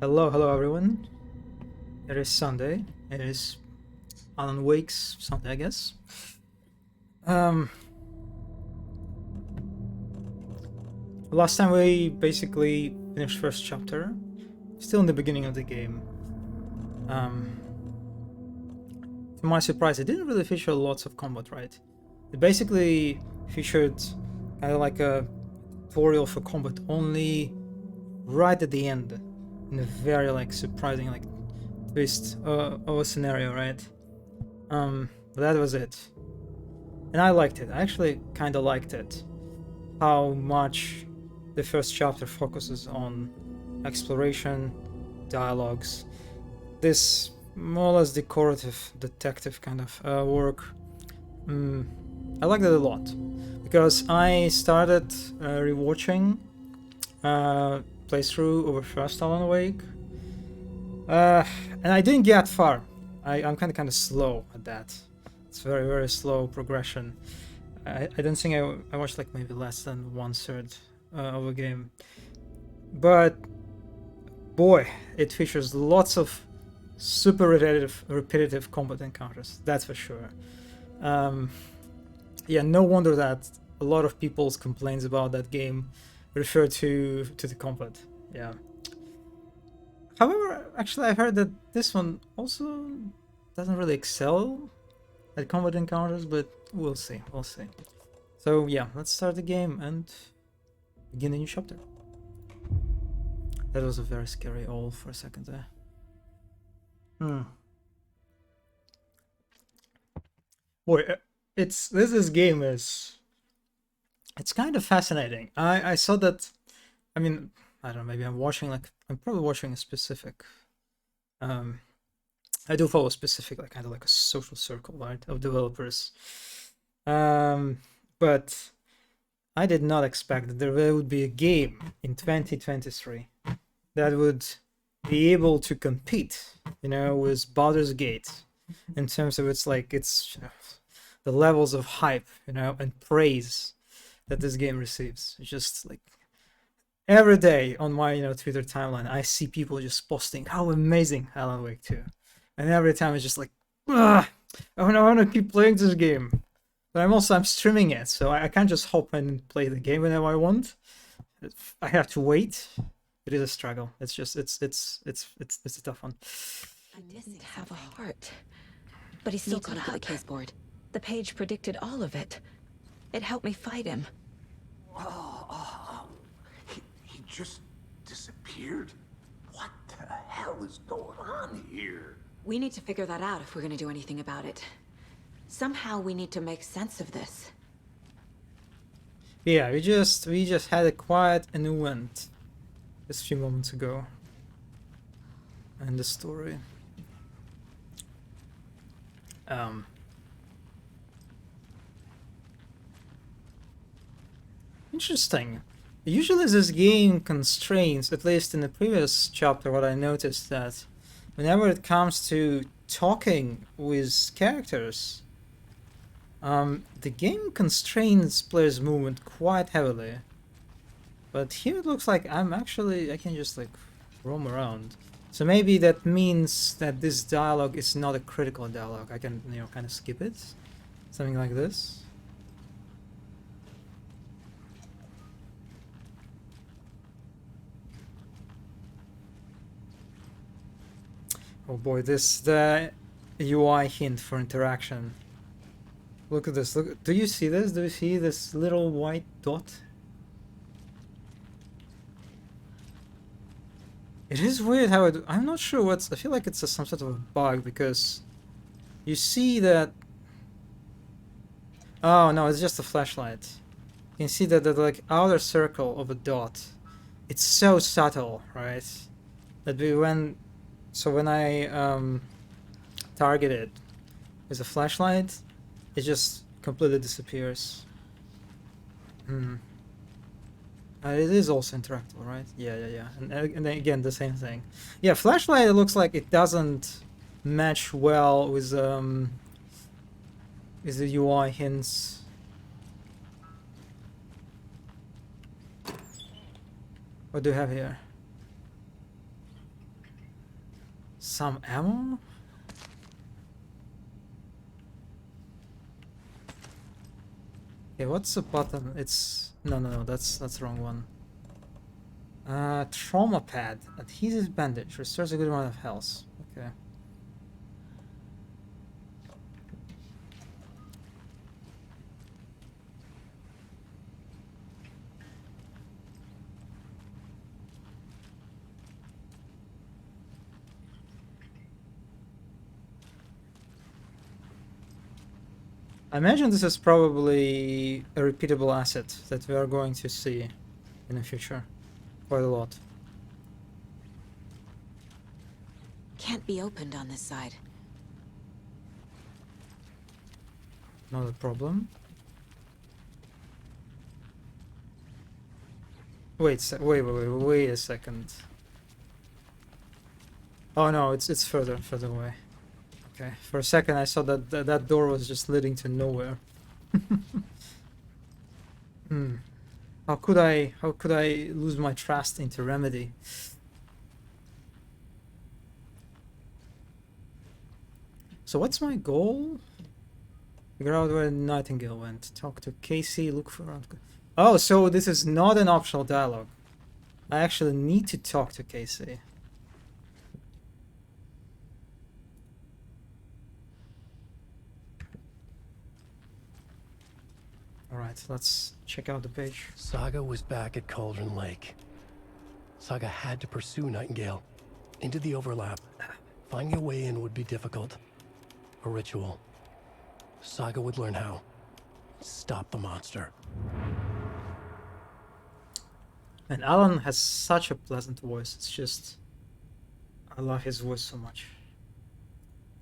Hello everyone. It is Sunday. It is Alan Wake's Sunday, I guess. Um, Last time we basically finished first chapter, still in the beginning of the game. To my surprise, it didn't really feature lots of combat, right? It basically featured kind of like a tutorial for combat only right at the end, in a very surprising twist of a scenario, right? That was it. And I liked it. I actually kind of liked it. How much the first chapter focuses on exploration, dialogues, this more or less decorative detective kind of work. I liked it a lot because I started rewatching playthrough over first Alan Wake, and I didn't get far. I'm kind of slow at that. It's very slow progression. I don't think I watched like maybe less than 1/3 of a game, but boy, it features lots of super repetitive combat encounters. That's for sure. Yeah, no wonder that a lot of people's complaints about that game refer to the combat. Yeah. However, actually, I heard that this one also doesn't really excel at combat encounters, but we'll see. We'll see. So yeah, let's start the game and begin a new chapter. That was a very scary all for a second there. Boy, this game is it's kind of fascinating. I saw that. I mean, I don't know. Maybe I'm probably watching a specific. I do follow a specific kind of like a social circle, right, of developers. But I did not expect that there would be a game in 2023 that would be able to compete, with Baldur's Gate in terms of its the levels of hype, and praise that this game receives. It's just like every day on my Twitter timeline, I see people just posting how amazing Alan Wake 2, and every time it's just like, I want to keep playing this game. But I'm streaming it, so I can't just hop and play the game whenever I want. I have to wait. It is a struggle. It's a tough one. I didn't have a heart, but he still got to the case board. The page predicted all of it. It helped me fight him. He just disappeared? What the hell is going on here? We need to figure that out if we're going to do anything about it. Somehow we need to make sense of this. Yeah, we just had a quiet event just a few moments ago. And the story. Interesting. Usually this game constrains, at least in the previous chapter, what I noticed that whenever it comes to talking with characters, the game constrains players' movement quite heavily. But here it looks like I can just roam around. So maybe that means that this dialogue is not a critical dialogue. I can, kind of skip it. Something like this. Oh boy, the UI hint for interaction. Look at this. Look, do you see this? Do you see this little white dot? It is weird how I'm not sure I feel like it's some sort of a bug because you see that. Oh no, it's just a flashlight. You can see that the outer circle of a dot. It's so subtle, right? That when I target it with a flashlight, it just completely disappears. It is also interactable, right? Yeah. And then again, the same thing. Yeah, flashlight, it looks like it doesn't match well with the UI hints. What do you have here? some ammo? Okay, what's the button? It's no, that's the wrong one. Trauma pad, adhesive bandage, restores a good amount of health. Okay. I imagine this is probably a repeatable asset that we are going to see in the future. Quite a lot. Can't be opened on this side. Not a problem. Wait a second. Oh no, it's further away. Okay, for a second I saw that that door was just leading to nowhere. How could I lose my trust into Remedy? So what's my goal? Figure out where Nightingale went. Talk to Casey, look for... Oh, so this is not an optional dialogue. I actually need to talk to Casey. Alright, let's check out the page. Saga was back at Cauldron Lake. Saga had to pursue Nightingale into the overlap. Finding a way in would be difficult. A ritual. Saga would learn how. Stop the monster. And Alan has such a pleasant voice. It's just... I love his voice so much.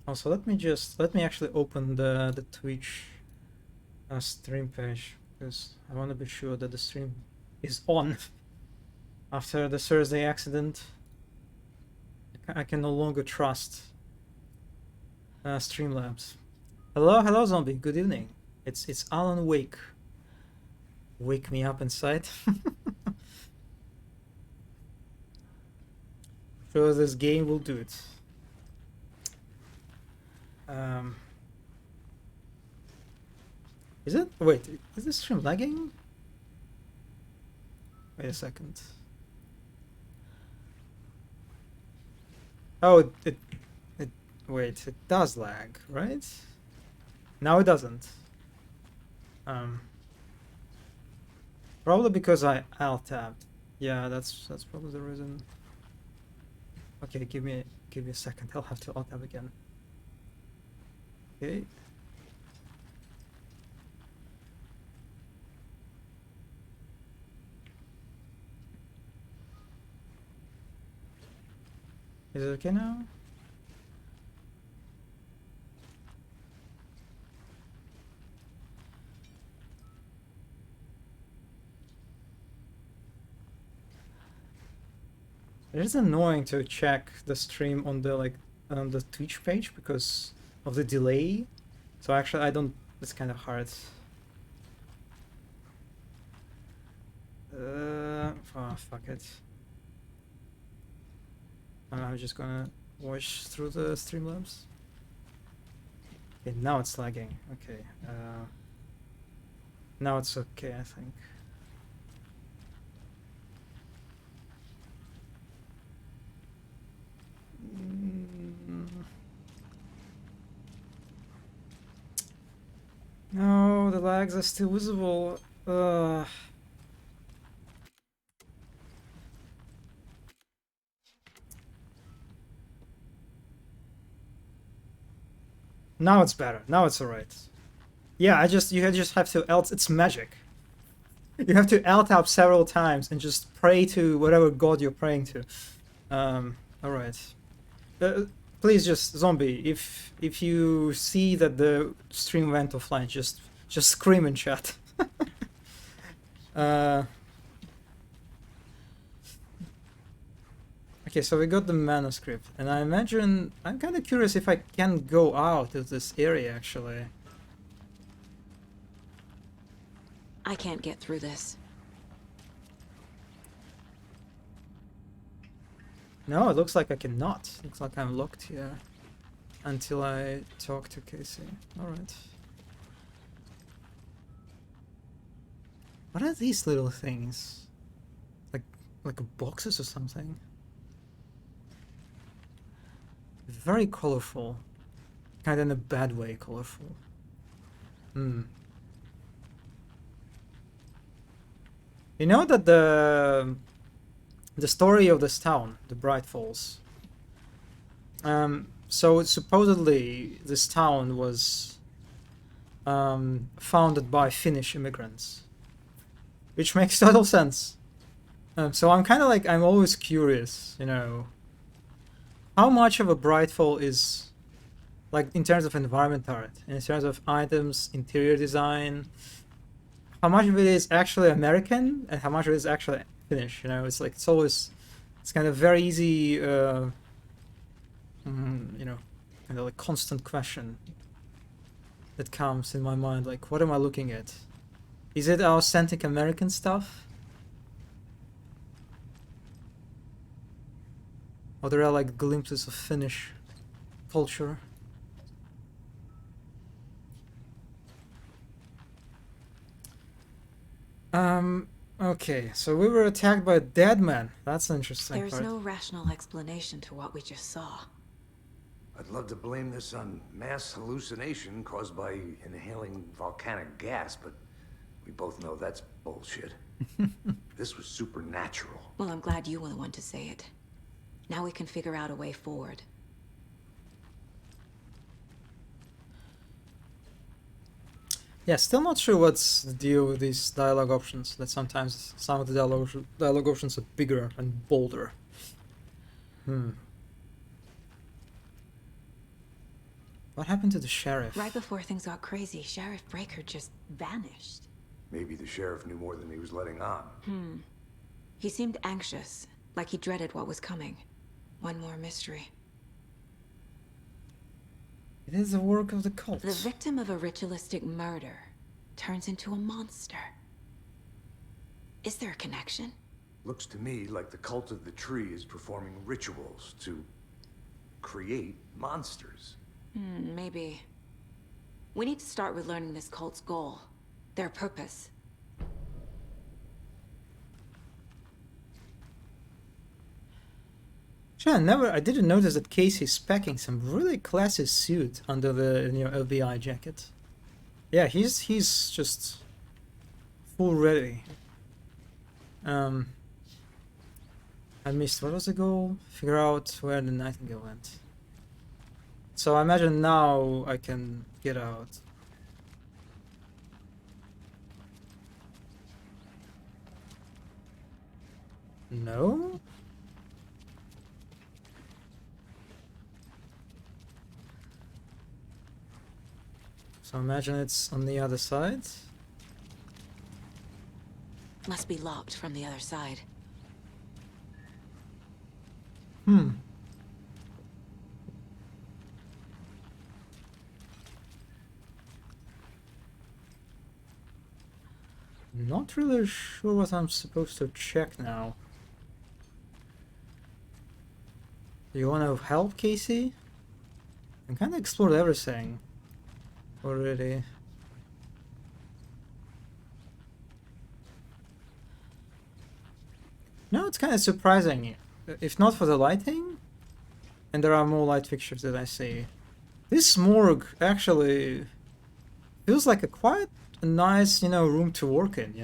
Also, let me actually open the Twitch stream page, because I want to be sure that the stream is on. After the Thursday accident, I can no longer trust Streamlabs. Hello zombie, good evening. It's Alan Wake. Wake me up inside. Sure, this game will do it. Is it? Wait, is this stream lagging? Wait a second. Oh, wait, it does lag, right? Now it doesn't. Probably because I alt-tabbed. Yeah, that's probably the reason. Okay, give me a second. I'll have to alt-tab again. Okay. Is it okay now? It is annoying to check the stream on the the Twitch page because of the delay. So actually I don't, it's kind of hard. Oh, fuck it. I'm just gonna watch through the Streamlabs. Okay, now it's lagging. Okay. Now it's okay, I think. No, the lags are still visible. Now it's better. Now it's alright. Yeah, you just have to it's magic. You have to alt-tab several times and just pray to whatever god you're praying to. Alright. Please just zombie, if you see that the stream went offline, just scream in chat. Okay, so we got the manuscript, and I imagine I'm kind of curious if I can go out of this area actually. I can't get through this. No, it looks like I cannot. Looks like I'm locked here. Until I talk to Casey. Alright. What are these little things? Like boxes or something? Very colorful. Kinda in a bad way colorful. Hmm. You know that the story of this town, the Bright Falls. So supposedly this town was founded by Finnish immigrants, which makes total sense. So I'm kind of like, I'm always curious, you know, how much of a Bright Fall is like in terms of environment art, in terms of items, interior design. How much of it is actually American and how much of it is actually Finnish? You know, it's like it's kind of very easy, you know, kind of like constant question that comes in my mind. Like, what am I looking at? Is it authentic American stuff? Or there are like glimpses of Finnish culture? Okay, so we were attacked by a dead man. That's an interesting There's part. no rational explanation to what we just saw. I'd love to blame this on mass hallucination caused by inhaling volcanic gas, but we both know that's bullshit. This was supernatural. Well, I'm glad you were the one to say it. Now we can figure out a way forward. Yeah, still not sure what's the deal with these dialogue options, that sometimes some of the dialogue options are bigger and bolder. What happened to the sheriff? Right before things got crazy, Sheriff Breaker just vanished. Maybe the sheriff knew more than he was letting on. He seemed anxious, like he dreaded what was coming. One more mystery. It is the work of the cult. The victim of a ritualistic murder turns into a monster. Is there a connection? Looks to me like the cult of the tree is performing rituals to create monsters. Maybe. We need to start with learning this cult's goal. Their purpose. Sure, I didn't notice that Casey's packing some really classy suit under the FBI jacket. Yeah, he's just full ready. I missed, what was the goal? Figure out where the Nightingale went. So I imagine now I can get out. No? So imagine it's on the other side. Must be locked from the other side. Not really sure what I'm supposed to check now. Do you want to help, Casey? I kind of explored everything already. No, it's kind of surprising. If not for the lighting, and there are more light fixtures that I see, this morgue actually feels like a quite a nice, room to work in,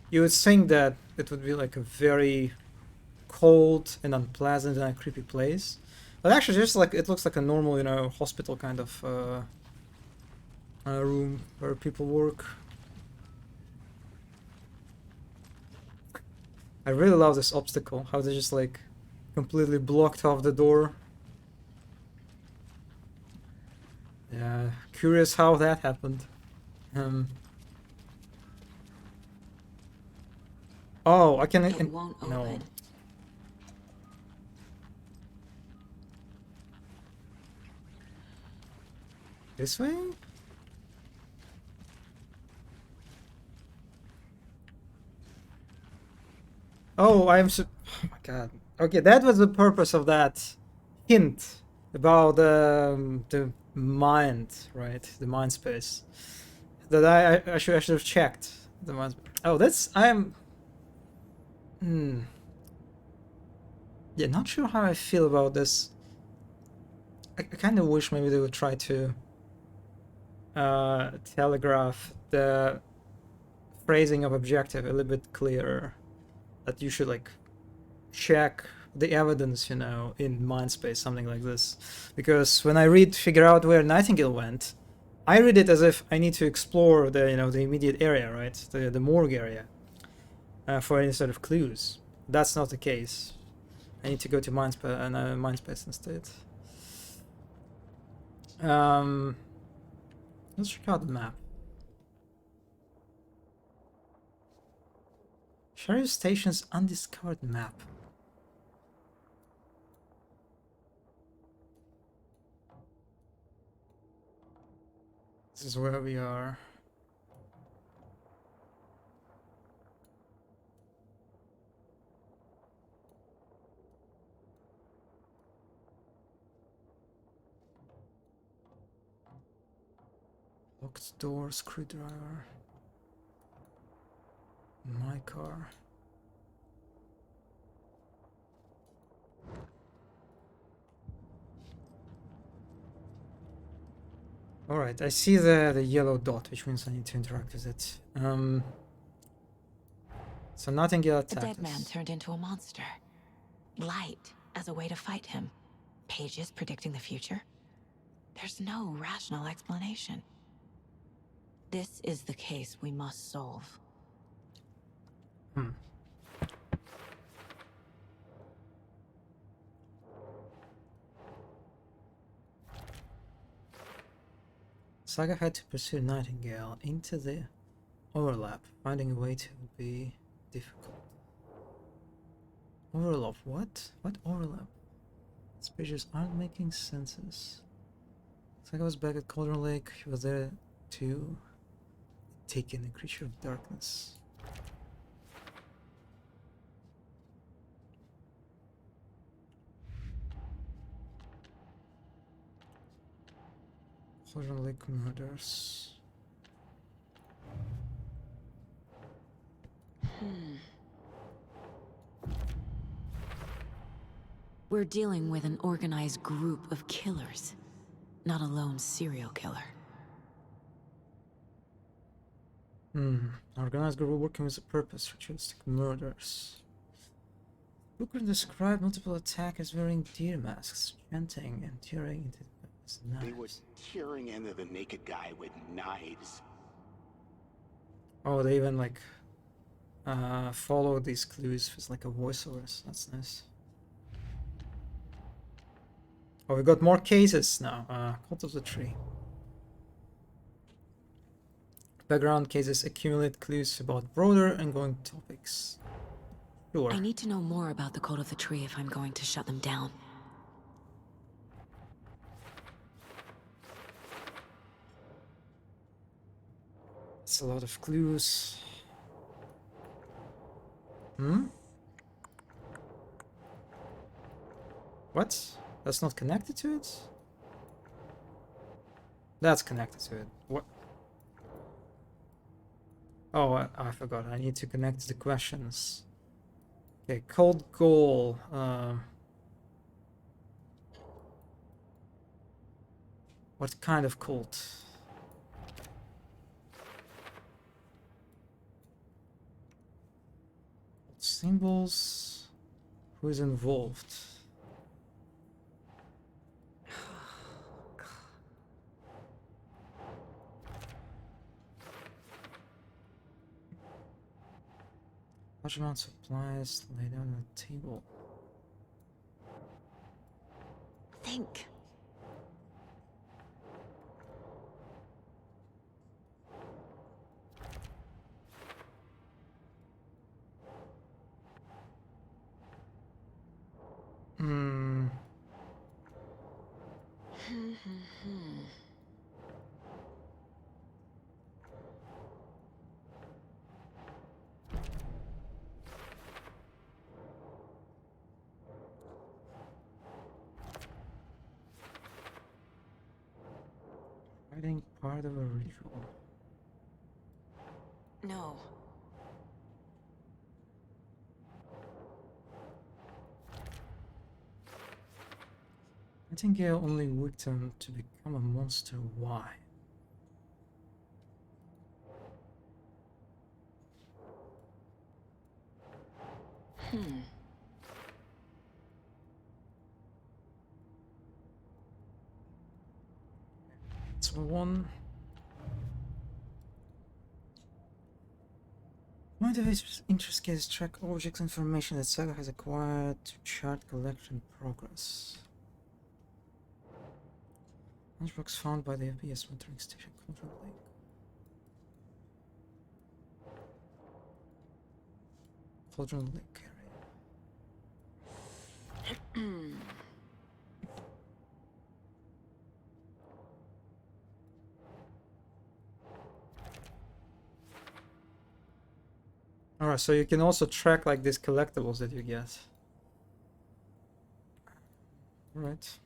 You would think that it would be like a very cold and unpleasant and creepy place. But actually just like, it looks like a normal, hospital kind of room where people work. I really love this obstacle, how they just like completely blocked off the door. Yeah, curious how that happened. Oh, I can. It won't no. open. This way? Oh, oh my god. Okay, that was the purpose of that hint about the mind, right? The mind space. That I should have checked the mind. Oh, that's I am. Yeah, not sure how I feel about this. I kind of wish maybe they would try to telegraph the phrasing of objective a little bit clearer. That you should like check the evidence, you know, in Mindspace, something like this. Because when I read figure out where Nightingale went, I read it as if I need to explore the, you know, the immediate area, right? The morgue area for any sort of clues. That's not the case. I need to go to Mindspace instead. Let's check out the map. Sheriff Station's undiscovered map. This is where we are. Locked door, screwdriver. My car. Alright, I see the yellow dot, which means I need to interact with it. So Nightingale A attacked dead man us. turned into a monster. Light as a way to fight him. Pages predicting the future. There's no rational explanation. This is the case we must solve. Saga had to pursue Nightingale into the overlap. Finding a way to would be difficult. Overlap? What? What overlap? These pages aren't making senses. Saga was back at Cauldron Lake. He was there too. Taken, a creature of darkness. Cauldron Lake murders. We're dealing with an organized group of killers, not a lone serial killer. Organized group working with a purpose, ritualistic murders. Booker described multiple attackers wearing deer masks, chanting and tearing into the They were knives. tearing into the naked guy with knives. Oh, they even like follow these clues with like a voiceovers. That's nice. Oh, we got more cases now. Cult of the Tree. Background cases accumulate clues about broader and ongoing topics. Sure. I need to know more about the Code of the Tree if I'm going to shut them down. It's a lot of clues. What? That's not connected to it? That's connected to it. What? Oh, I forgot. I need to connect the questions. Okay, cold goal. What kind of cult? Symbols. Who is involved? Large amounts of supplies laid on the table. Think. part of a ritual. No. Nightingale only victim to become a monster. Why? It's one. Point of interest is track objects information that Saga has acquired to chart collection progress. Lunchbox found by the FPS monitoring station. Control link. Cauldron Lake area. Alright, so you can also track like these collectibles that you get. Alright.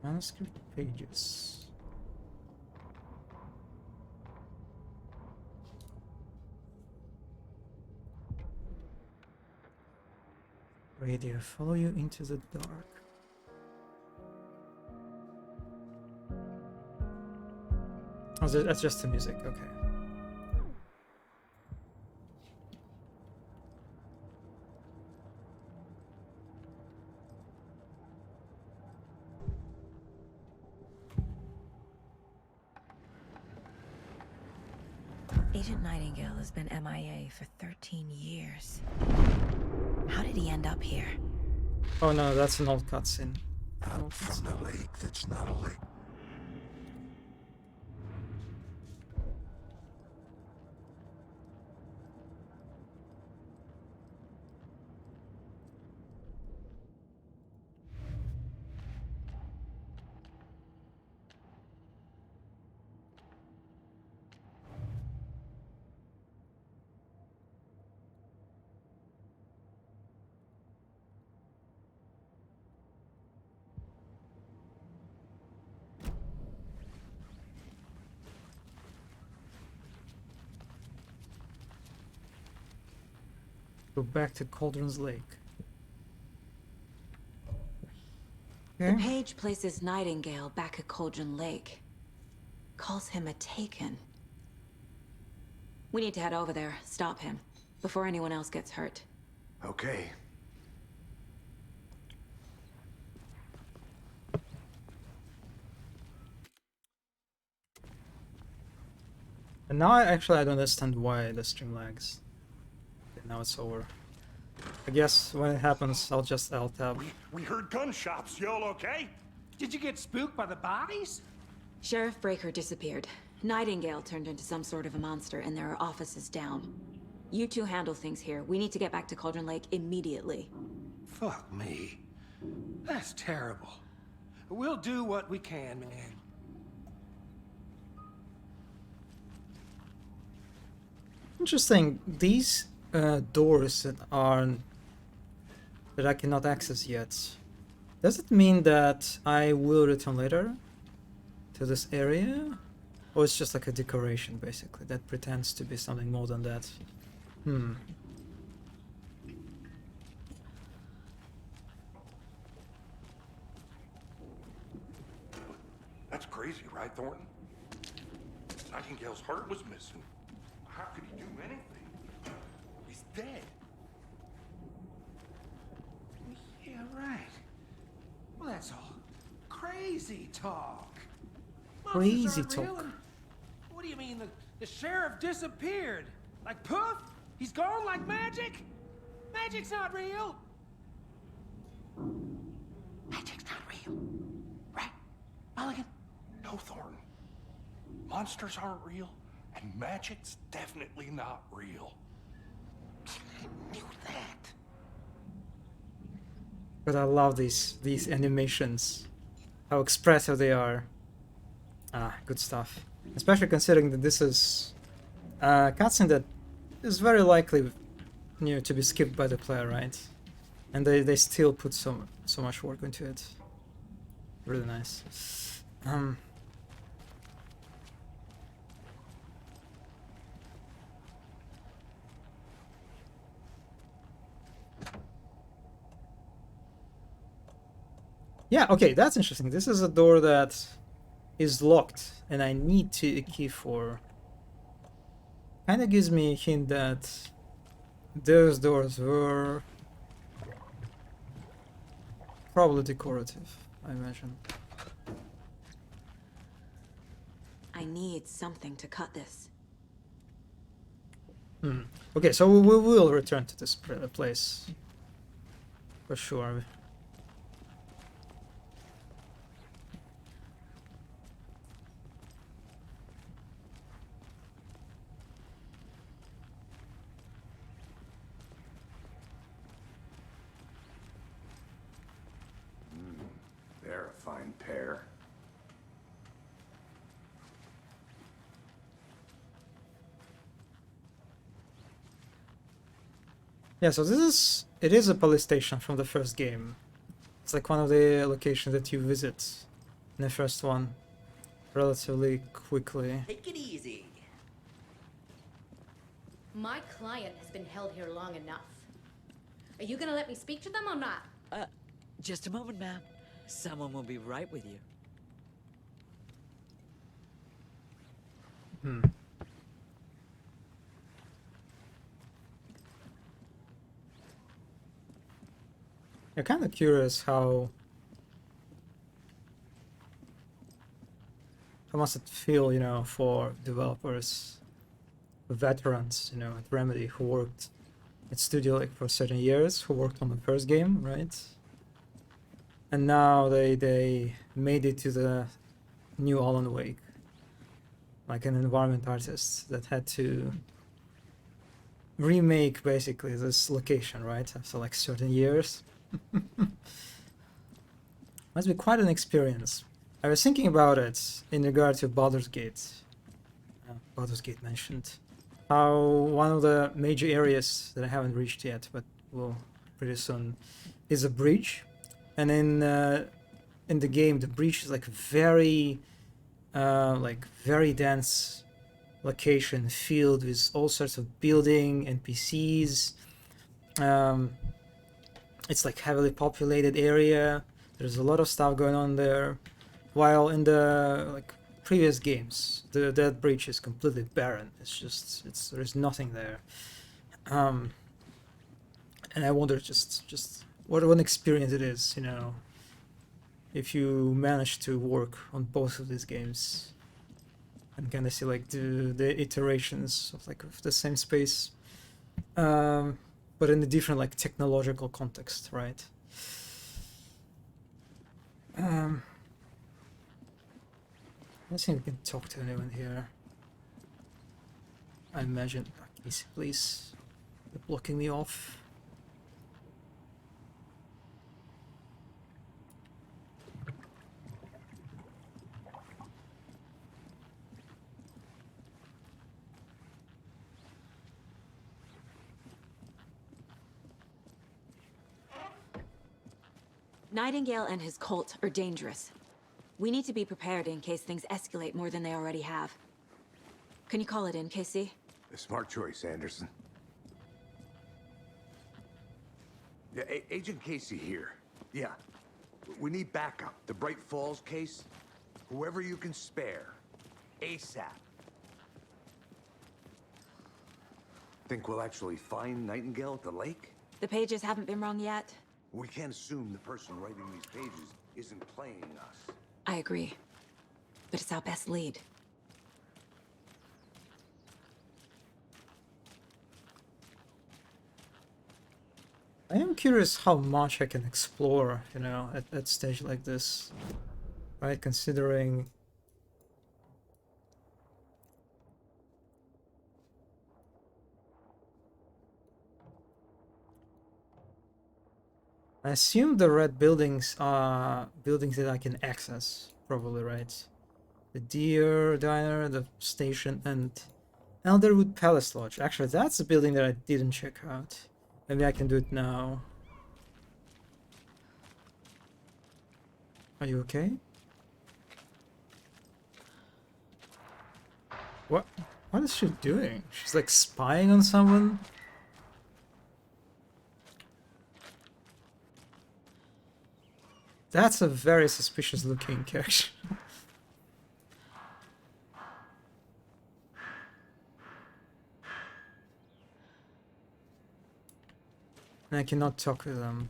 Manuscript pages. Radio follow you into the dark. Oh, that's just the music, okay. Agent Nightingale has been MIA for 13 years. How did he end up here? Oh no, that's an old cutscene. Out from the lake that's not a lake. Go back to Cauldron's Lake. The Okay. page places Nightingale back at Cauldron Lake. Calls him a Taken. We need to head over there, stop him, before anyone else gets hurt. Okay. And now I don't understand why the stream lags. Okay, now it's over. I guess when it happens, I'll just alt tab. We heard gunshots. Y'all okay? Did you get spooked by the bodies? Sheriff Breaker disappeared. Nightingale turned into some sort of a monster, and there are offices down. You two handle things here. We need to get back to Cauldron Lake immediately. Fuck me. That's terrible. We'll do what we can, man. Interesting. These doors that I cannot access yet. Does it mean that I will return later to this area? Or it's just like a decoration, basically, that pretends to be something more than that? That's crazy, right, Thornton? Nightingale's heart was missing. How could he do anything? He's dead. Yeah, right. Well, that's all crazy talk. Crazy Monsters aren't real, talk. and what do you mean? The sheriff disappeared? Like poof? He's gone like magic? Magic's not real. Magic's not real. Right, Mulligan? No, Thornton. Monsters aren't real, and magic's definitely not real. I knew that. But I love these animations. How expressive they are. Ah, good stuff. Especially considering that this is a cutscene that is very likely to be skipped by the player, right? And they still put so much work into it. Really nice. Yeah, okay, that's interesting. This is a door that is locked, and I need a key for. Kind of gives me a hint that those doors were probably decorative, I imagine. I need something to cut this. Okay, so we will return to this place for sure. They're a fine pair. Yeah, so it is a police station from the first game. It's like one of the locations that you visit in the first one relatively quickly. Take it easy. My client has been held here long enough. Are you gonna let me speak to them or not? Just a moment, ma'am. Someone will be right with you. I'm kind of curious how must it feel, for developers, veterans, at Remedy who worked at Studio like for certain years, who worked on the first game, right? And now they made it to the new Alan Wake, like an environment artist that had to remake basically this location, right? After like certain years. Must be quite an experience. I was thinking about it in regard to Baldur's Gate. Baldur's Gate mentioned how one of the major areas that I haven't reached yet, but will pretty soon, is a bridge. And in the game, the bridge is like very dense location filled with all sorts of building NPCs. It's like heavily populated area. There's a lot of stuff going on there. While in the previous games, that bridge is completely barren. There's nothing there. And I wonder just what an experience it is, if you manage to work on both of these games and kind of see like the iterations of the same space, but in a different technological context, right? Let's see if we can talk to anyone here. I imagine Casey, please. You're blocking me off. Nightingale and his cult are dangerous. We need to be prepared in case things escalate more than they already have. Can you call it in, Casey? A smart choice, Anderson. Yeah, Agent Casey here. Yeah. We need backup. The Bright Falls case. Whoever you can spare. ASAP. Think we'll actually find Nightingale at the lake? The pages haven't been wrong yet. We can't assume the person writing these pages isn't playing us. I agree. But it's our best lead. I am curious how much I can explore, at stage like this, right? Considering I assume the red buildings are buildings that I can access, probably, right? The Deer Diner, the station, and Elderwood Palace Lodge. Actually, that's a building that I didn't check out. Maybe I can do it now. Are you okay? What? What is she doing? She's like spying on someone? That's a very suspicious looking character. And I cannot talk with them.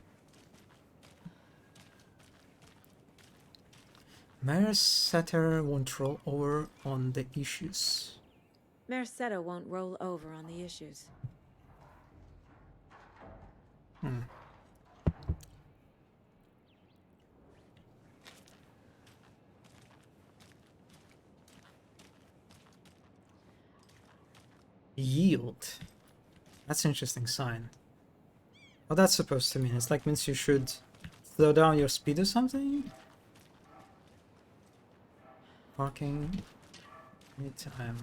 Mayor Setter won't roll over on the issues. Mayor Seto won't roll over on the issues. Yield. That's an interesting sign. What that's supposed to mean? It's like means you should slow down your speed or something? Parking. Anytime.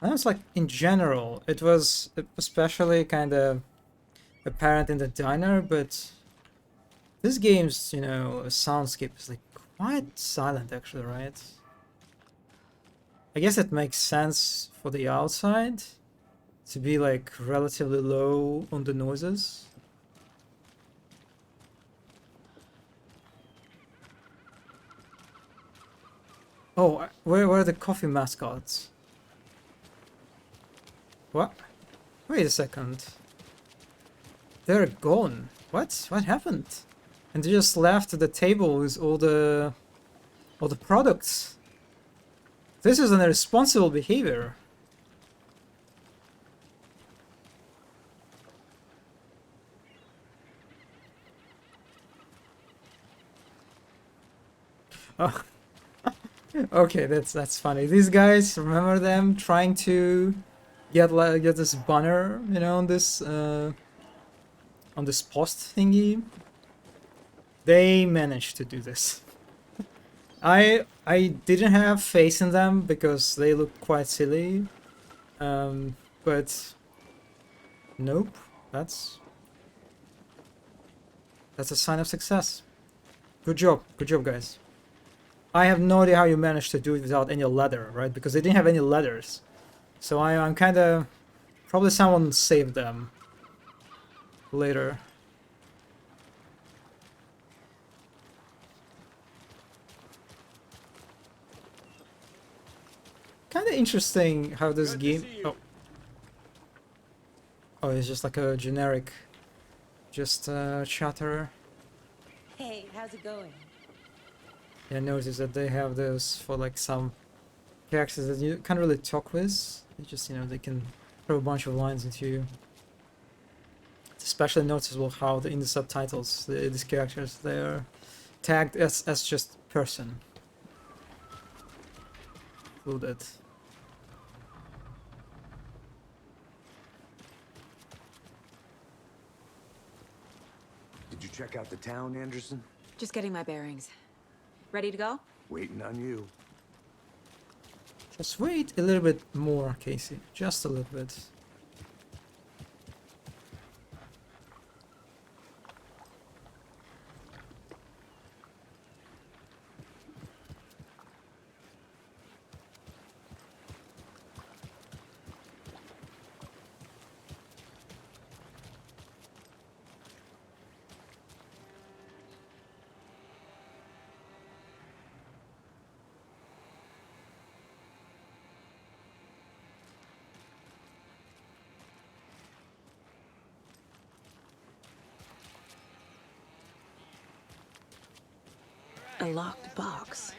I know it's like in general, it was especially kind of apparent in the diner, but this game's, you know, soundscape is like quite silent actually, right? I guess it makes sense for the outside to be like relatively low on the noises. Oh, where are the coffee mascots? What? Wait a second. They're gone. What? What happened? And they just left the table with all the products. This is an irresponsible behavior. Oh. Okay, that's funny. These guys, remember them trying to get this banner, you know, on this post thingy? They managed to do this. I didn't have faith in them because they look quite silly, but nope, that's a sign of success. Good job, guys. I have no idea how you managed to do it without any leather, right? Because they didn't have any leathers, so I'm kind of probably someone saved them later. Kind of interesting how this game. Oh, it's just like a generic, just chatter. Hey, how's it going? Yeah, I noticed that they have those for like some characters that you can't really talk with. They just, you know, they can throw a bunch of lines into you. It's especially noticeable how in the subtitles these characters, they are tagged as just person. Included. Did you check out the town, Anderson? Just getting my bearings. Ready to go? Waiting on you. Just wait a little bit more, Casey. Just a little bit. A locked box.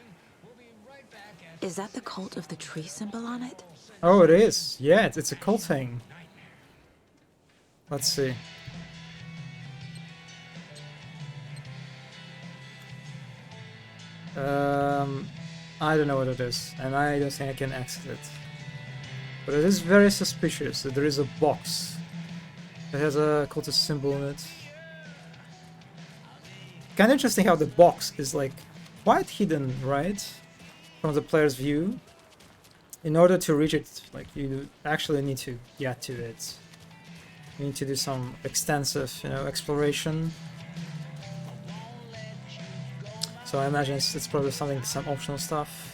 Is that the cult of the tree symbol on it? Oh, it is. Yeah, it's a cult thing. Let's see. I don't know what it is, and I don't think I can access it. But it is very suspicious that there is a box that has a cultist symbol in it. Kind of interesting how the box is like quite hidden, right? From the player's view. In order to reach it, like, you actually need to get to it. You need to do some extensive, you know, exploration. So I imagine it's probably some optional stuff.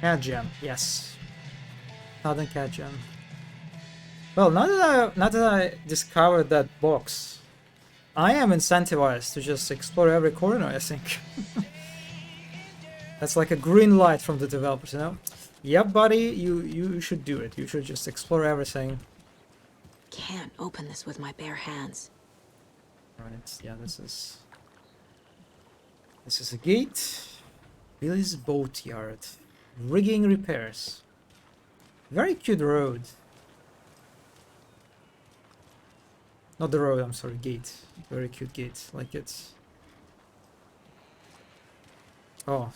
Cat gem, yes. Southern cat gem. Well, now that I discovered that box, I am incentivized to just explore every corner, I think. That's like a green light from the developers, you know? Yep, buddy, you should do it. You should just explore everything. Can't open this with my bare hands. Right, yeah, this is a gate. Billy's Boatyard. Rigging repairs. Very cute road. Not the road, I'm sorry, gate. Very cute gate, like it. Oh.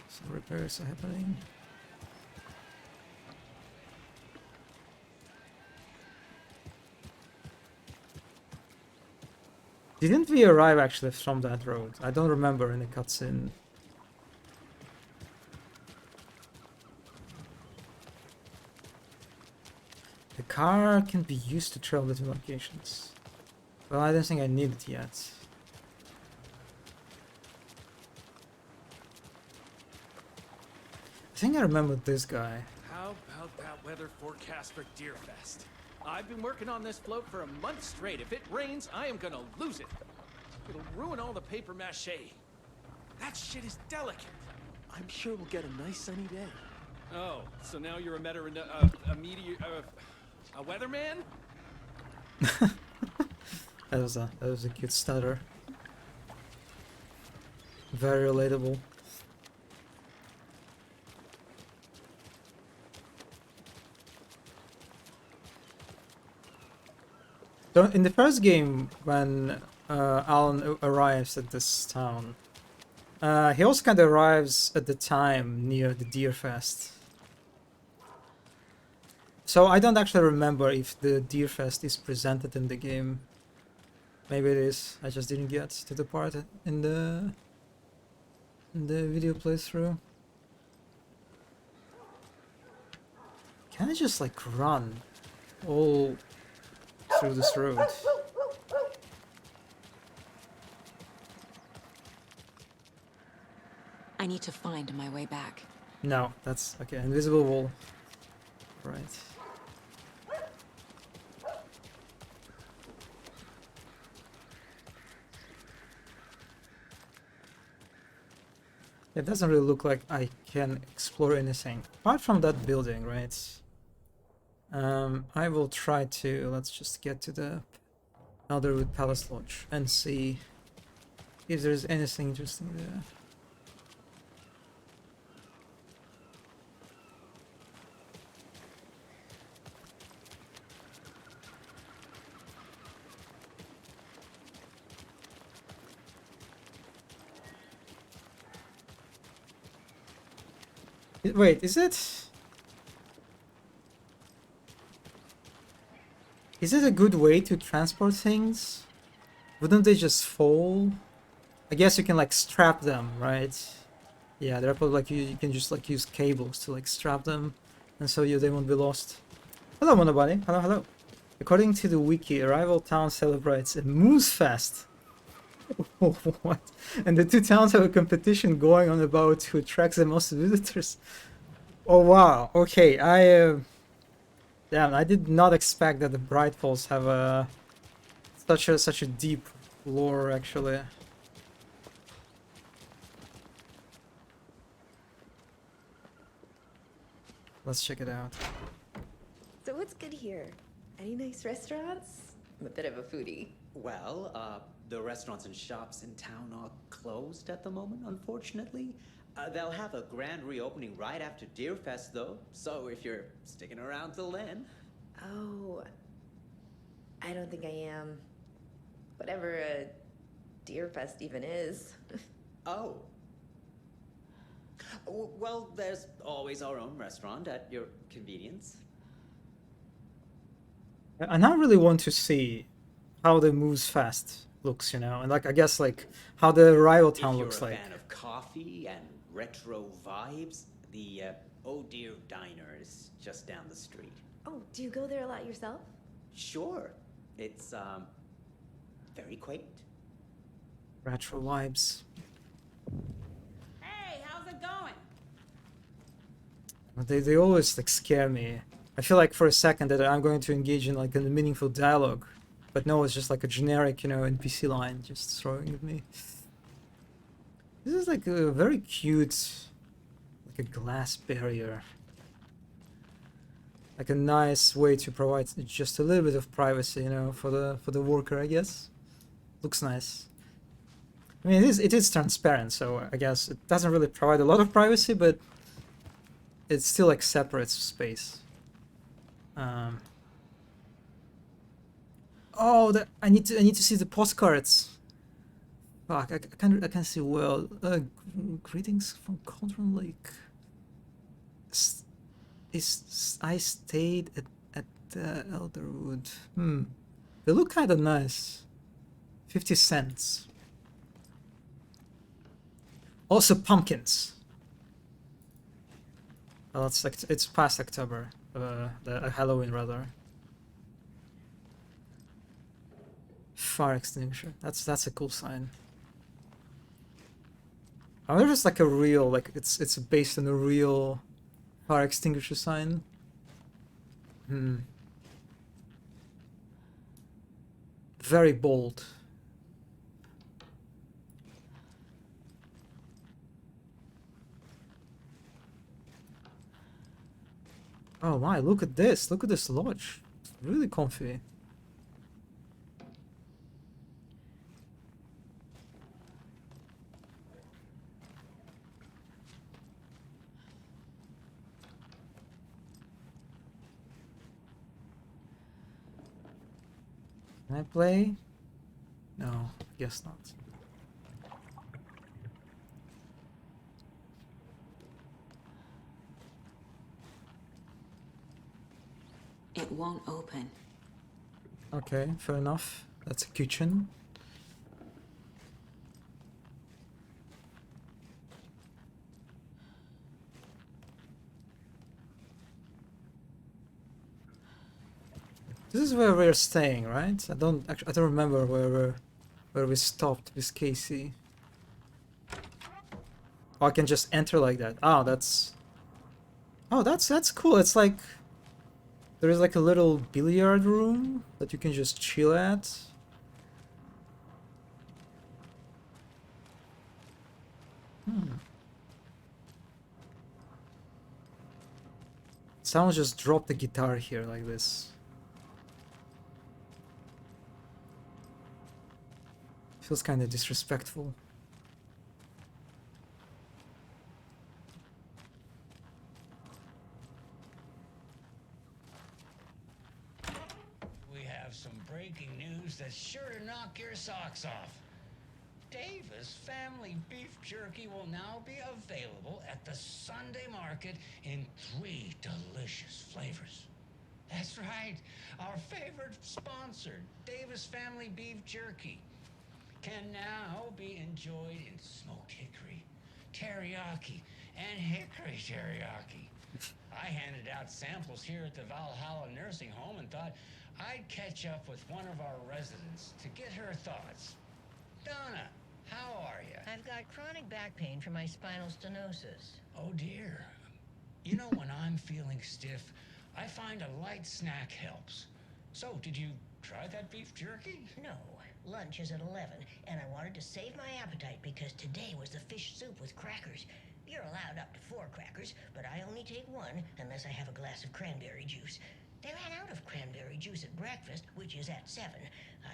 Some repairs are happening. Didn't we arrive actually from that road? I don't remember in the cutscene. The car can be used to travel between locations. Well, I don't think I need it yet. I think I remember this guy. How about that weather forecast for Deerfest? I've been working on this float for a month straight. If it rains, I am gonna lose it. It'll ruin all the paper mache. That shit is delicate. I'm sure we'll get a nice sunny day. Oh, so now you're a a weatherman? That was a cute stutter. Very relatable. So in the first game, when Alan arrives at this town, he also kind of arrives at the time near the Deerfest. So I don't actually remember if the Deerfest is presented in the game. Maybe it is. I just didn't get to the part in the video playthrough. Can I just like run all through this road? I need to find my way back. No, that's okay. Invisible wall. Right. It doesn't really look like I can explore anything apart from that building, right? I will try to, let's just get to the Elderwood Palace Lodge and see if there's anything interesting there. Wait, is it a good way to transport things? Wouldn't they just fall? I guess you can like strap them, right? Yeah, they're probably like you can just like use cables to like strap them, and so they won't be lost. Hello, Monobody. Hello, hello. According to the wiki, Arrival Town celebrates a Moose Fest. What? And the two towns have a competition going on about who attracts the most visitors. Oh wow. Okay, damn, I did not expect that the Bright Falls have such a deep lore actually. Let's check it out. So what's good here? Any nice restaurants? I'm a bit of a foodie. Well, the restaurants and shops in town are closed at the moment, unfortunately. They'll have a grand reopening right after Deerfest, though, so if you're sticking around till then... Oh, I don't think I am. Whatever a Deer Fest even is. Oh. Well, there's always our own restaurant at your convenience. I now really want to see how the Moves Fest looks, you know, and like I guess like how the rival town If you're looks a like. fan of coffee and retro vibes, the Oh Dear Diner is just down the street. Oh, do you go there a lot yourself? Sure. It's, very quaint. Retro vibes. Hey, how's it going? They always like scare me. I feel like for a second that I'm going to engage in like a meaningful dialogue, but no, it's just like a generic, you know, NPC line just throwing at me. This is like a very cute, like a glass barrier. Like a nice way to provide just a little bit of privacy, you know, for the worker, I guess. Looks nice. I mean, it is transparent, so I guess it doesn't really provide a lot of privacy, but it still like separates space. Oh, I need to see the postcards. Fuck, I can't see well. Greetings from Cauldron Lake. I stayed at the Elderwood. They look kind of nice. 50 cents. Also pumpkins. Well, it's past October. The Halloween rather. Fire extinguisher. That's a cool sign. I wonder if it's like a real, like it's based on a real fire extinguisher sign. Very bold. Oh my, look at this. Look at this lodge. It's really comfy. Can I play? No, guess not. It won't open. Okay, fair enough. That's a kitchen. This is where we're staying, right? I don't remember where we stopped with Casey. Oh, I can just enter like that. Oh, that's cool. It's like there is like a little billiard room that you can just chill at. Someone just dropped the guitar here like this. Feels kind of disrespectful. We have some breaking news that's sure to knock your socks off. Davis Family Beef Jerky will now be available at the Sunday market in 3 delicious flavors. That's right, our favorite sponsor, Davis Family Beef Jerky, can now be enjoyed in smoked hickory, teriyaki, and hickory teriyaki. I handed out samples here at the Valhalla Nursing Home and thought I'd catch up with one of our residents to get her thoughts. Donna, how are you? I've got chronic back pain from my spinal stenosis. Oh dear. You know, when I'm feeling stiff, I find a light snack helps. So, did you try that beef jerky? No. Lunch is at 11, and I wanted to save my appetite because today was the fish soup with crackers. You're allowed up to 4 crackers, but I only take 1 unless I have a glass of cranberry juice. They ran out of cranberry juice at breakfast, which is at 7.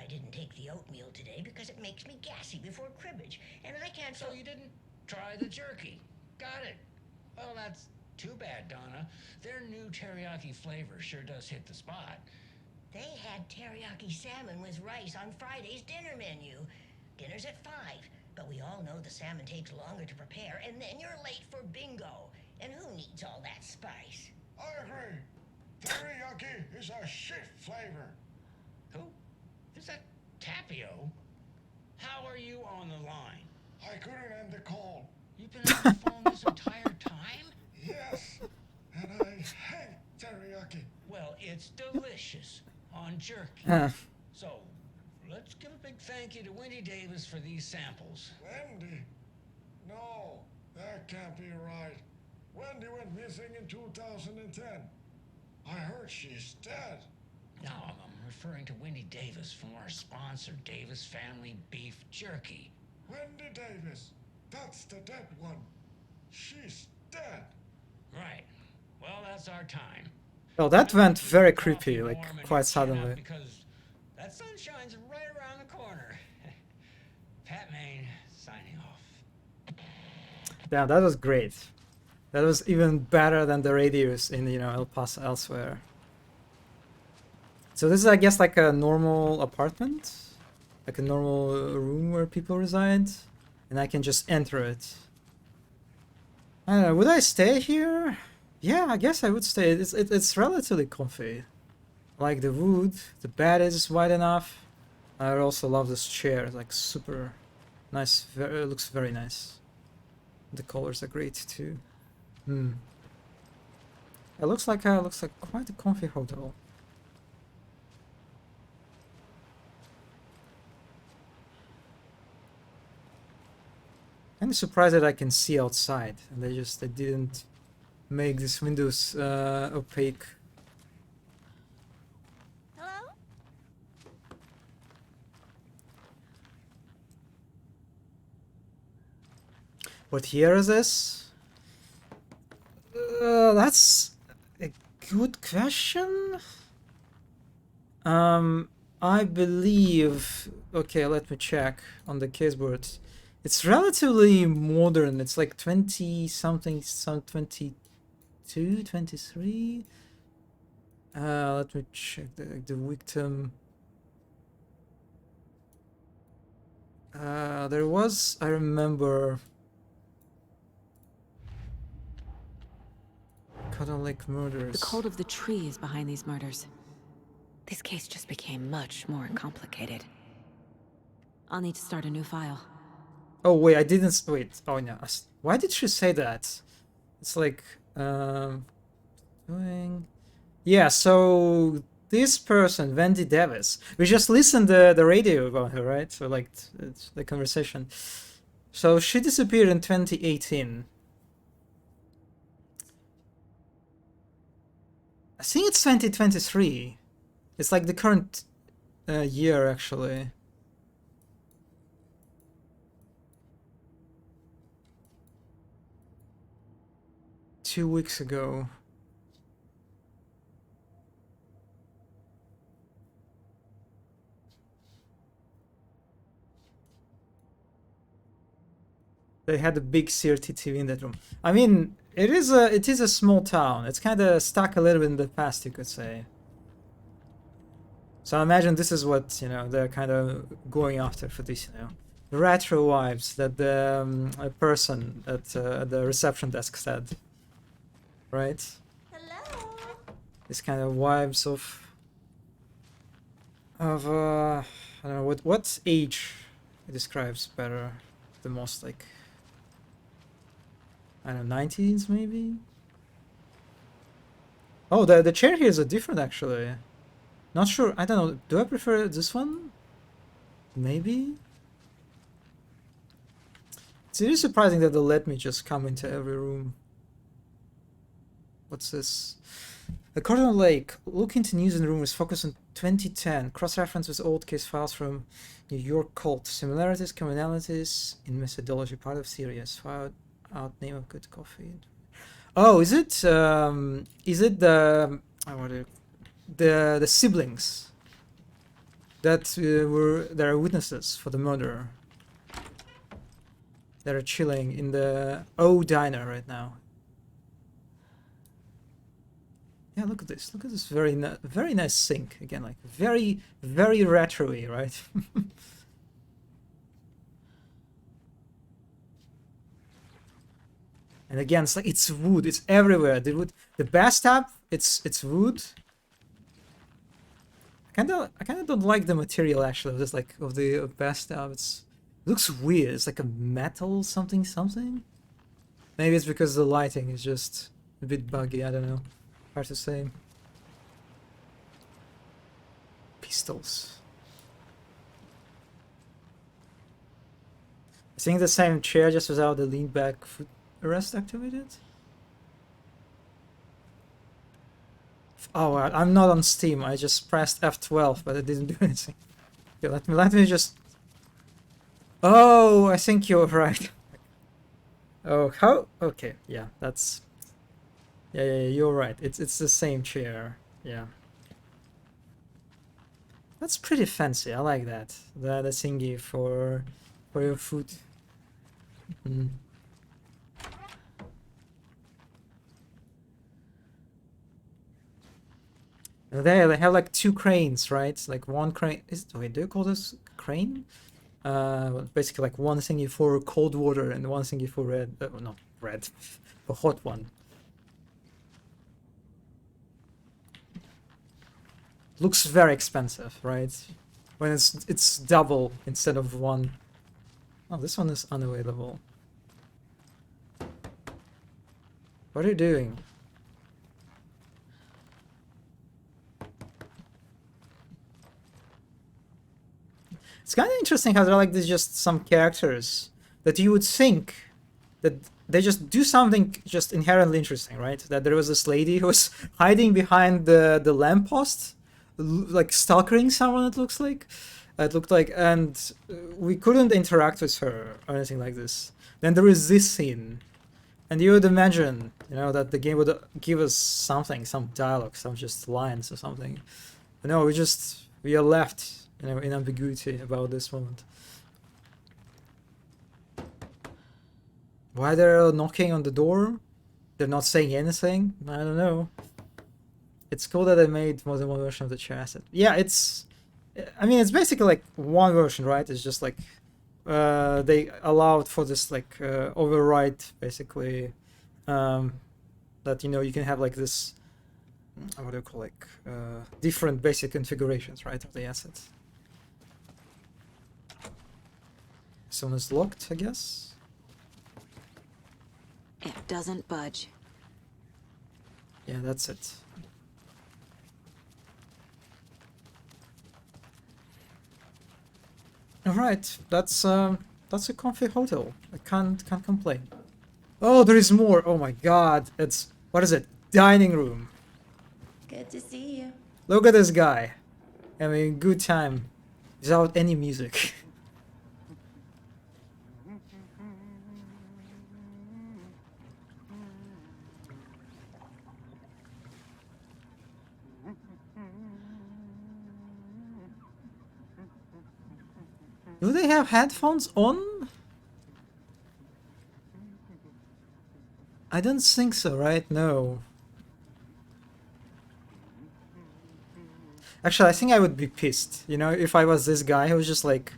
I didn't take the oatmeal today because it makes me gassy before cribbage, and I can't... So you didn't try the jerky. Got it. Well, that's Too bad, Donna. Their new teriyaki flavor sure does hit the spot. They had teriyaki salmon with rice on Friday's dinner menu. Dinner's at 5, but we all know the salmon takes longer to prepare, and then you're late for bingo. And who needs all that spice? I agree. Teriyaki is a shit flavor. Who? Is that Tapio? How are you on the line? I couldn't end the call. You've been on the phone this entire time? Yes, and I hate teriyaki. Well, it's delicious on jerky. So, let's give a big thank you to Wendy Davis for these samples. Wendy? No, that can't be right. Wendy went missing in 2010. I heard she's dead. No, I'm referring to Wendy Davis from our sponsor, Davis Family Beef Jerky. Wendy Davis. That's the dead one. She's dead. Right. Well, that's our time. Well, that went very creepy, like quite suddenly. Because that sun shines right around the corner. Pat Maine signing off. Yeah, that was great. That was even better than the radios in, you know, El Paso elsewhere. So this is, I guess, like a normal apartment, like a normal room where people reside, and I can just enter it. I don't know, would I stay here? Yeah, I guess I would stay. It's relatively comfy. Like the wood, the bed is wide enough. I also love this chair, it's like super nice. It looks very nice. The colors are great too. It looks like quite a comfy hotel. I'm surprised that I can see outside, and they didn't make these windows opaque. Hello? What year is this? That's a good question. I believe. Okay, let me check on the caseboard. It's relatively modern. It's like 20 something, some 22, 23. Let me check the victim. There was, I remember, Cotton Lake murders. The cult of the tree is behind these murders. This case just became much more complicated. I'll need to start a new file. Oh wait, I didn't wait. Oh no, why did she say that? It's like doing. Yeah, so this person, Wendy Davis, we just listened to the radio about her, right? So like it's the conversation. So she disappeared in 2018. I think it's 2023. It's like the current year, actually. Two weeks ago. They had a big CRT TV in that room. I mean, it is a small town. It's kind of stuck a little bit in the past, you could say. So I imagine this is what, you know, they're kind of going after for this, you know, retro vibes that the person at the reception desk said, right? Hello. This kind of vibes of I don't know what age it describes better, the most, like, I don't know, 90s maybe. Oh, the chair here is a different, actually. Not sure. I don't know. Do I prefer this one? Maybe. It's really surprising that they let me just come into every room. What's this? The Cotton Lake. Look into news and rumors. Focus on 2010. Cross-reference with old case files from New York cult. Similarities, commonalities in methodology. Part of series. Filed out name of good coffee. Oh, is it the the siblings that are witnesses for the murder that are chilling in the O Diner right now? Yeah, look at this. Look at this very nice sink. Again, like very retro-y, right? And again, it's like it's wood. It's everywhere. The wood. The bathtub. It's wood. I kind of don't like the material actually. Just like of the bathtub. It looks weird. It's like a metal something. Maybe it's because the lighting is just a bit buggy. I don't know. Hard to say. Pistols. I think the same chair just without the lean back foot arrest activated. Oh, I'm not on Steam. I just pressed F12, but it didn't do anything. Okay, let me just. Oh, I think you're right. Oh, how? Okay, yeah, that's. Yeah, you're right. It's the same chair. Yeah. That's pretty fancy. I like that. The thingy for your foot. Mm. And there they have like two cranes, right? Like one crane is. Wait, do you call this crane? Basically like one thingy for cold water and one thingy for red. Not red, for hot one. Looks very expensive, right? When it's double instead of one. Oh, this one is unavailable. What are you doing? It's kind of interesting how they're like there's just some characters that you would think that they just do something just inherently interesting, right? That there was this lady who was hiding behind the lamppost, like stalking someone. It looked like, and we couldn't interact with her or anything like this. Then there is this scene, and you would imagine, you know, that the game would give us something, some dialogue, some just lines or something. But no, we are left, you know, in ambiguity about this moment. Why they're knocking on the door? They're not saying anything? I don't know. It's cool that they made more than one version of the chair asset. Yeah, I mean, it's basically like one version, right? It's just like they allowed for this like override, basically, that, you know, you can have like this, what do you call, like different basic configurations, right, of the assets. This one is locked, I guess. It doesn't budge. Yeah, that's it. All right, that's a comfy hotel. I can't complain. Oh, there is more. Oh my God, what is it? Dining room. Good to see you. Look at this guy. I mean, good time without any music. Do they have headphones on? I don't think so, right? No. Actually, I think I would be pissed, you know, if I was this guy who was just like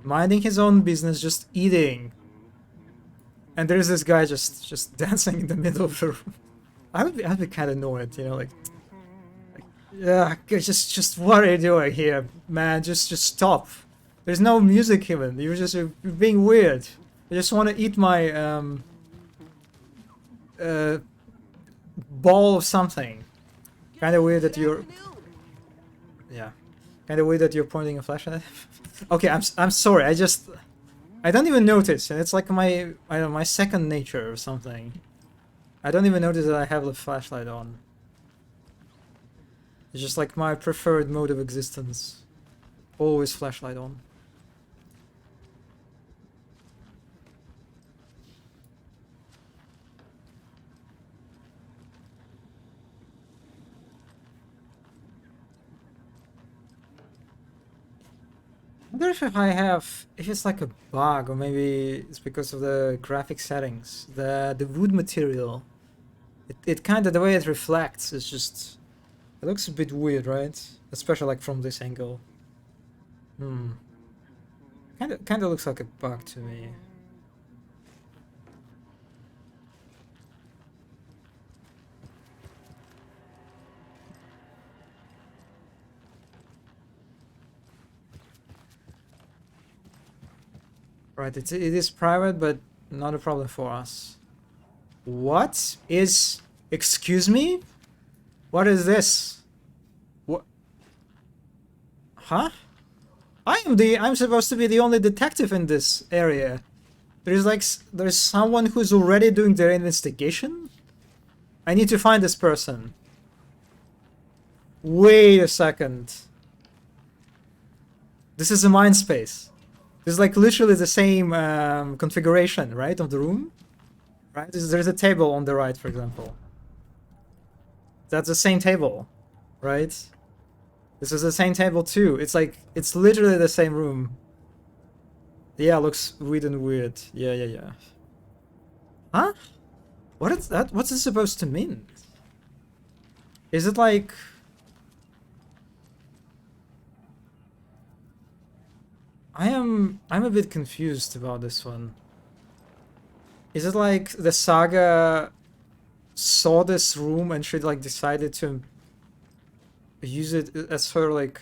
minding his own business, just eating, and there's this guy just dancing in the middle of the room. I'd be kind of annoyed, you know, like yeah, just what are you doing here, man? Just stop. There's no music even. You're being weird. I just want to eat my ball of something. Kind of weird that you're. Yeah, kind of weird that you're pointing a flashlight. Okay, I'm sorry. I don't even notice, and it's like my my second nature or something. I don't even notice that I have the flashlight on. It's just like my preferred mode of existence. Always flashlight on. I wonder if it's like a bug, or maybe it's because of the graphic settings. The wood material It kind of, the way it reflects is just, it looks a bit weird, right? Especially like from this angle. Kind of looks like a bug to me. Right, it is private, but not a problem for us. What is... Excuse me? What is this? What? Huh? I'm supposed to be the only detective in this area. There's someone who's already doing their investigation? I need to find this person. Wait a second. This is a mind space. This is like literally the same configuration, right, of the room? Right? There's a table on the right, for example. That's the same table, right? This is the same table too. It's like, it's literally the same room. Yeah, looks weird and weird. Yeah. Huh? What is that? What's this supposed to mean? Is it like... I'm a bit confused about this one. Is it like the Saga saw this room and she like decided to use it as her like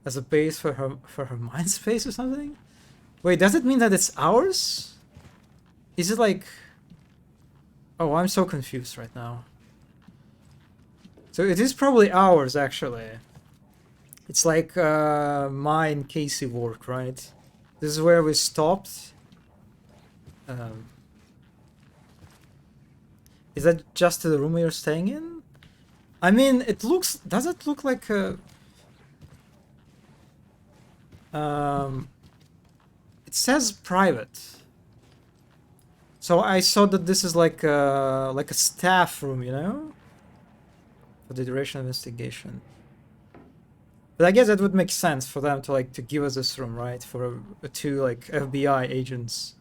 as a base for her mind space or something? Wait, does it mean that it's ours? Is it like... Oh, I'm so confused right now. So it is probably ours actually. It's like mine Casey work, right? This is where we stopped. Is that just the room you're staying in? I mean, it looks... Does it look like a... It says private. So I saw that this is like a staff room, you know? For the duration of investigation. But I guess that would make sense for them to like to give us this room, right? For two like FBI agents.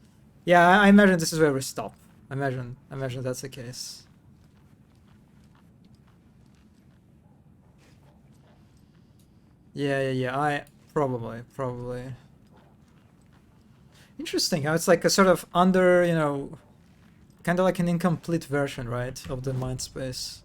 Yeah, I imagine this is where we stop. I imagine that's the case. Yeah. I probably. Interesting how it's like a sort of under, you know, kind of like an incomplete version, right, of the mind space.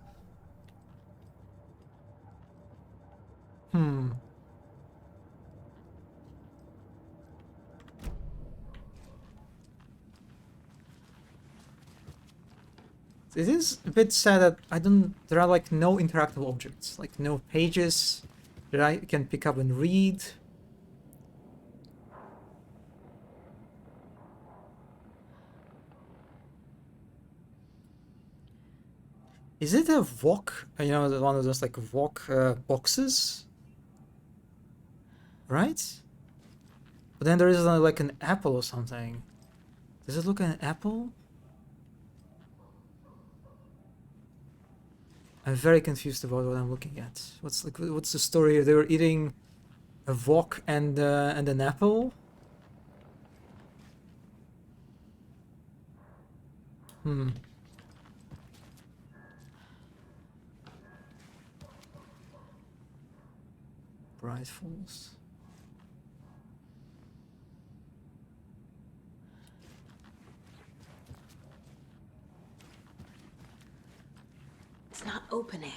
It is a bit sad that there are like no interactive objects, like no pages that I can pick up and read. Is it a wok? You know, the one of those like wok boxes? Right? But then there is like an apple or something. Does it look like an apple? I'm very confused about what I'm looking at. What's the story here? They were eating a wok and an apple? Bright Falls. It's not opening.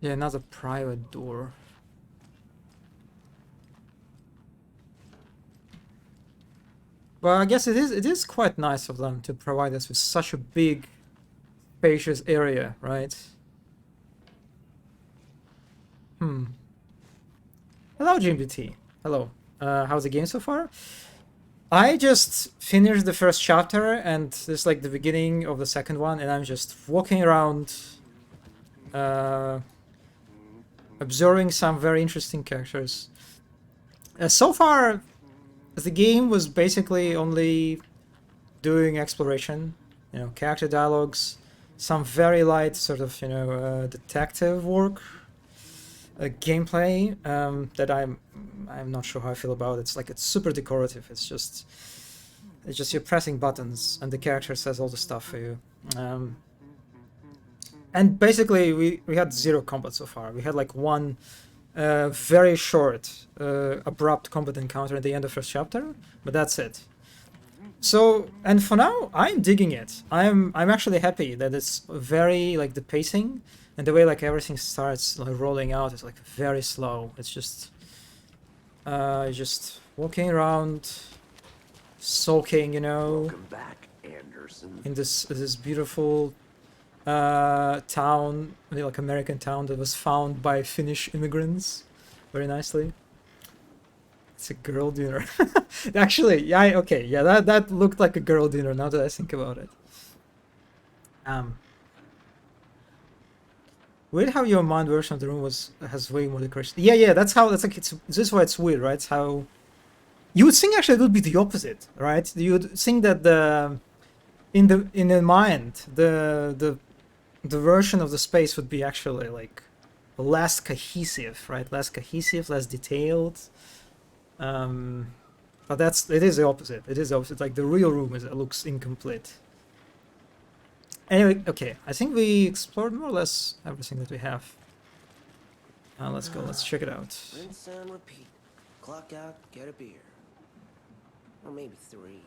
Yeah, another private door. Well, I guess it is quite nice of them to provide us with such a big, spacious area, right? Hello, GMBT. Hello. How's the game so far? I just finished the first chapter, and this is like the beginning of the second one, and I'm just walking around, observing some very interesting characters. So far, the game was basically only doing exploration, you know, character dialogues, some very light sort of, you know, detective work, gameplay that I'm not sure how I feel about. It's like it's super decorative. It's just you're pressing buttons and the character says all the stuff for you. And basically we had 0 combat so far. We had like one very short abrupt combat encounter at the end of first chapter, but that's it. So, and for now I'm digging it. I'm actually happy that it's very like the pacing and the way like everything starts like rolling out is like very slow. It's just walking around, soaking, you know, Welcome back, Anderson. in this beautiful town, like American town that was found by Finnish immigrants very nicely. It's a girl dinner. Actually, yeah, okay, yeah, that looked like a girl dinner now that I think about it. Weird how your mind version of the room has way more decoration. Yeah, that's like this is why it's weird, right? It's how you would think actually it would be the opposite, right? You would think that in the mind the version of the space would be actually like less cohesive, right? Less cohesive, less detailed. But it is the opposite. It is the opposite. Like the real room looks incomplete. Anyway, okay. I think we explored more or less everything that we have. Let's go. Let's check it out. Rinse and repeat. Clock out, get a beer. Or maybe 3.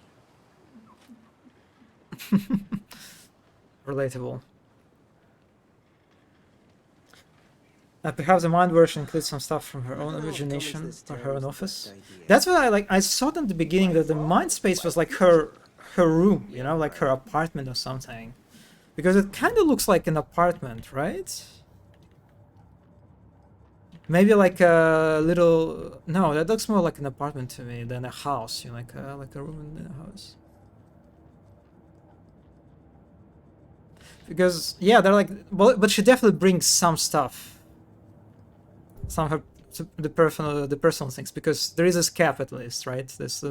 Relatable. Perhaps the mind version includes some stuff from her own imagination or her own office. That's what I like. I thought in the beginning that the mind space was like her room, you know, like her apartment or something, because it kind of looks like an apartment, right? Maybe like a little. No, that looks more like an apartment to me than a house. You know, like a room in a house. Because yeah, they're like, well, but she definitely brings some stuff. Some of the personal things, because there is this cap at least, right? This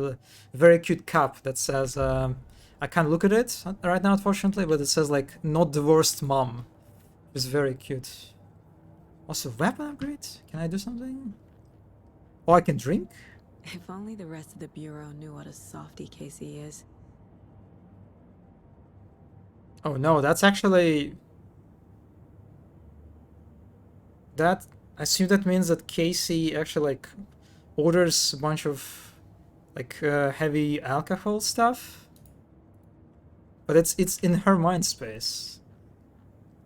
very cute cap that says, I can't look at it right now, unfortunately, but it says like "not divorced mom." It's very cute. Also, weapon upgrade. Can I do something? Oh, I can drink. If only the rest of the bureau knew what a softie Casey is. Oh no, that's actually that. I assume that means that Casey actually like orders a bunch of like heavy alcohol stuff, but it's in her mind space.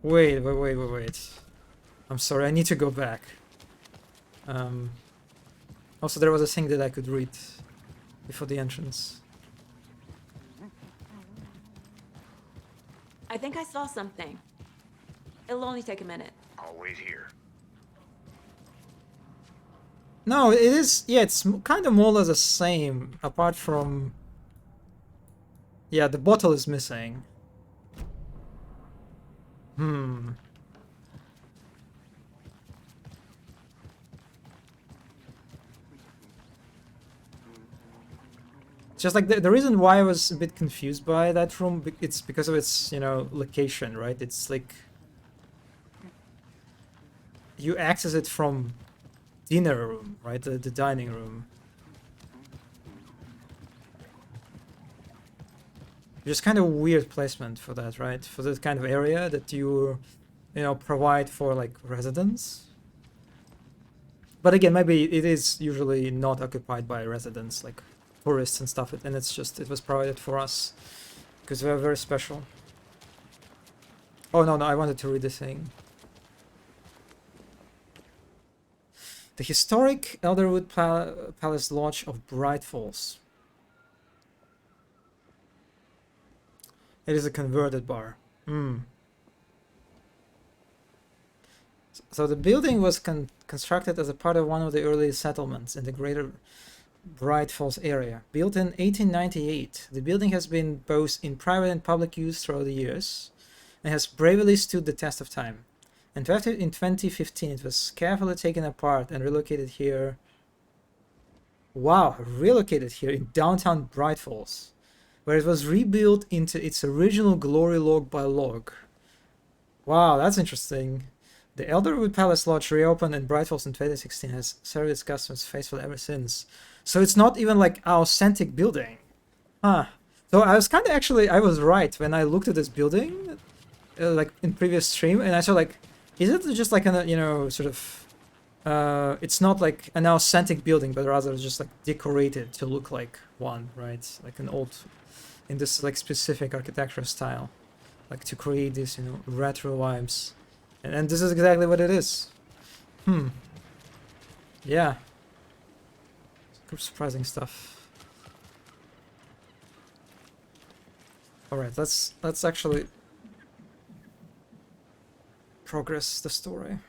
Wait. I'm sorry, I need to go back. Also, there was a thing that I could read before the entrance. I think I saw something. It'll only take a minute. I'll wait here. No, it is. Yeah, it's kind of more or less the same, apart from. Yeah, the bottle is missing. Just like the reason why I was a bit confused by that room, it's because of its, you know, location, right? It's like you access it from dinner room, right? The dining room. Just kind of weird placement for that, right? For that kind of area that you know, provide for like residents. But again, maybe it is usually not occupied by residents, like tourists and stuff, and it was provided for us because we are very special. Oh no, I wanted to read the thing. The historic Elderwood Palace Lodge of Bright Falls. It is a converted bar. So the building was constructed as a part of one of the early settlements in the greater Bright Falls area. Built in 1898, the building has been both in private and public use throughout the years and has bravely stood the test of time. And after in 2015, it was carefully taken apart and relocated here. Wow, relocated here in downtown Bright Falls, where it was rebuilt into its original glory log by log. Wow, that's interesting. The Elderwood Palace Lodge reopened in Bright Falls in 2016 has served its customers faithfully ever since. So it's not even like an authentic building. Huh. So I was kind of actually, I was right when I looked at this building. like in previous stream, and I saw like, is it just like a, you know, sort of, it's not like an authentic building, but rather just like decorated to look like one, right? Like an old, in this like specific architectural style, like to create this, you know, retro vibes, and this is exactly what it is. Yeah. Surprising stuff. All right, let's actually progress the story.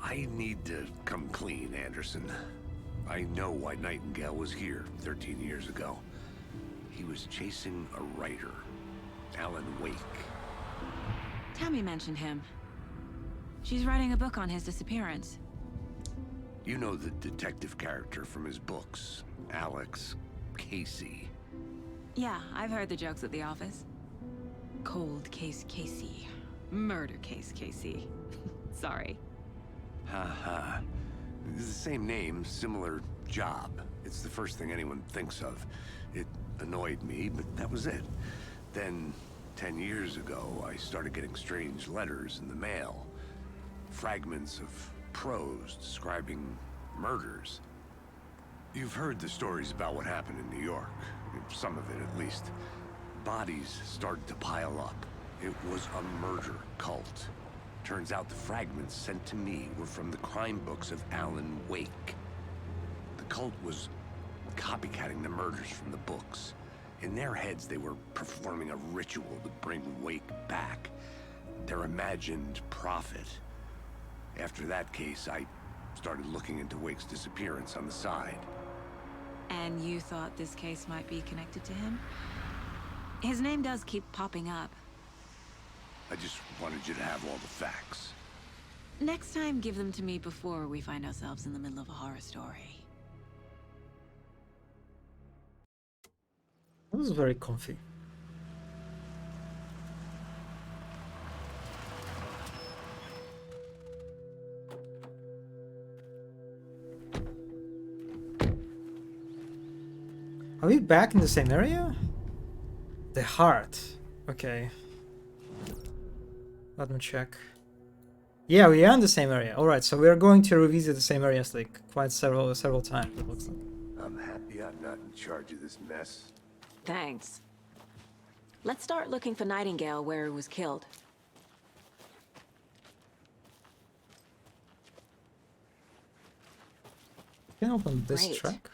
I need to come clean, Anderson. I know why Nightingale was here 13 years ago. He was chasing a writer, Alan Wake. Tammy mentioned him. She's writing a book on his disappearance. You know the detective character from his books, Alex Casey. Yeah, I've heard the jokes at the office. Cold case Casey. Murder case Casey. Sorry. Haha. It's the same name, similar job. It's the first thing anyone thinks of. It annoyed me, but that was it. Then, 10 years ago, I started getting strange letters in the mail. Fragments of prose describing murders. You've heard the stories about what happened in New York. Some of it, at least. Bodies started to pile up. It was a murder cult. Turns out the fragments sent to me were from the crime books of Alan Wake. The cult was copycatting the murders from the books. In their heads, they were performing a ritual to bring Wake back. Their imagined prophet. After that case, I started looking into Wake's disappearance on the side. And you thought this case might be connected to him? His name does keep popping up. I just wanted you to have all the facts. Next time, give them to me before we find ourselves in the middle of a horror story. This is very comfy. Are we back in the same area? The heart. Okay. Let me check. Yeah, we are in the same area. Alright, so we are going to revisit the same areas like quite several times, it looks like. I'm happy I'm not in charge of this mess. Thanks. Let's start looking for Nightingale where he was killed. Can I open this Great. track?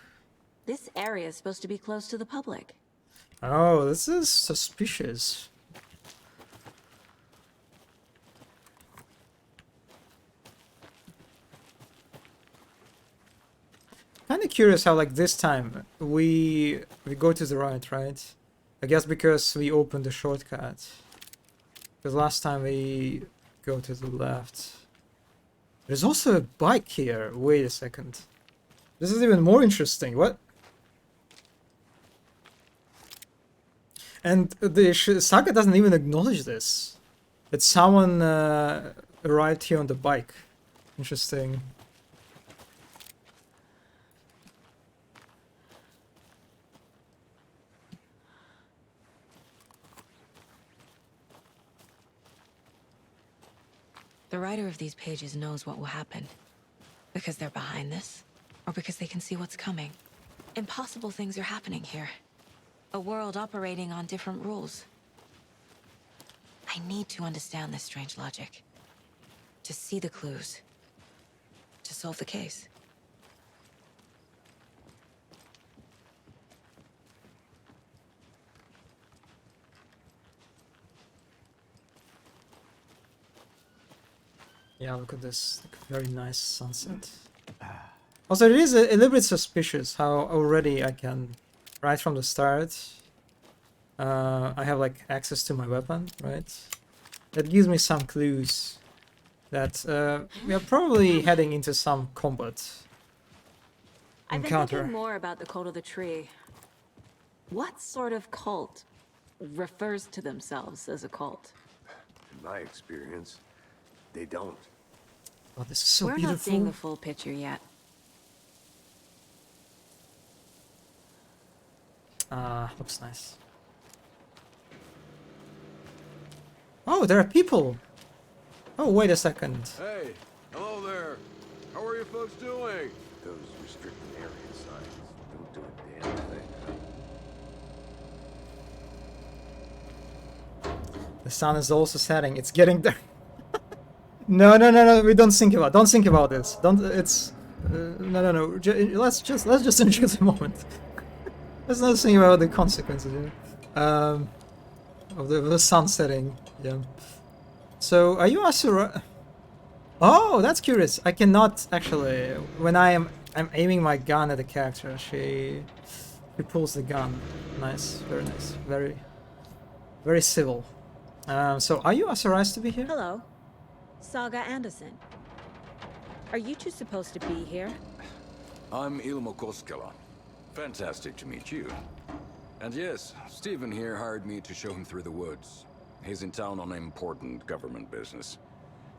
This area is supposed to be closed to the public. Oh, this is suspicious. Kind of curious how like this time we go to the right? I guess because we opened the shortcut. Because last time we go to the left. There's also a bike here. Wait a second. This is even more interesting. What? And the Saga doesn't even acknowledge this. That someone arrived here on the bike. Interesting. The writer of these pages knows what will happen. Because they're behind this, or because they can see what's coming. Impossible things are happening here. A world operating on different rules. I need to understand this strange logic. To see the clues. To solve the case. Yeah, look at this. Like, very nice sunset. Also, it is a little bit suspicious how already I can, right from the start, I have like access to my weapon, right? That gives me some clues that we are probably heading into some combat I've been encounter. thinking more about the cult of the tree. What sort of cult refers to themselves as a cult? In my experience, they don't. Oh, this is so We're beautiful. not seeing the full picture yet. Looks nice. Oh, there are people! Oh, wait a second. Hey, hello there. How are you folks doing? Those restricted area signs don't do a damn thing. The sun is also setting. It's getting dark. No. We don't think about. Don't think about this. Don't. It's. No. Let's just enjoy the moment. Let's not think about the consequences. Of the sun setting. Yeah. So, are you Asura? Oh, that's curious. I cannot actually. When I'm aiming my gun at the character, she pulls the gun. Nice, very nice, very civil. So, are you authorized to be here? Hello, Saga Anderson. Are you two supposed to be here? I'm Ilmo Koskela. Fantastic to meet you. And yes, Stephen here hired me to show him through the woods. He's in town on important government business,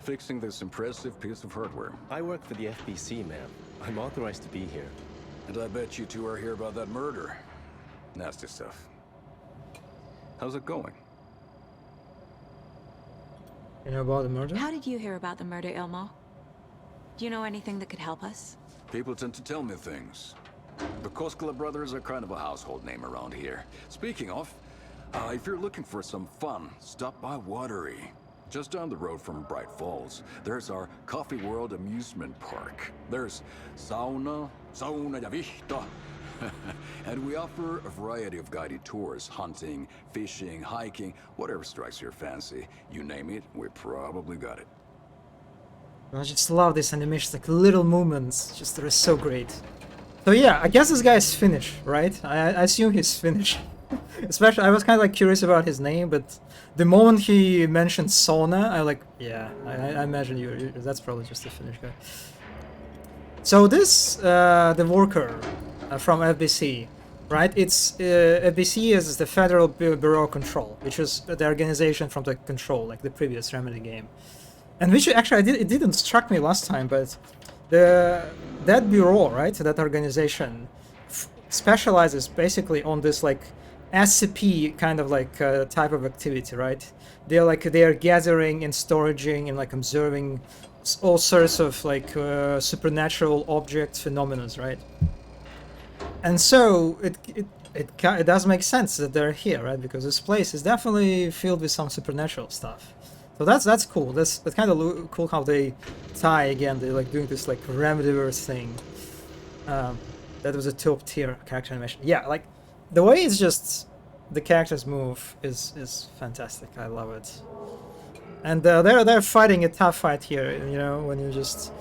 fixing this impressive piece of hardware. I work for the FBC, ma'am. I'm authorized to be here. And I bet you two are here about that murder. Nasty stuff. How's it going? You know about the murder? How did you hear about the murder, Ilmo? Do you know anything that could help us? People tend to tell me things. The Koskela brothers are kind of a household name around here. Speaking of, if you're looking for some fun, stop by Watery. Just down the road from Bright Falls, there's our Coffee World amusement park. There's sauna ja vihto. And we offer a variety of guided tours, hunting, fishing, hiking, whatever strikes your fancy. You name it, we probably got it. I just love this animation, like little movements, just they're so great. So yeah, I guess this guy is Finnish, right? I assume he's Finnish. Especially, I was kind of like curious about his name, but the moment he mentioned sauna, I like, yeah, I imagine that's probably just a Finnish guy. So this, the worker from FBC, right? It's FBC is the Federal Bureau of Control, which is the organization from the Control, like the previous Remedy game, and which actually it didn't struck me last time, but that bureau, right? That organization specializes basically on this like SCP kind of like type of activity, right? They are gathering and storaging and like observing all sorts of like supernatural object phenomena, right? And so it does make sense that they're here, right? Because this place is definitely filled with some supernatural stuff. So that's cool. That's kind of cool how they tie again. They're like doing this like Remedyverse thing. That was a top tier character animation. Yeah, like the way it's just the characters move is fantastic. I love it. And they're fighting a tough fight here. You know, when you just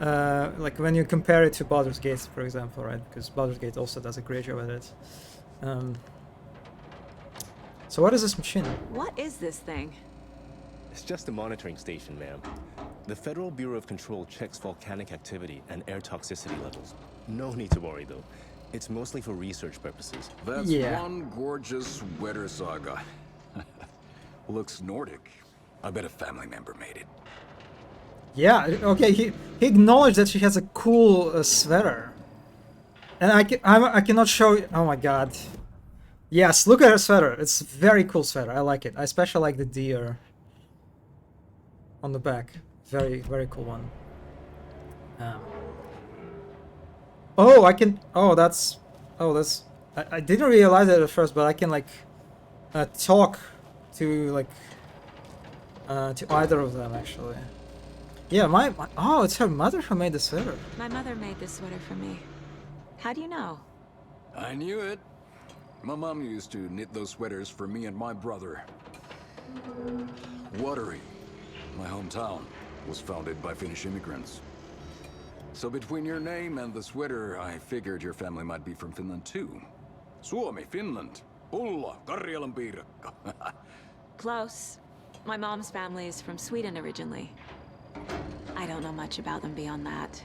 like when you compare it to Baldur's Gate, for example, right? Because Baldur's Gate also does a great job at it. So what is this machine? What is this thing? It's just a monitoring station, ma'am. The Federal Bureau of Control checks volcanic activity and air toxicity levels. No need to worry, though. It's mostly for research purposes. That's one gorgeous sweater, Saga. Looks Nordic. I bet a family member made it. Yeah, okay, he acknowledged that she has a cool sweater. And I cannot show you. Oh my god. Yes, look at her sweater. It's a very cool sweater. I like it. I especially like the deer on the back. Very, very cool one. Oh, I can. Oh, that's. I didn't realize that at first, but I can like talk to like to either of them actually. Yeah, my oh, it's her mother who made the sweater. My mother made this sweater for me. How do you know? I knew it. My mom used to knit those sweaters for me and my brother. Watery, my hometown, was founded by Finnish immigrants. So between your name and the sweater, I figured your family might be from Finland too. Suomi, Finland. Pulla, Karjalan piirakka. Close. My mom's family is from Sweden originally. I don't know much about them beyond that.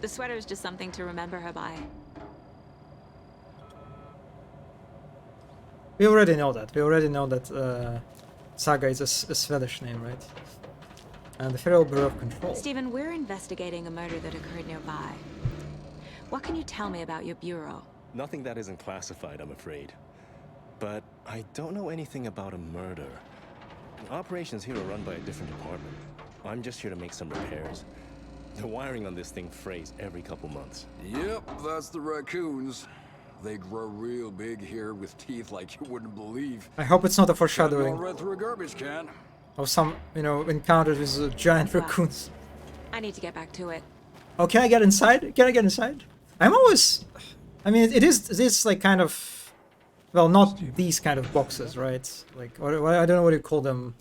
The sweater is just something to remember her by. We already know that. We already know that Saga is a Swedish name, right? And the Federal Bureau of Control. Stephen, we're investigating a murder that occurred nearby. What can you tell me about your bureau? Nothing that isn't classified, I'm afraid. But I don't know anything about a murder. Operations here are run by a different department. I'm just here to make some repairs. The wiring on this thing frays every couple months. Yep, that's the raccoons. They grow real big here with teeth like you wouldn't believe. I hope it's not a All foreshadowing right through a garbage can. of some, you know, encounters with giant Wow. raccoons. I need to get back to it. Oh, can I get inside? Can I get inside? I'm always... I mean, it is like kind of... Well, not these kind of boxes, right? Like, or I don't know what you call them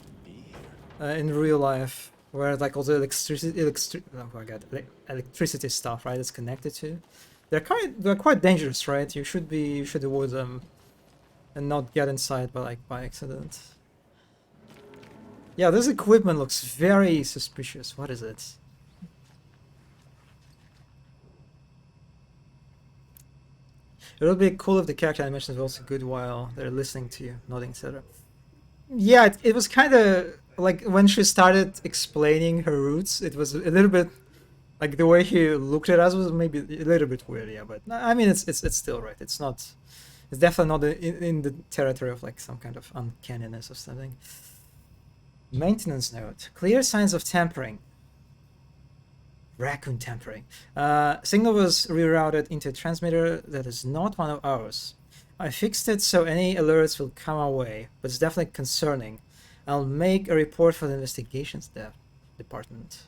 in real life, where like all the electricity stuff, right? It's connected to. They're quite dangerous, right? You should avoid them and not get inside by accident. Yeah, this equipment looks very suspicious. What is it? It would be cool if the character animations were also good while they're listening to you, nodding, etc. Yeah, it was kind of like when she started explaining her roots, it was a little bit like the way he looked at us was maybe a little bit weird, yeah. But I mean, it's still right. It's not. It's definitely not in the territory of like some kind of uncanniness or something. Maintenance note: clear signs of tampering. Raccoon tampering. Signal was rerouted into a transmitter that is not one of ours. I fixed it so any alerts will come our way, but it's definitely concerning. I'll make a report for the investigations department.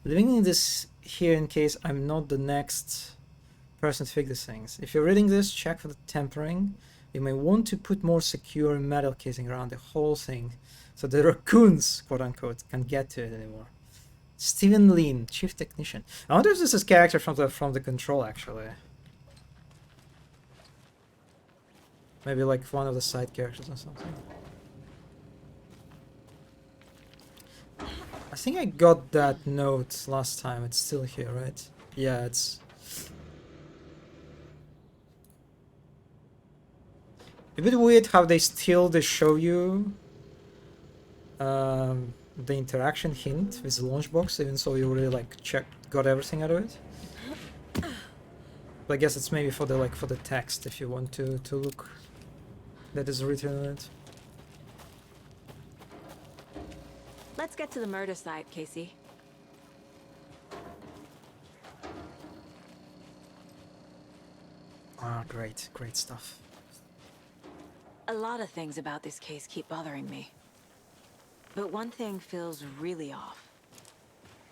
Leaving this here in case I'm not the next person to fix these things. If you're reading this, check for the tampering. You may want to put more secure metal casing around the whole thing so the raccoons, quote unquote, can't get to it anymore. Stephen Lean, chief technician. I wonder if this is character from the Control actually. Maybe like one of the side characters or something. I think I got that note last time. It's still here, right? Yeah, it's a bit weird how they show you the interaction hint with the launch box, even so you really like got everything out of it. But I guess it's maybe for the text if you want to look that is written on it. Let's get to the murder site, Casey. Ah, great stuff. A lot of things about this case keep bothering me. But one thing feels really off.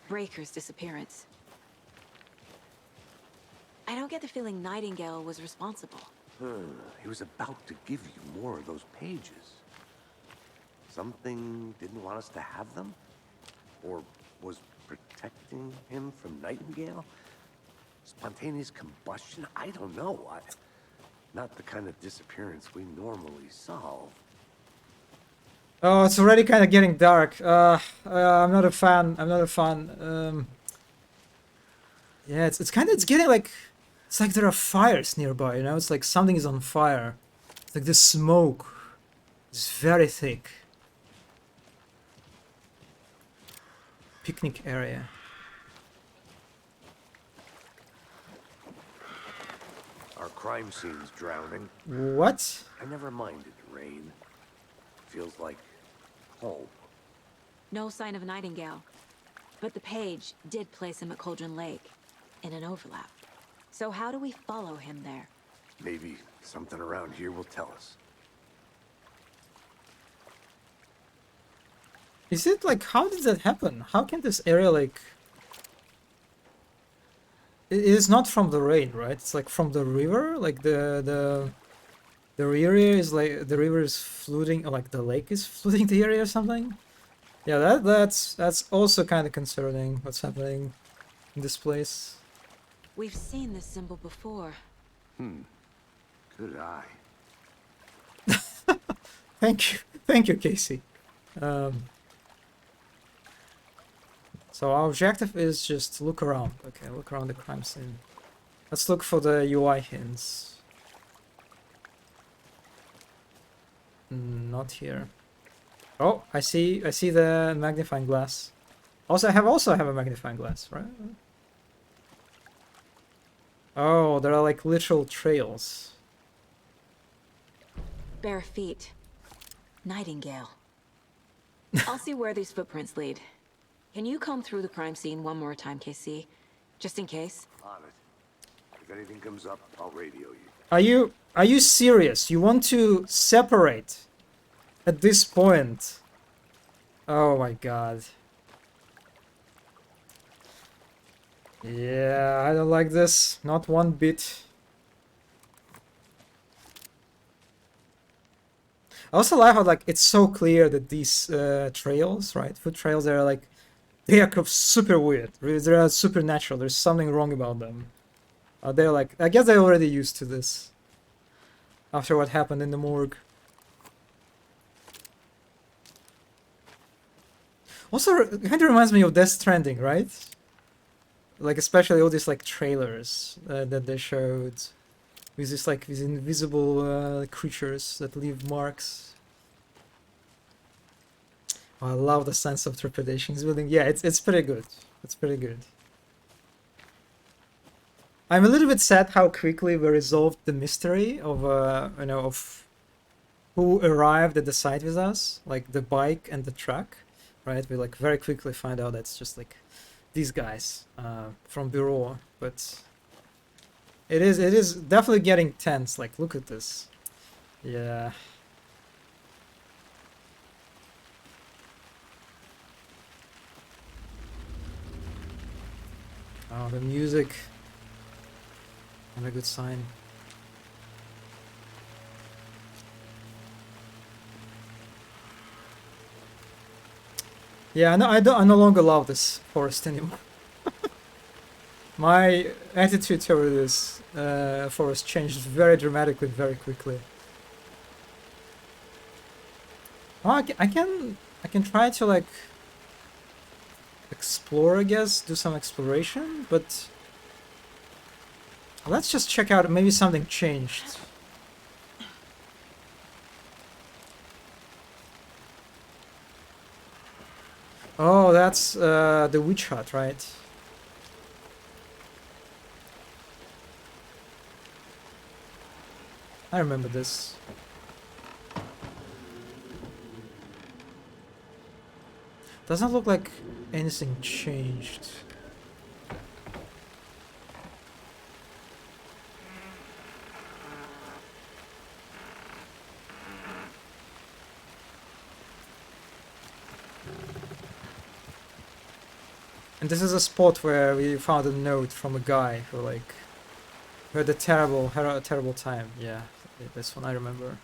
Breaker's disappearance. I don't get the feeling Nightingale was responsible. He was about to give you more of those pages. Something didn't want us to have them? Or was protecting him from Nightingale? Spontaneous combustion? I don't know. Not the kind of disappearance we normally solve. Oh, it's already kind of getting dark. I'm not a fan. Yeah, it's getting like, it's like there are fires nearby, you know? It's like something is on fire. It's like the smoke is very thick. Picnic area. Our crime scene's drowning. What? I never minded rain. Feels like home. No sign of Nightingale. But the page did place him at Cauldron Lake, in an overlap. So how do we follow him there? Maybe something around here will tell us. Is it like, how did that happen? How can this area like... It is not from the rain, right? It's like from the river? Like the area is like, the river is flooding, or like the lake is flooding the area or something? Yeah, that's also kind of concerning, what's happening in this place. We've seen this symbol before. Good eye. Thank you, Casey. So our objective is just look around. Okay, look around the crime scene. Let's look for the UI hints. Not here. Oh, I see the magnifying glass. Also, I have a magnifying glass, right? Oh, there are like literal trails. Bare feet. Nightingale. I'll see where these footprints lead. Can you comb through the crime scene one more time, KC? Just in case? On it. If anything comes up, I'll radio you. Are you serious? You want to separate at this point? Oh my god. Yeah, I don't like this. Not one bit. I also like how like it's so clear that these trails, right, foot trails, are like they are super weird. They are supernatural. There's something wrong about them. They're like, I guess they're already used to this after what happened in the morgue. Also, it kind of reminds me of Death Stranding, right? Like especially all these like trailers that they showed. With this like these invisible creatures that leave marks. Oh, I love the sense of trepidation he's building. Yeah, it's pretty good. It's pretty good. I'm a little bit sad how quickly we resolved the mystery of you know, of who arrived at the site with us, like the bike and the truck, right? We like very quickly find out that's just like these guys from Bureau, but. It is definitely getting tense. Like, look at this. Yeah. Oh, the music. Not a good sign. Yeah, I no longer love this forest anymore. My attitude toward this forest changed very dramatically, very quickly. Oh, I can try to like explore, I guess, do some exploration, but let's just check out. Maybe something changed. Oh, that's the witch hut, right? I remember this. Doesn't look like anything changed. And this is a spot where we found a note from a guy who like had a terrible time. Yeah, this one I remember.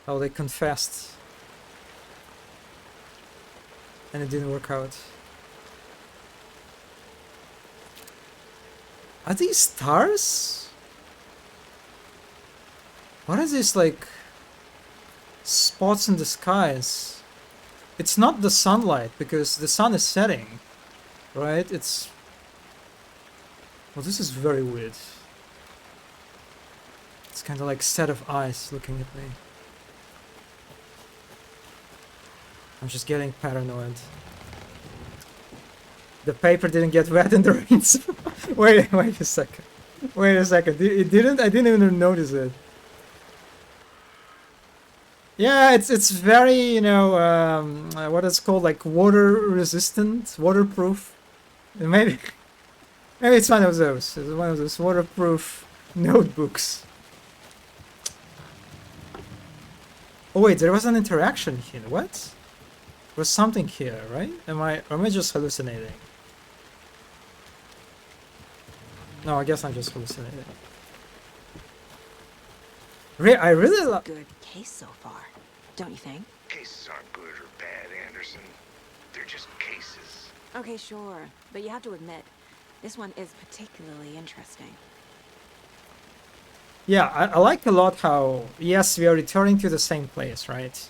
How they confessed. And it didn't work out. Are these stars? What are these like spots in the skies? It's not the sunlight because the sun is setting, right? It's... Well, this is very weird. It's kind of like set of eyes looking at me. I'm just getting paranoid. The paper didn't get wet in the rains. wait a second. Wait a second. It didn't? I didn't even notice it. Yeah, it's very, you know, what it's called, like water resistant, waterproof. Maybe it's one of those. It's one of those waterproof notebooks. Oh wait, there was an interaction here. What? There was something here, right? Am I just hallucinating? No, I guess I'm just hallucinating. I really love. Good case so far, don't you think? Cases aren't good or bad, Anderson. They're just cases. Okay, sure, but you have to admit, this one is particularly interesting. Yeah, I like a lot how, yes, we are returning to the same place, right?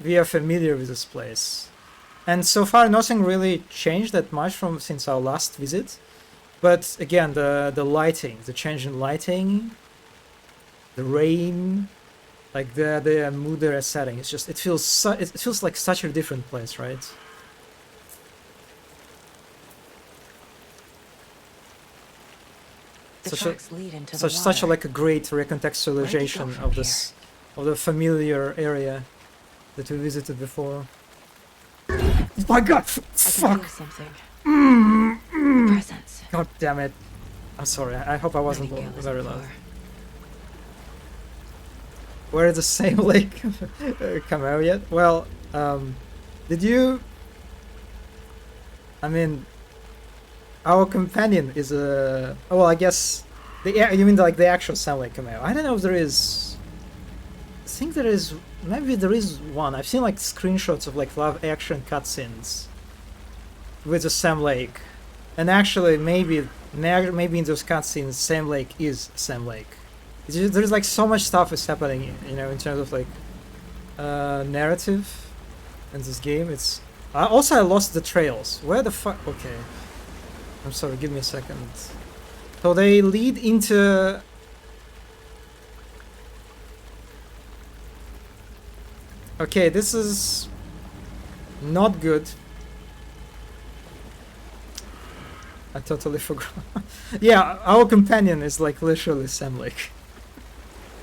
We are familiar with this place. And so far nothing really changed that much since our last visit. But again, the lighting, the change in lighting, the rain, like the mood they're setting, it's just it feels like such a different place, right? The such tracks lead into the such a water. like a great recontextualization from of this of the familiar area that we visited before. My God, I can fuck! feel something. Mm. Presence. God damn it! I'm sorry. I hope I wasn't Nightingale is very the loud. floor. Where is the same lake come out yet? Well, did you? I mean, our companion is a. Oh, well, I guess you mean like the actual Sam Lake cameo? I don't know if there is. I think there is. Maybe there is one. I've seen like screenshots of like live action cutscenes with the Sam Lake, and actually maybe in those cutscenes, Sam Lake is Sam Lake. There's like so much stuff is happening, you know, in terms of like narrative in this game. It's also I lost the trails. Where the fuck? Okay, I'm sorry. Give me a second. So they lead into. Okay, this is not good. I totally forgot. Yeah, our companion is like literally Sam Lake.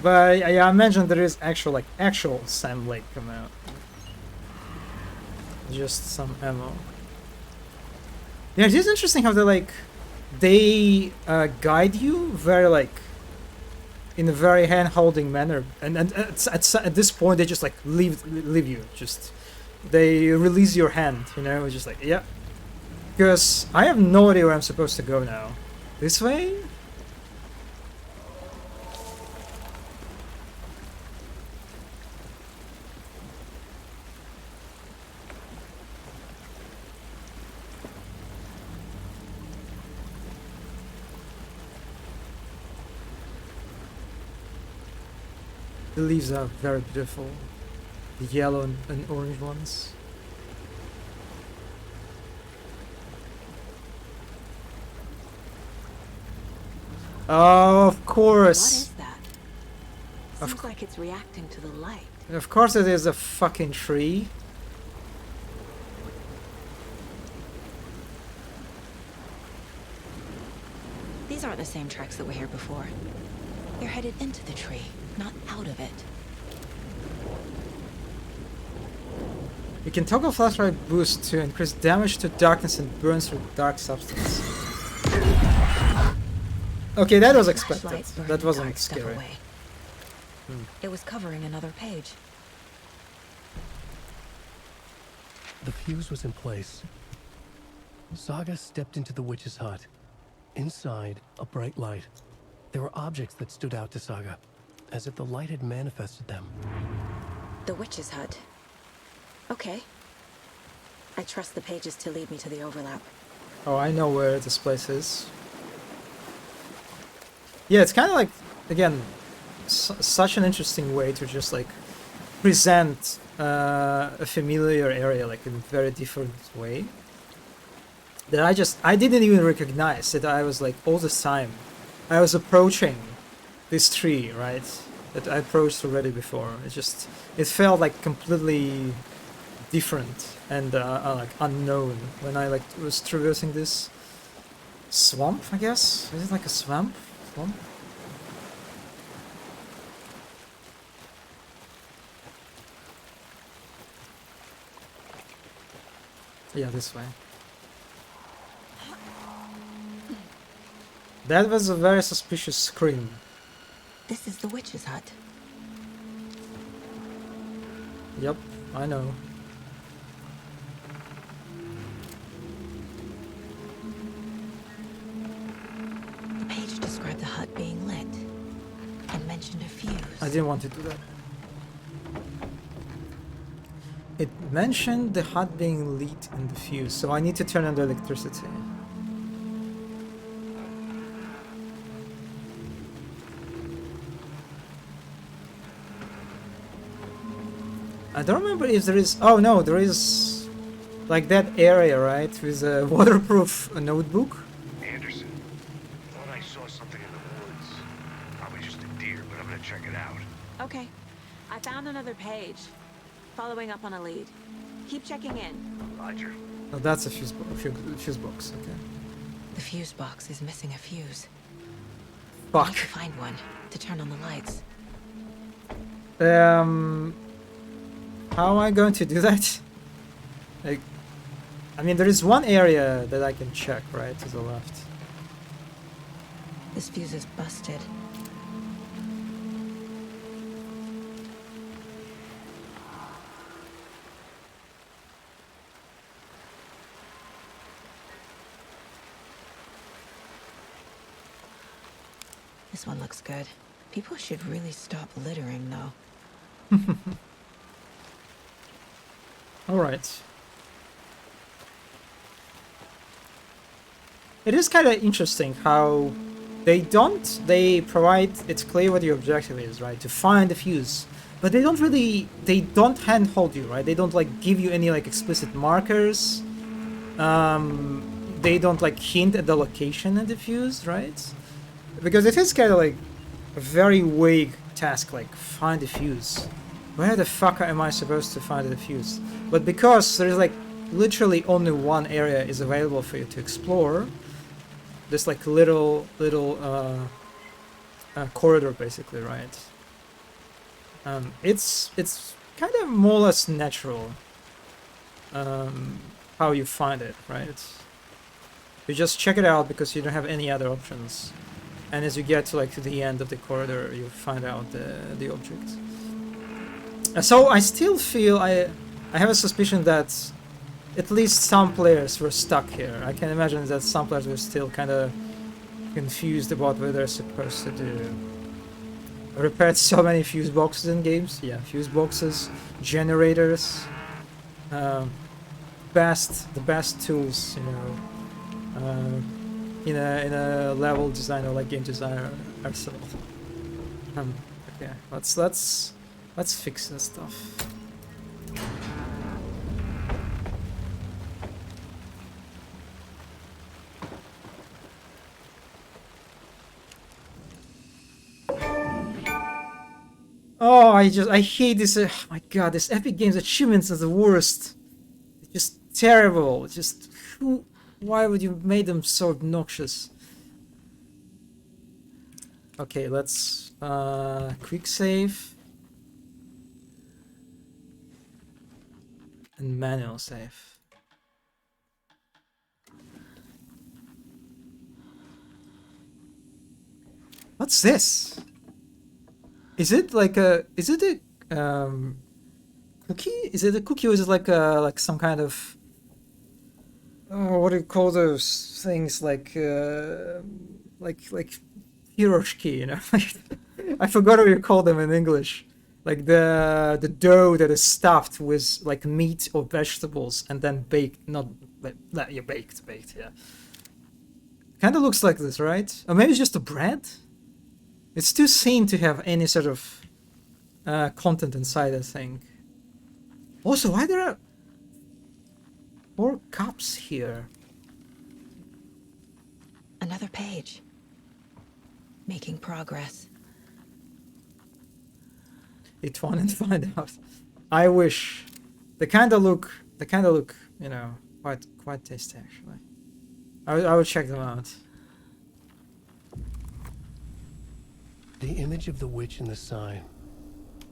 But yeah, I mentioned there is actual Sam Lake come out. Just some ammo. Yeah, it is interesting how they guide you very in a very hand-holding manner, and at this point they just like leave you. Just they release your hand, you know, it's just like yeah. Because I have no idea where I'm supposed to go now. This way? The leaves are very beautiful. The yellow and orange ones. Oh, of course. What is that? Seems like it's reacting to the light. Of course it is a fucking tree. These aren't the same tracks that were here before. They're headed into the tree, not out of it. You can toggle flashlight boost to increase damage to darkness and burns through dark substance. Okay, that was expected. That wasn't scary. It was covering another page. The fuse was in place. Saga stepped into the witch's hut. Inside, a bright light. There were objects that stood out to Saga, as if the light had manifested them. The witch's hut. Okay. I trust the pages to lead me to the overlap. Oh, I know where this place is. Yeah, it's kind of like, again, such an interesting way to just like present a familiar area like in a very different way. That I didn't even recognize that I was like all this time I was approaching this tree, right? That I approached already before. It felt like completely different and like unknown when I like was traversing this swamp, I guess. Is it like a swamp? Yeah, this way. That was a very suspicious scream. This is the witch's hut. Yep, I know. The page described the hut being lit and mentioned a fuse. I didn't want to do that. It mentioned the hut being lit and the fuse, so I need to turn on the electricity. I don't remember if there is... Oh no, there is like that area, right? With a waterproof notebook. Anderson, thought I saw something in the woods. Probably just a deer, but I'm gonna check it out. Okay. I found another page. Following up on a lead. Keep checking in. Roger. Oh, that's a fuse box, okay. The fuse box is missing a fuse. I need to find one to turn on the lights. How am I going to do that? Like, I mean, there is one area that I can check, right, to the left. This fuse is busted. This one looks good. People should really stop littering, though. All right. It is kind of interesting how they provide, it's clear what your objective is, right? To find the fuse. But they don't handhold you, right? They don't like give you any like explicit markers. They don't like hint at the location of the fuse, right? Because it is kind of like a very vague task, like find the fuse. Where the fuck am I supposed to find the fuse? But because there's like literally only one area is available for you to explore, this like little corridor basically, right? It's kind of more or less natural how you find it, right? You just check it out because you don't have any other options. And as you get to like to the end of the corridor, you find out the object. So I still feel I have a suspicion that at least some players were stuck here. I can imagine that some players were still kind of confused about what they're supposed to do. I repaired so many fuse boxes in games. Yeah, fuse boxes, generators, the best tools, you know. In a level designer like game designer arsenal. Okay, let's fix this stuff. Oh, I hate this. Oh my god, this Epic Games achievements are the worst. It's just terrible. It's just why would you make them so obnoxious? Okay, let's quick save and manual save. What's this? Is it like a cookie? Is it a cookie or is it like some kind of what do you call those things, like pierogi, you know? I forgot what you call them in English. Like the dough that is stuffed with like meat or vegetables and then baked, baked, yeah. Kind of looks like this, right? Or maybe it's just a bread? It's too thin to have any sort of content inside, I think. Also, why there are 4 cups here? Another page. Making progress. Hit one and find out. I wish. They kind of look, you know, quite tasty actually. I would check them out. The image of the witch in the sign.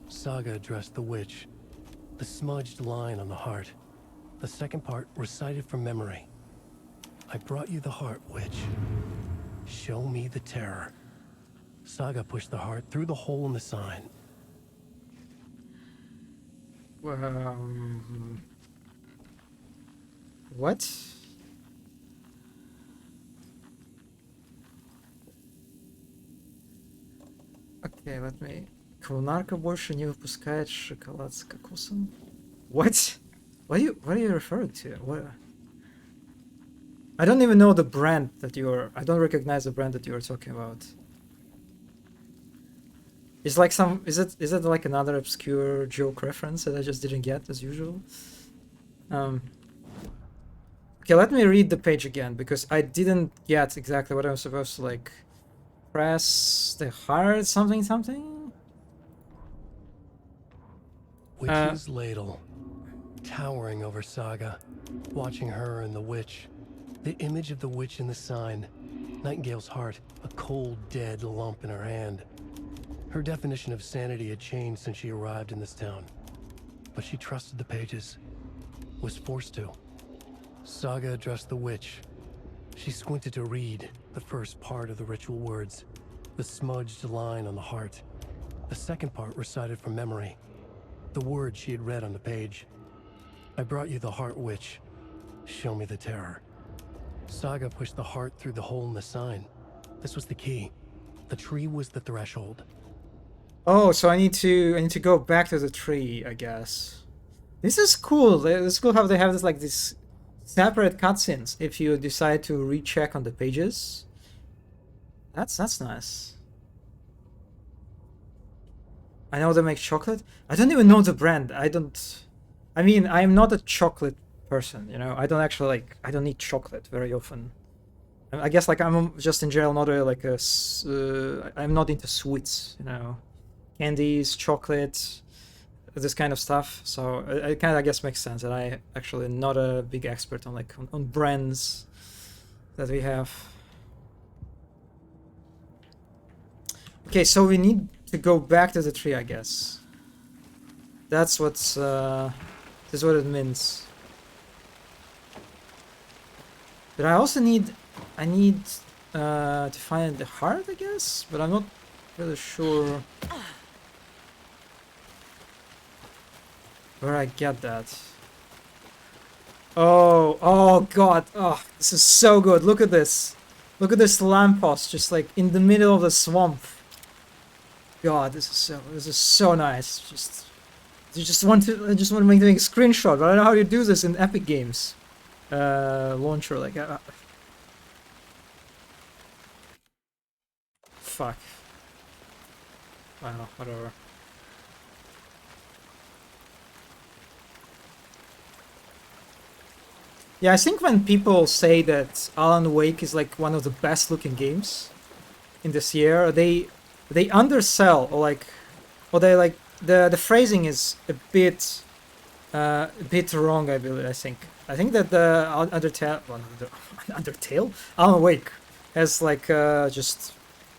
Saga addressed the witch. The smudged line on the heart. The second part recited from memory. I brought you the heart, witch. Show me the terror. Saga pushed the heart through the hole in the sign. What? Okay, let me... Коммунарка больше не выпускает шоколад с кокосом? What? What are you referring to? What? I don't even know the brand that you're... I don't recognize the brand that you're talking about. It's like some... Is it like another obscure joke reference that I just didn't get as usual? Okay, let me read the page again because I didn't get exactly what I was supposed to like press the heart something. Witch's ladle, towering over Saga, watching her and the witch. The image of the witch in the sign. Nightingale's heart, a cold, dead lump in her hand. Her definition of sanity had changed since she arrived in this town. But she trusted the pages. Was forced to. Saga addressed the witch. She squinted to read the first part of the ritual words, the smudged line on the heart. The second part recited from memory, the words she had read on the page. I brought you the heart, witch. Show me the terror. Saga pushed the heart through the hole in the sign. This was the key. The tree was the threshold. Oh, so I need to go back to the tree, I guess. This is cool. It's cool how they have this like this separate cutscenes if you decide to recheck on the pages. That's nice. I know they make chocolate. I don't even know the brand. I mean, I'm not a chocolate person, you know. I don't actually like. I don't eat chocolate very often. I guess like I'm just in general not I'm not into sweets, you know, candies, chocolate, this kind of stuff. So it kind of I guess makes sense that I actually not a big expert on like on brands that we have. Okay, so we need to go back to the tree, I guess. That's what's this is what it means. But I also need to find the heart, I guess, but I'm not really sure where I get that. Oh god, oh, this is so good. Look at this. Look at this lamppost just like in the middle of the swamp. God, this is so nice. I just want to make a screenshot, but I don't know how you do this in Epic Games launcher. Like, fuck. I don't know, whatever. Yeah, I think when people say that Alan Wake is like one of the best looking games in this year, they undersell or they like the phrasing is a bit wrong. I think that the Undertale, Alan Wake has like just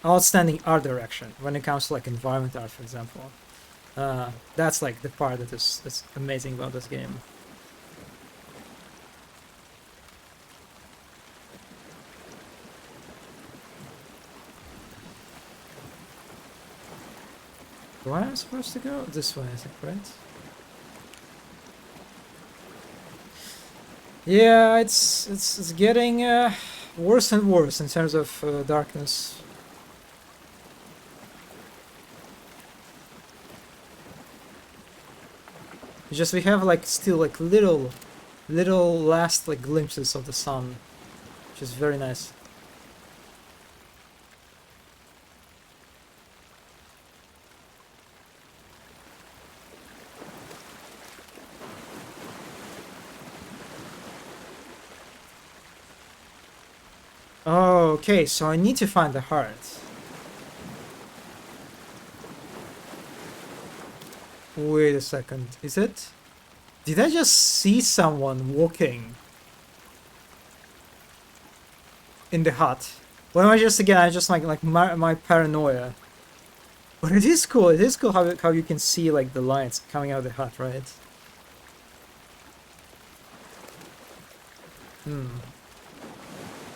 outstanding art direction when it comes to like environment art, for example. That's like the part that is amazing about this game. Where am I supposed to go? This way, I think, right? Yeah, it's getting worse and worse in terms of darkness. It's just we have like still like little last like glimpses of the sun, which is very nice. Oh, okay, so I need to find the heart. Wait a second, is it? Did I just see someone walking in the hut? Or am I just, again, I just like my paranoia. But it is cool how you can see like the lights coming out of the hut, right?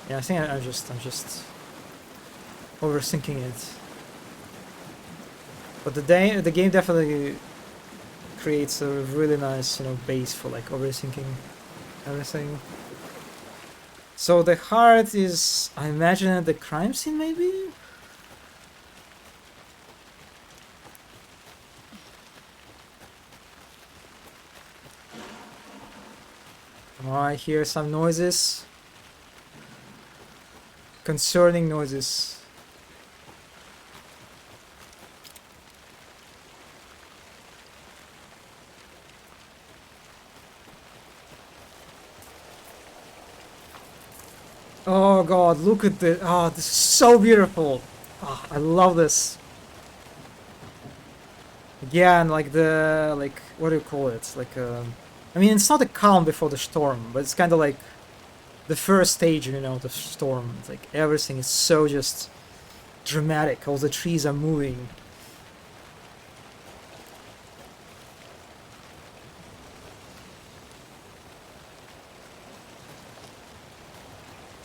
Yeah, I think I'm just overthinking it. But the game definitely creates a really nice, you know, base for like overthinking everything. So the heart is, I imagine, at the crime scene, maybe? Oh, I hear some noises. Concerning noises. Oh god, look at this. Oh, this is so beautiful. Oh, I love this. Again, like the, what do you call it? Like, I mean, it's not a calm before the storm, but it's kind of like the first stage, you know, the storm. It's like everything is so just dramatic. All the trees are moving.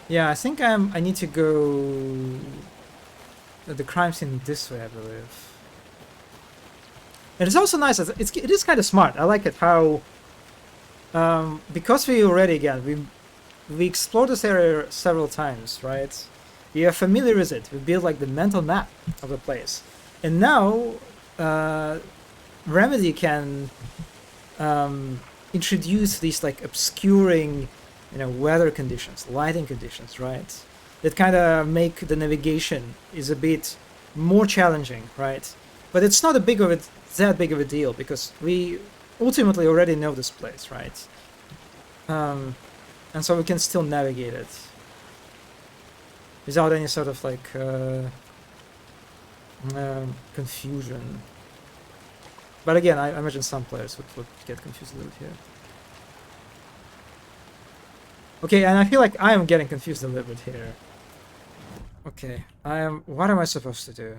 Yeah, I think I need to go the crime scene this way, I believe. And it's also nice. It is kind of smart. I like it how because we already we explored this area several times, right? We are familiar with it. We build like the mental map of the place, and now Remedy can introduce these like obscuring, you know, weather conditions, lighting conditions, right? That kind of make the navigation is a bit more challenging, right? But it's not that big of a deal because we ultimately already know this place, right? And so we can still navigate it without any sort of like confusion. But again, I imagine some players would get confused a little bit here. Okay, and I feel like I am getting confused a little bit here. Okay, what am I supposed to do?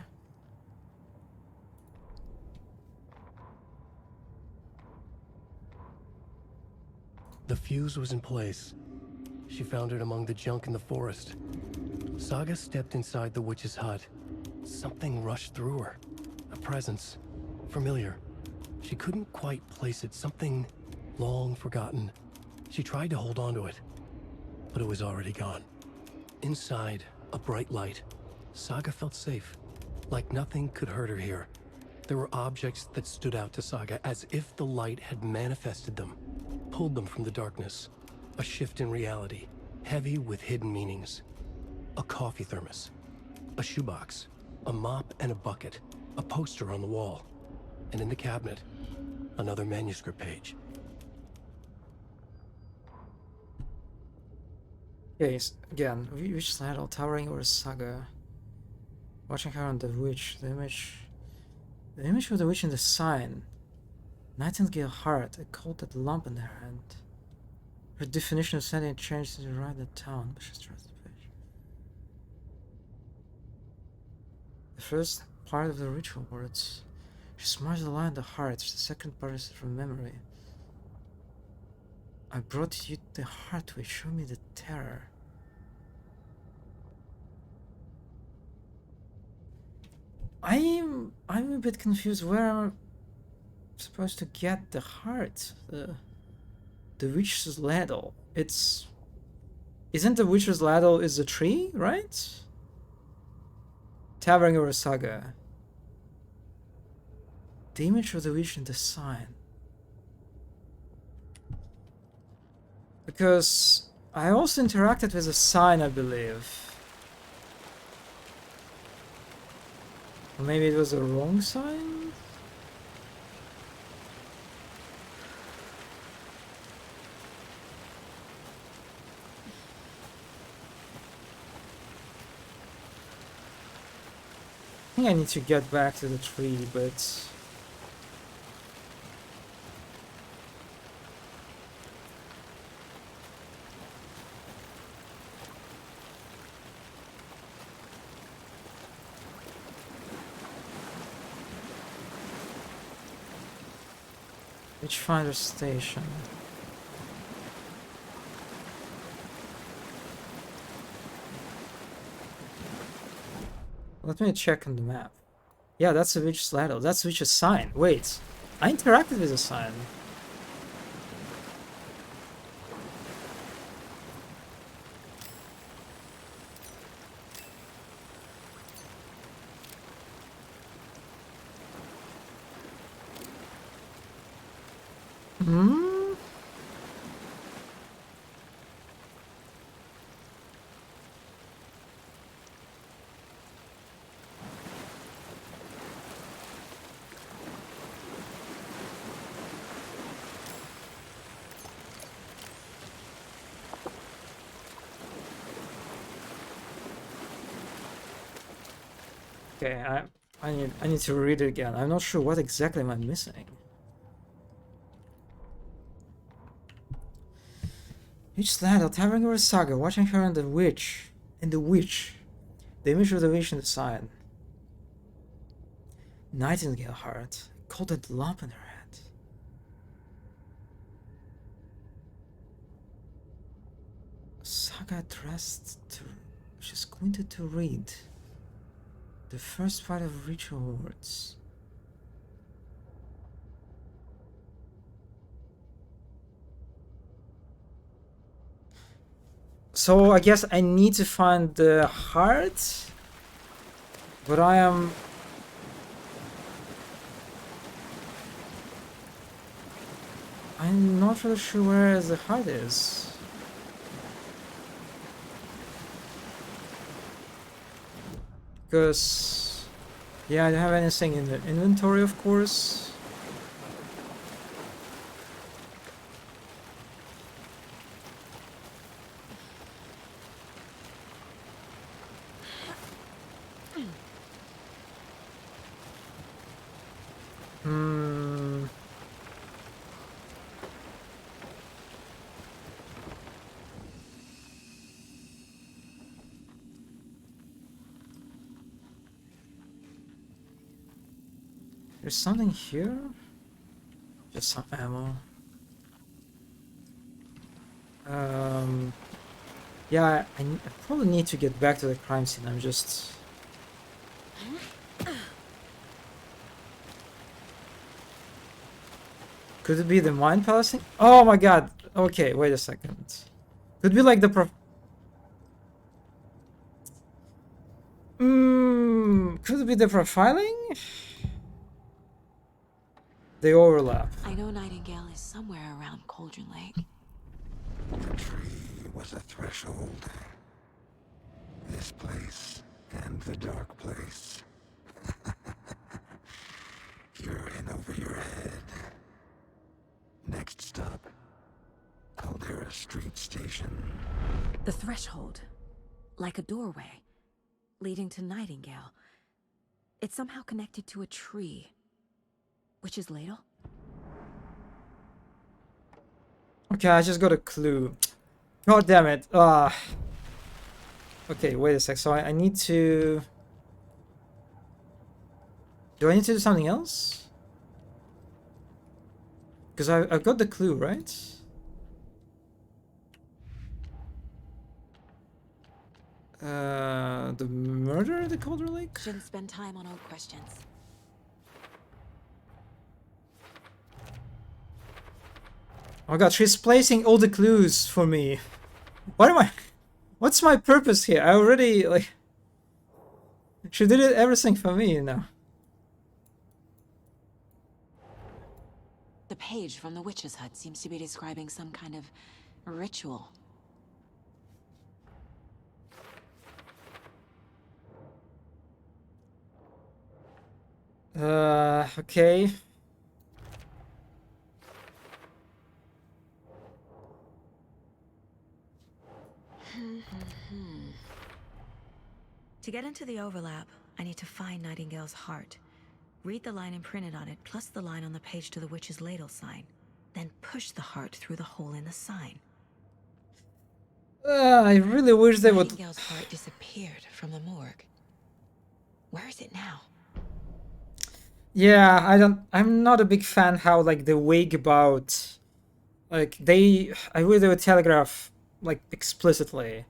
The fuse was in place. She found it among the junk in the forest. Saga stepped inside the witch's hut. Something rushed through her. A presence. Familiar. She couldn't quite place it. Something long forgotten. She tried to hold on to it, but it was already gone. Inside, a bright light. Saga felt safe. Like nothing could hurt her here. There were objects that stood out to Saga as if the light had manifested them. Pulled them from the darkness. A shift in reality, heavy with hidden meanings. A coffee thermos, a shoebox, a mop and a bucket, a poster on the wall, and in the cabinet, another manuscript page. Okay, again, witch saddle towering over Saga. Watching her on the witch, the image of the witch in the sign. Nightingale heart, a coated lump in her hand. Her definition of sending changed to right the town, but she starts the page. The first part of the ritual words. She smiles a line in the heart. The second part is from memory. I brought you the heart which showed me the terror. I'm a bit confused where I'm supposed to get the heart. The witch's ladle. Isn't the witch's ladle is a tree, right? Towering over Saga. The image of the witch in the sign. Because I also interacted with a sign, I believe. Or maybe it was a wrong sign? I think I need to get back to the tree, but... Witchfinder Station. Let me check on the map. Yeah, that's a witch's ladle. That's a witch's sign. Wait, I interacted with a sign. Hmm? Okay, I need to read it again. I'm not sure what exactly am I missing. Each landlord towering over Saga, watching her and the witch. The image of the witch in the sign. Nightingale heart. Golden lump in her head. Saga dressed to... She's squinted to read. The first part of ritual words. So I guess I need to find the heart, but I'm not really sure where the heart is. Because, yeah, I don't have anything in the inventory, of course. There's something here? Just some ammo. Yeah, I probably need to get back to the crime scene. I'm just... Could it be the Mind Palace thing? Oh my god! Okay, wait a second. Could be like the could it be the profiling? They overlap. I know Nightingale is somewhere around Cauldron Lake. The tree was a threshold. This place and the dark place. You're in over your head. Next stop, Caldera Street Station. The threshold. Like a doorway. Leading to Nightingale. It's somehow connected to a tree. Witch's Ladle? Okay, I just got a clue. God damn it. Okay, wait a sec. So I need to... Do I need to do something else? Because I've got the clue, right? The murder at the Cauldron Lake? Shouldn't spend time on old questions. Oh god, she's placing all the clues for me. What am I... What's my purpose here? I already, like... She did everything for me, you know. The page from the witch's hut seems to be describing some kind of ritual. Okay. To get into the overlap, I need to find Nightingale's heart. Read the line imprinted on it, plus the line on the page to the Witch's Ladle sign. Then push the heart through the hole in the sign. I really wish they would... Nightingale's heart disappeared from the morgue. Where is it now? Yeah, I'm not a big fan how, like, the wig about... Like, I wish they would telegraph, like, explicitly.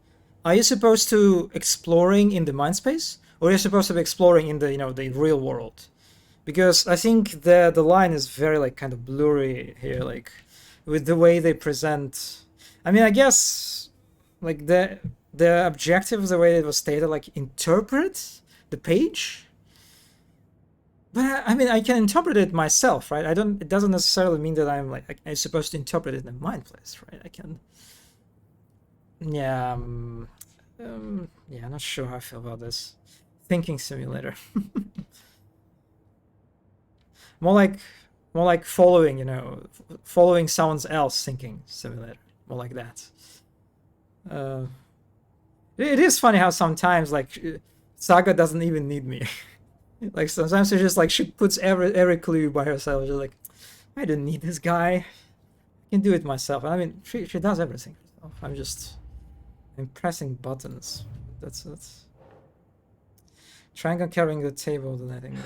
Are you supposed to exploring in the mind space? Or are you supposed to be exploring in the, you know, the real world? Because I think the line is very, like, kind of blurry here, like, with the way they present. I mean, I guess, like, the objective of the way it was stated, like, interpret the page. But I mean, I can interpret it myself, right? It doesn't necessarily mean that I'm supposed to interpret it in the mind place, right? I can. Yeah. Yeah, I'm not sure how I feel about this. Thinking simulator. More like following, you know, following someone else thinking simulator. More like that. It is funny how sometimes, like, Saga doesn't even need me. Like, sometimes it's just like she puts every clue by herself. She's like, I don't need this guy. I can do it myself. I mean, she does everything herself. I'm pressing buttons. That's it. Trying on carrying the table, then I think.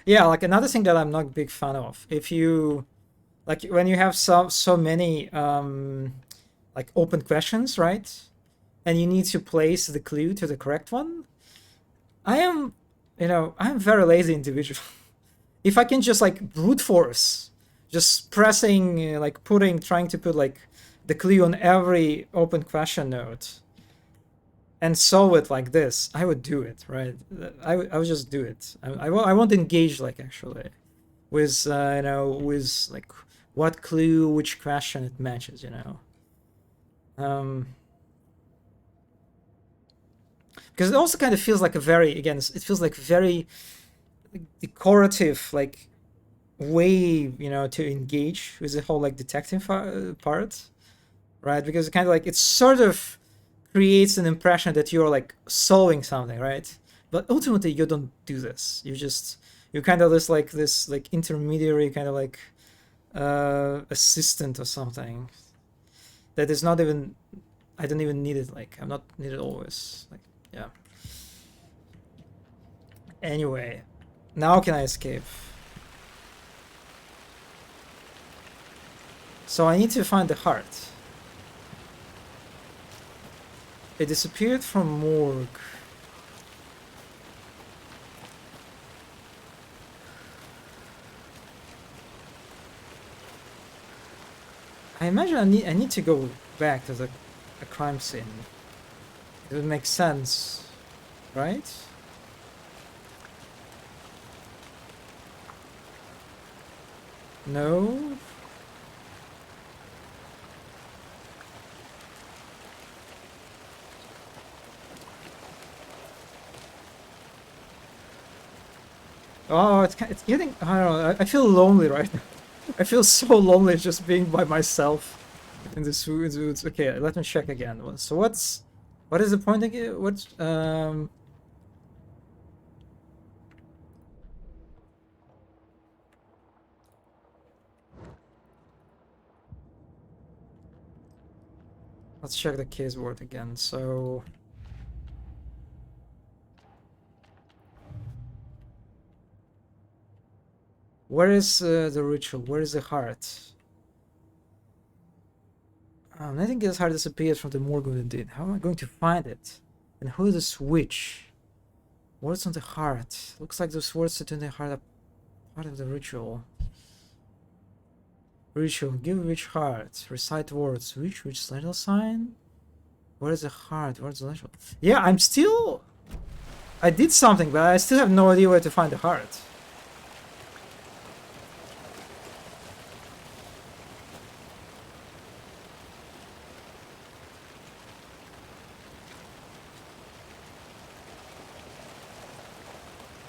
Yeah, like another thing that I'm not a big fan of, if you like when you have so many like open questions, right? And you need to place the clue to the correct one. I'm a very lazy individual. If I can just like brute force, just pressing, trying to put like the clue on every open question node and solve it like this, I would do it, right? I would just do it. I won't engage like actually with with like what clue, which question it matches, because it also kind of feels like it feels like very decorative like way to engage with the whole like detective part, right? Because it kind of like it sort of creates an impression that you're like solving something, right? But ultimately you don't do this. You're kind of this like intermediary kind of like assistant or something that is not even, I don't even need it, like I'm not needed always, like yeah. Anyway, now can I escape? So I need to find the heart. It disappeared from morgue. I imagine I need to go back to the crime scene. It would make sense, right? No? Oh, it's getting, I don't know, I feel lonely right now. I feel so lonely just being by myself in this woods. Okay, let me check again. So what is the point again? Let's check the case board again. So where is the ritual? Where is the heart? Nightingale's heart disappeared from the morgue indeed. How am I going to find it? And who is the switch? Words on the heart. Looks like those words sit in the heart are part of the ritual. Ritual. Give which heart? Recite words. Which little sign? Where is the heart? Where's the little? Yeah, I did something, but I still have no idea where to find the heart.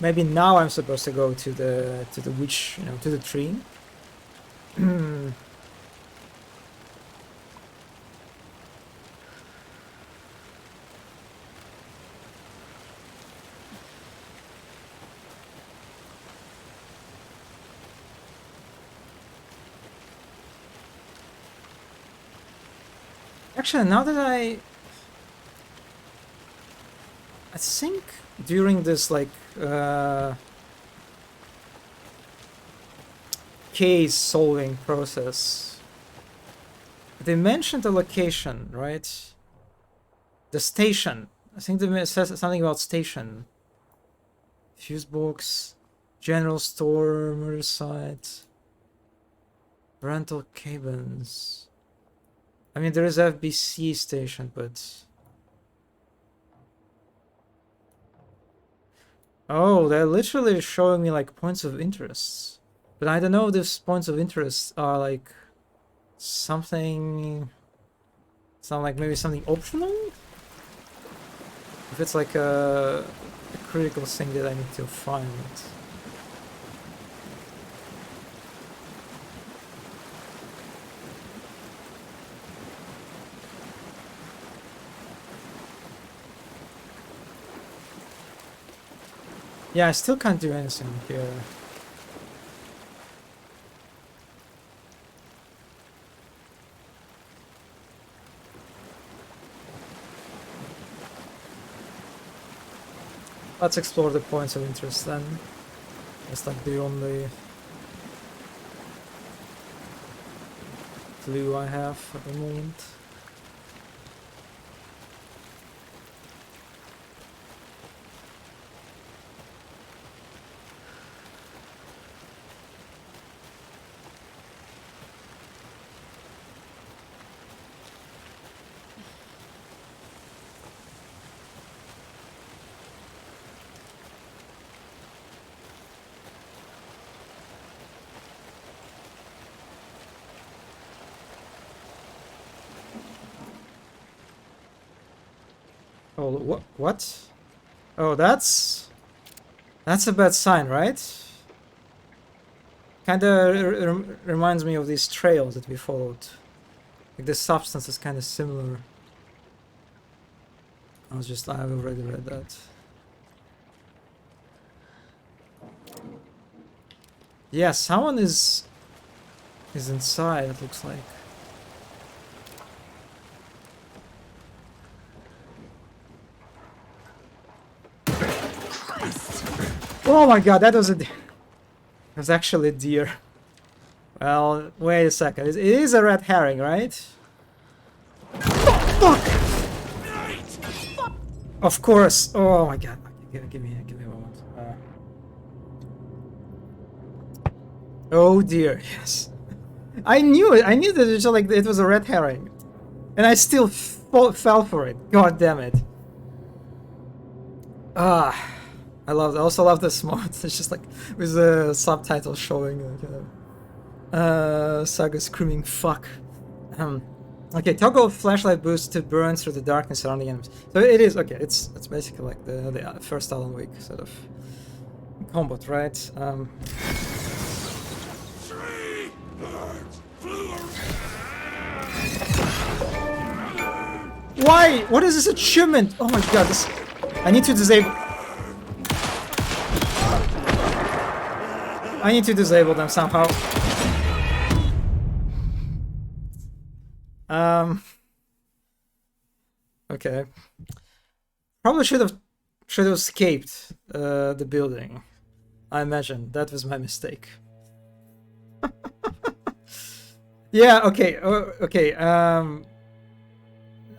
Maybe now I'm supposed to go to the witch, to the tree. Actually, now that I think during this like case solving process, they mentioned the location, right? The station. I think they said something about station. Fuse box, general store, murder site, rental cabins. I mean, there is FBC station, but oh, they're literally showing me like points of interest. But I don't know if these points of interest are like something like maybe something optional? If it's like a critical thing that I need to find. Yeah, I still can't do anything here. Let's explore the points of interest then. That's like the only clue I have at the moment. Oh, what? Oh, that's a bad sign, right? Kinda reminds me of these trails that we followed. Like the substance is kinda similar. I've already read that. Yeah, someone is inside, it looks like. Oh my god, that was actually a deer. Well, wait a second. It is a red herring, right? Fuck! Of course. Oh my god. Give me a moment. Oh dear. Yes. I knew it. I knew that it was a red herring, and I still fell for it. God damn it. Ah. I also love this moment. It's just like with the subtitles showing, Saga screaming "fuck." Okay, toggle flashlight boost to burn through the darkness surrounding enemies. So it is okay. It's basically like the first Alan Wake sort of combat, right? Why? What is this achievement? Oh my god! I need to disable. I need to disable them somehow. Okay. Probably should have escaped the building. I imagine that was my mistake. Yeah. Okay. Okay.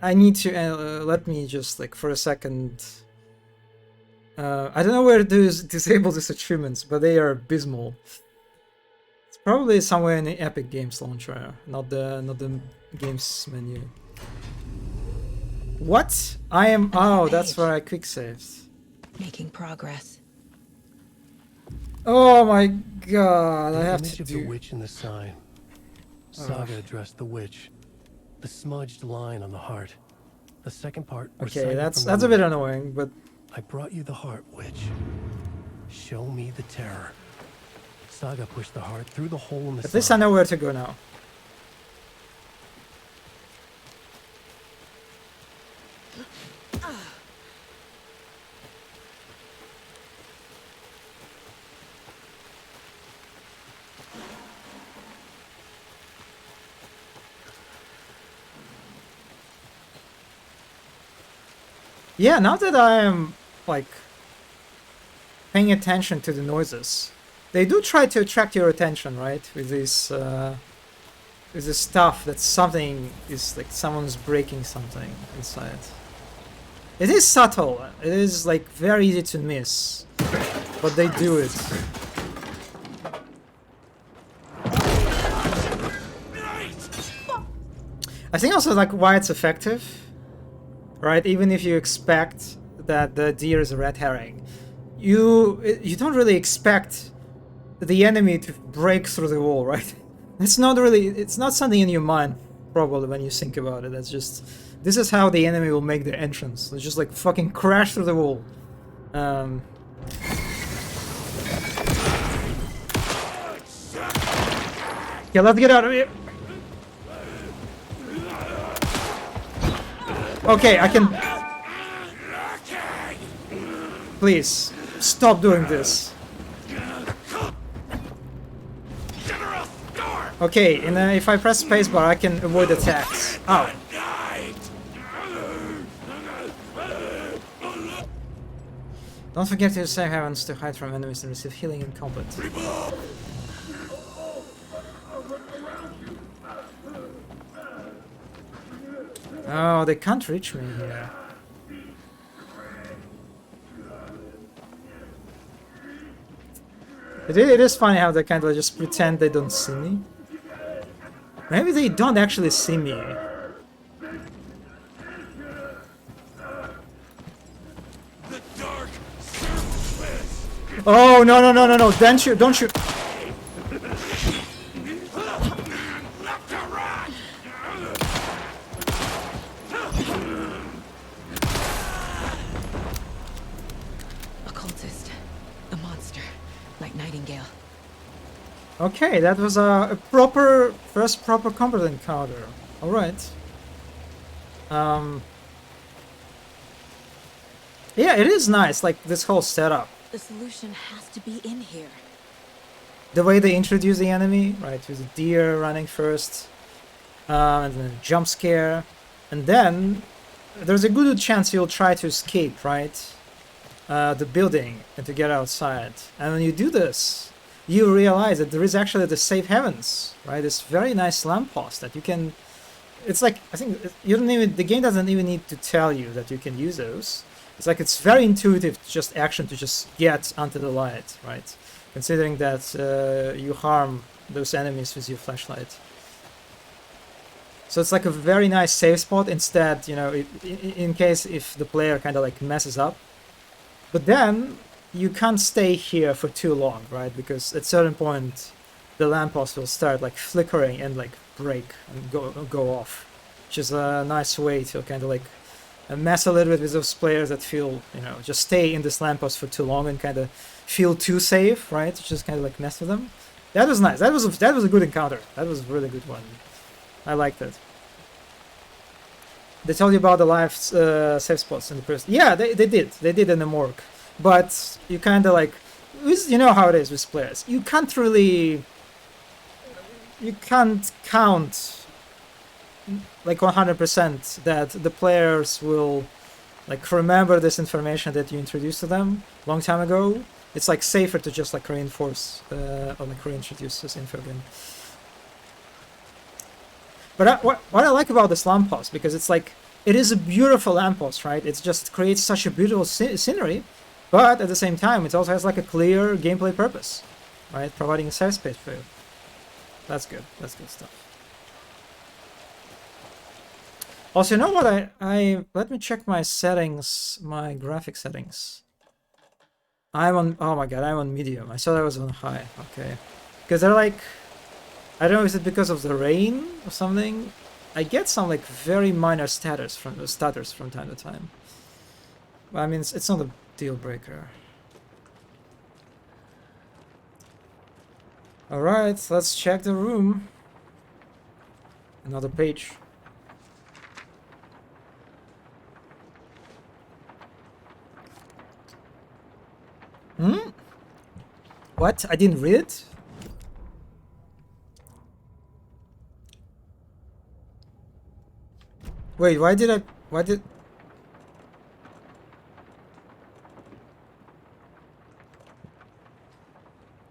I need to let me just like for a second. I don't know where to disable these achievements, but they are abysmal. It's probably somewhere in the Epic Games launcher, not the games menu. What? I am. Oh, that's where I quick saved. Making progress. Oh my god! I have to do. The witch in the sign. Saga addressed the witch. The smudged line on the heart. The second part. Okay, that's a bit annoying, but. I brought you the heart, witch. Show me the terror. Saga pushed the heart through the hole in the At least I know where to go now. Yeah, now that I am like paying attention to the noises, they do try to attract your attention, right? With this stuff that something is like someone's breaking something inside. It is subtle. It is like very easy to miss, but they do it. I think also like why it's effective. Right, even if you expect that the deer is a red herring, you don't really expect the enemy to break through the wall, right? It's not something in your mind, probably, when you think about it. That's just, this is how the enemy will make their entrance. They just like fucking crash through the wall. Yeah, let's get out of here. Okay, I can... Please. Stop doing this. Okay, and if I press spacebar, I can avoid attacks. Ow. Don't forget to use safe havens to hide from enemies and receive healing in combat. Oh, they can't reach me here. It is funny how they kind of just pretend they don't see me. Maybe they don't actually see me. Oh, no, no, no, no, no, don't shoot, don't shoot. Occultist. A monster. Like Nightingale. Okay, that was a proper, first proper combat encounter. Alright. Yeah, it is nice, like this whole setup. The solution has to be in here. The way they introduce the enemy, right, with the deer running first, and then a jump scare, and then there's a good chance you'll try to escape, right, the building and to get outside. And when you do this, you realize that there is actually the safe heavens, right, this very nice lamppost that you can, it's like, I think, you don't even, the game doesn't even need to tell you that you can use those. It's like it's very intuitive, just action to just get onto the light, right? Considering that you harm those enemies with your flashlight. So it's like a very nice safe spot instead, you know, in case if the player kind of like messes up. But then you can't stay here for too long, right? Because at a certain point the lamppost will start like flickering and like break and go off. Which is a nice way to kind of like mess a little bit with those players that feel, you know, just stay in this lamppost for too long and kind of feel too safe, right? Just kind of like mess with them. That was nice. That was a good encounter. That was a really good one. I liked it. They told you about the live safe spots in the first. Yeah, they did. They did in the morgue. But you kind of like, you know how it is with players. You can't really, you can't count like 100% that the players will like remember this information that you introduced to them long time ago. It's like safer to just like reinforce or like reintroduce this info again. But what I like about this lamppost, because it's like, it is a beautiful lamppost, right? It just creates such a beautiful scenery, but at the same time it also has like a clear gameplay purpose, right? Providing a safe space for you. That's good. That's good stuff. Also, you know what? I let me check my settings, my graphic settings. I'm on, oh my god, I'm on medium. I thought I was on high. Okay. Because they're like, I don't know, is it because of the rain or something? I get some like very minor stutters from time to time. I mean, it's not a deal breaker. Alright, let's check the room. Another page. What? I didn't read it? Wait, why did I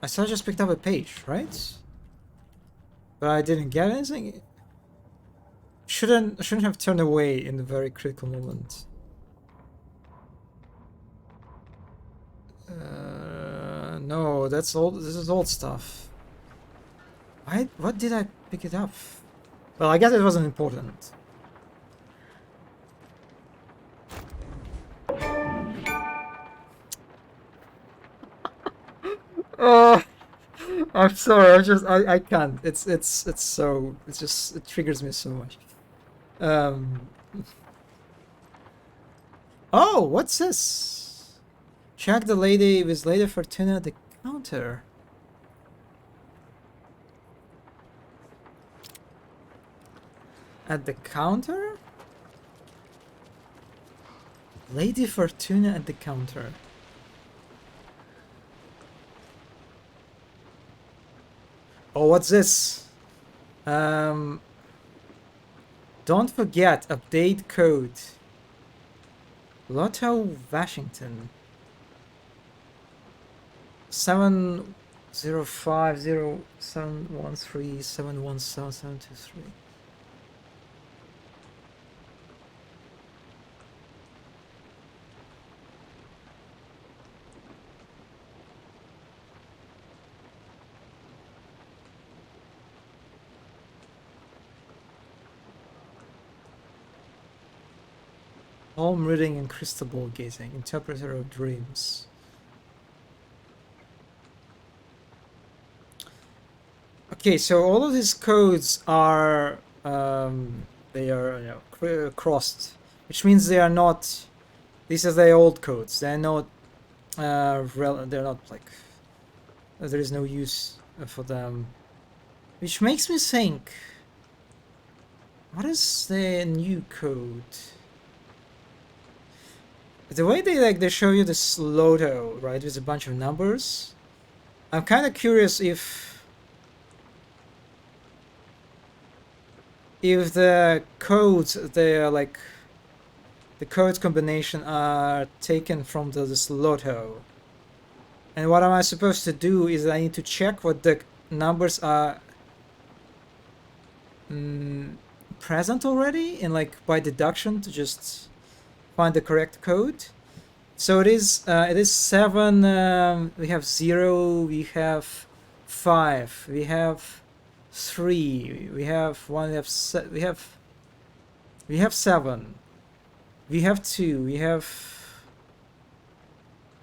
saw I just picked up a page, right? But I didn't get anything? Shouldn't have turned away in the very critical moment. No, that's old. This is old stuff. What did I pick it up? Well, I guess it wasn't important. Oh, I'm sorry. I can't. It triggers me so much. Oh, what's this? Check the lady with Lady Fortuna at the counter. At the counter? Lady Fortuna at the counter. Oh, what's this? Don't forget, update code. Lotto Washington. 7050713717723. Palm reading and crystal ball gazing, interpreter of dreams. Okay, so all of these codes are they are crossed, which means they are not. These are the old codes. They're not. They're not like. There is no use for them, which makes me think. What is the new code? The way they show you this Lotto, right, with a bunch of numbers, I'm kind of curious if the codes, they are like the code combination are taken from this Lotto, and what am I supposed to do is I need to check what the numbers are present already, and like by deduction to just find the correct code. So it is 7, we have 0, we have 5, we have 3, we have 1, we have 7, we have 2, we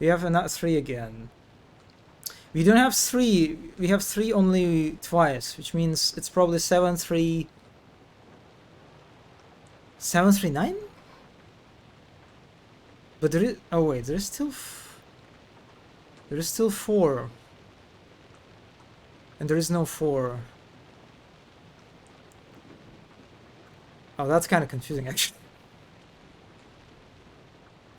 have another 3 again. We don't have 3, we have 3 only twice, which means it's probably 739? But there is, oh wait, there is still 4, and there is no 4. Oh, that's kind of confusing actually.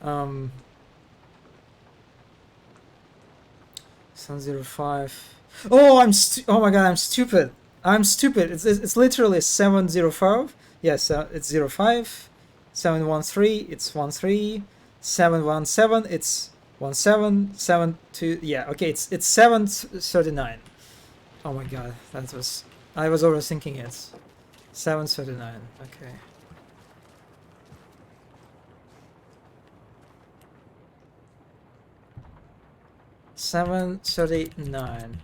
705. Oh, oh my god, I'm stupid. It's literally 705. Yes, it's 05. 713. It's 13. 717, it's 1772. Yeah, okay, it's 739. Oh my god, I was overthinking it. 739. Okay. $739.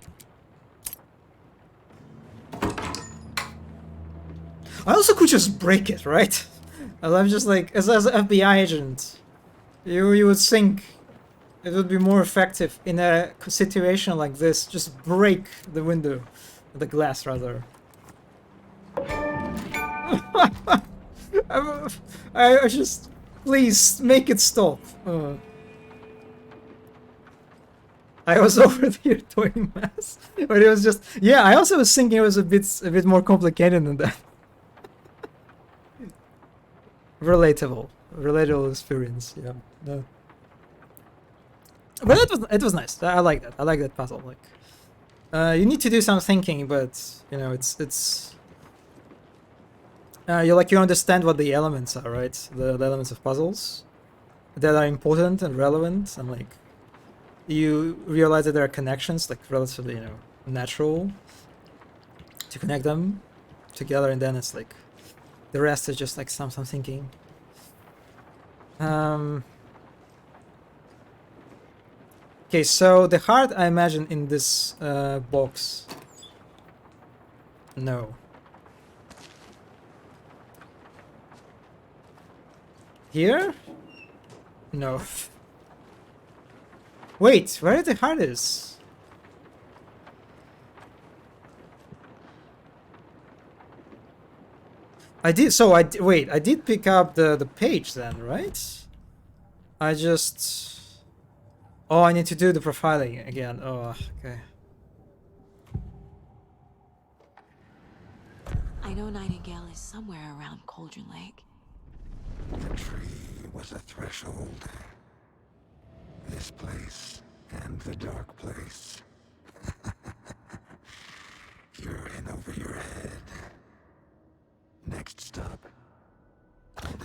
I also could just break it, right? I'm just like, as an FBI agent, you would think it would be more effective in a situation like this. Just break the window, the glass rather. I just, please make it stop. I was over here doing math, but it was just, yeah. I also was thinking it was a bit more complicated than that. Relatable experience, yeah. No. But it was nice. I like that. I like that puzzle. Like, you need to do some thinking, but you know, it's you understand what the elements are, right? The elements of puzzles that are important and relevant, and like you realize that there are connections, like relatively, natural to connect them together, and then it's like the rest is just like some thinking. Okay, so the heart, I imagine, in this box. No. Here? No. Wait, where the heart is? I did pick up the page then, right? Oh, I need to do the profiling again. Oh, okay. I know Nightingale is somewhere around Cauldron Lake. The tree was a threshold. This place and the dark place.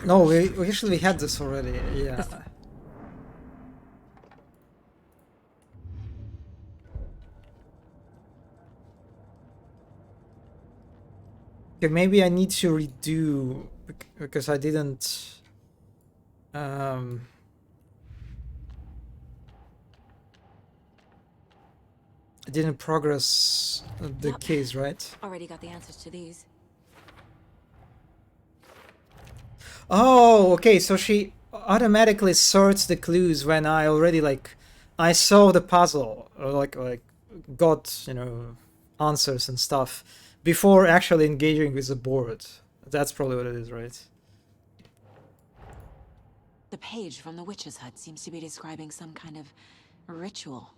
No, we actually had this already. Yeah. Okay, maybe I need to redo because I didn't. I didn't progress the case, right? Already got the answers to these. Oh, okay. So she automatically sorts the clues when I already I solved the puzzle or like got answers and stuff before actually engaging with the board. That's probably what it is, right? The page from the witch's hut seems to be describing some kind of ritual.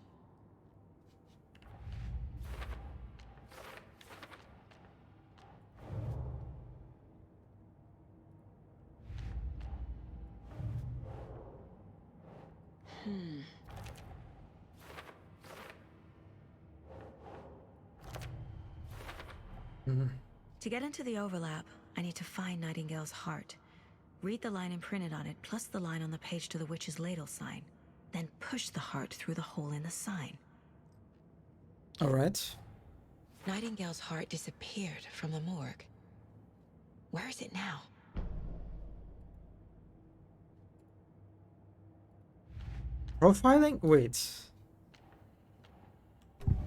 To get into the overlap, I need to find Nightingale's heart. Read the line imprinted on it, plus the line on the page to the witch's ladle sign. Then push the heart through the hole in the sign. All right. Nightingale's heart disappeared from the morgue. Where is it now? Profiling? Wait.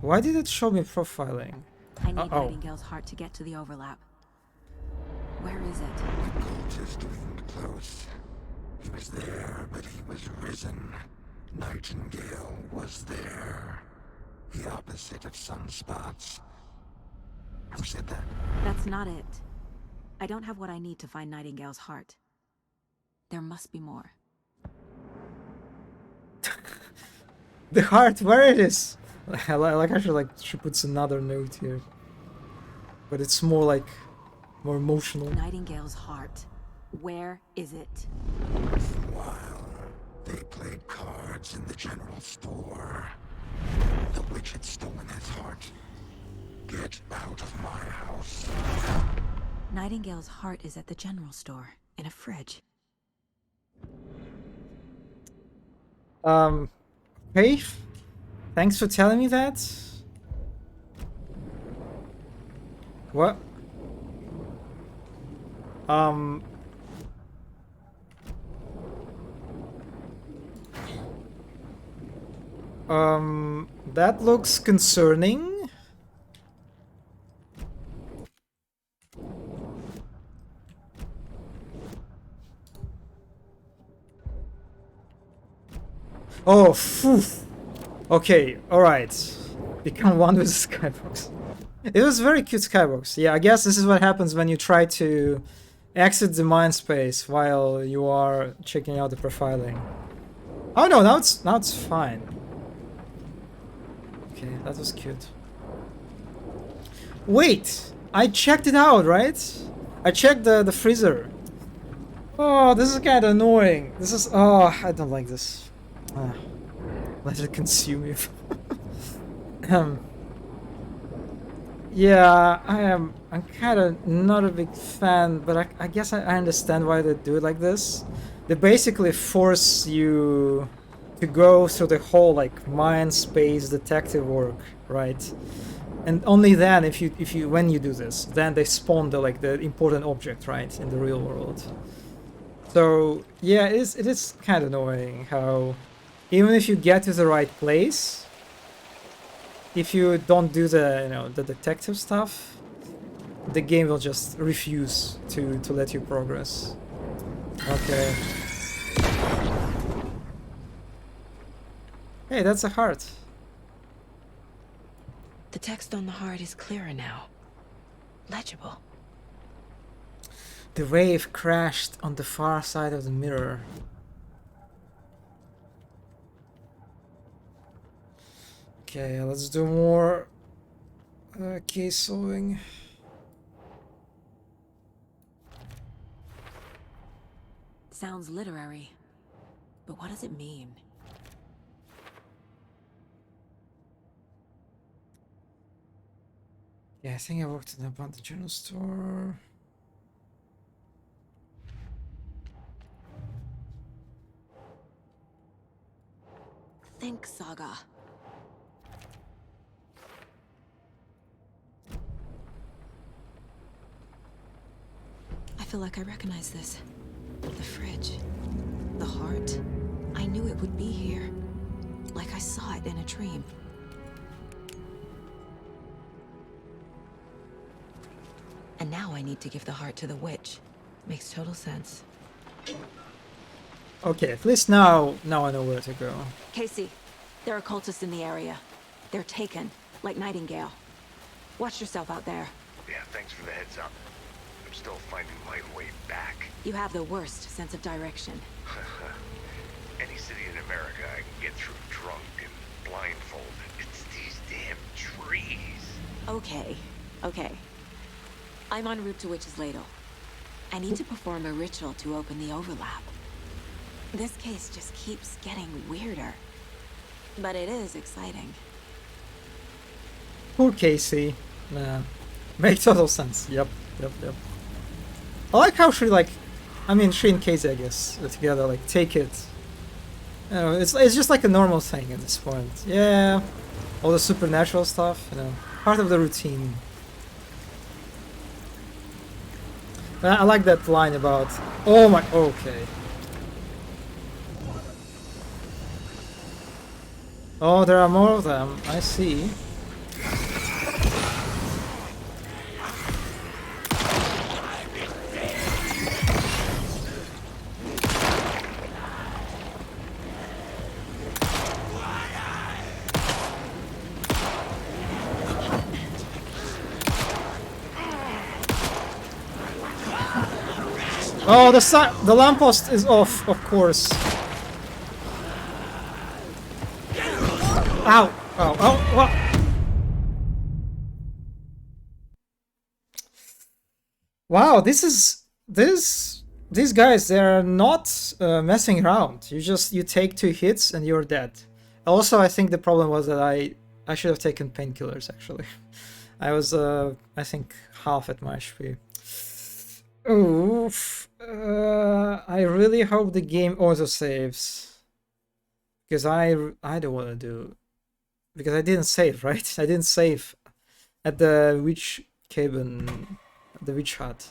Why did it show me profiling? I need Nightingale's heart to get to the overlap. Where is it? The cultist wasn't close. He was there, but he was risen. Nightingale was there. The opposite of sunspots. Who said that? That's not it. I don't have what I need to find Nightingale's heart. There must be more. The heart, where it is? She puts another note here, but it's more emotional. Nightingale's heart. Where is it? While they played cards in the general store, the witch had stolen his heart. Get out of my house. Nightingale's heart is at the general store, in a fridge. Faith? Thanks for telling me that. What? That looks concerning. Oh, phew. Okay, alright. Become one with the skybox. It was very cute skybox. Yeah, I guess this is what happens when you try to exit the mind space while you are checking out the profiling. Oh no, now it's fine. Okay, that was cute. Wait! I checked it out, right? I checked the freezer. Oh, this is kind of annoying. This is... Oh, I don't like this. Let it consume you. Yeah, I'm kind of not a big fan, but I guess I understand why they do it like this. They basically force you to go through the whole mind space detective work, right? And only then, when you do this, then they spawn the important object, right, in the real world. So yeah, it is kind of annoying how even if you get to the right place, if you don't do the the detective stuff, the game will just refuse to let you progress. Okay. Hey, that's a heart. The text on the heart is clearer now. Legible. The wave crashed on the far side of the mirror. Okay, let's do more case solving. Sounds literary, but what does it mean? Yeah, I think I worked in the general store. think, Saga. I feel like I recognize this. The fridge. The heart. I knew it would be here. Like I saw it in a dream. And now I need to give the heart to the witch. Makes total sense. Okay, at least now I know where to go. Casey, there are cultists in the area. They're taken, like Nightingale. Watch yourself out there. Yeah, thanks for the heads up. I'm still finding my way back. You have the worst sense of direction. Any city in America I can get through drunk and blindfolded. It's these damn trees. Okay, okay. I'm en route to Witch's Ladle. I need to perform a ritual to open the overlap. This case just keeps getting weirder. But it is exciting. Poor Casey. Makes total sense. Yep. I like how she she and Casey, I guess, together, like, take it. You know, it's just like a normal thing at this point. Yeah, all the supernatural stuff, you know, part of the routine. But I like that line about, oh my, okay. Oh, there are more of them, I see. Oh, the lamppost is off, of course. Ow! What? Wow, these guys, they're not messing around. You take 2 hits and you're dead. Also, I think the problem was that I should have taken painkillers, actually. I was, I think, half at my HP. Oof. I really hope the game autosaves. Because I don't want to do... Because I didn't save, right? I didn't save at the witch cabin, the witch hut.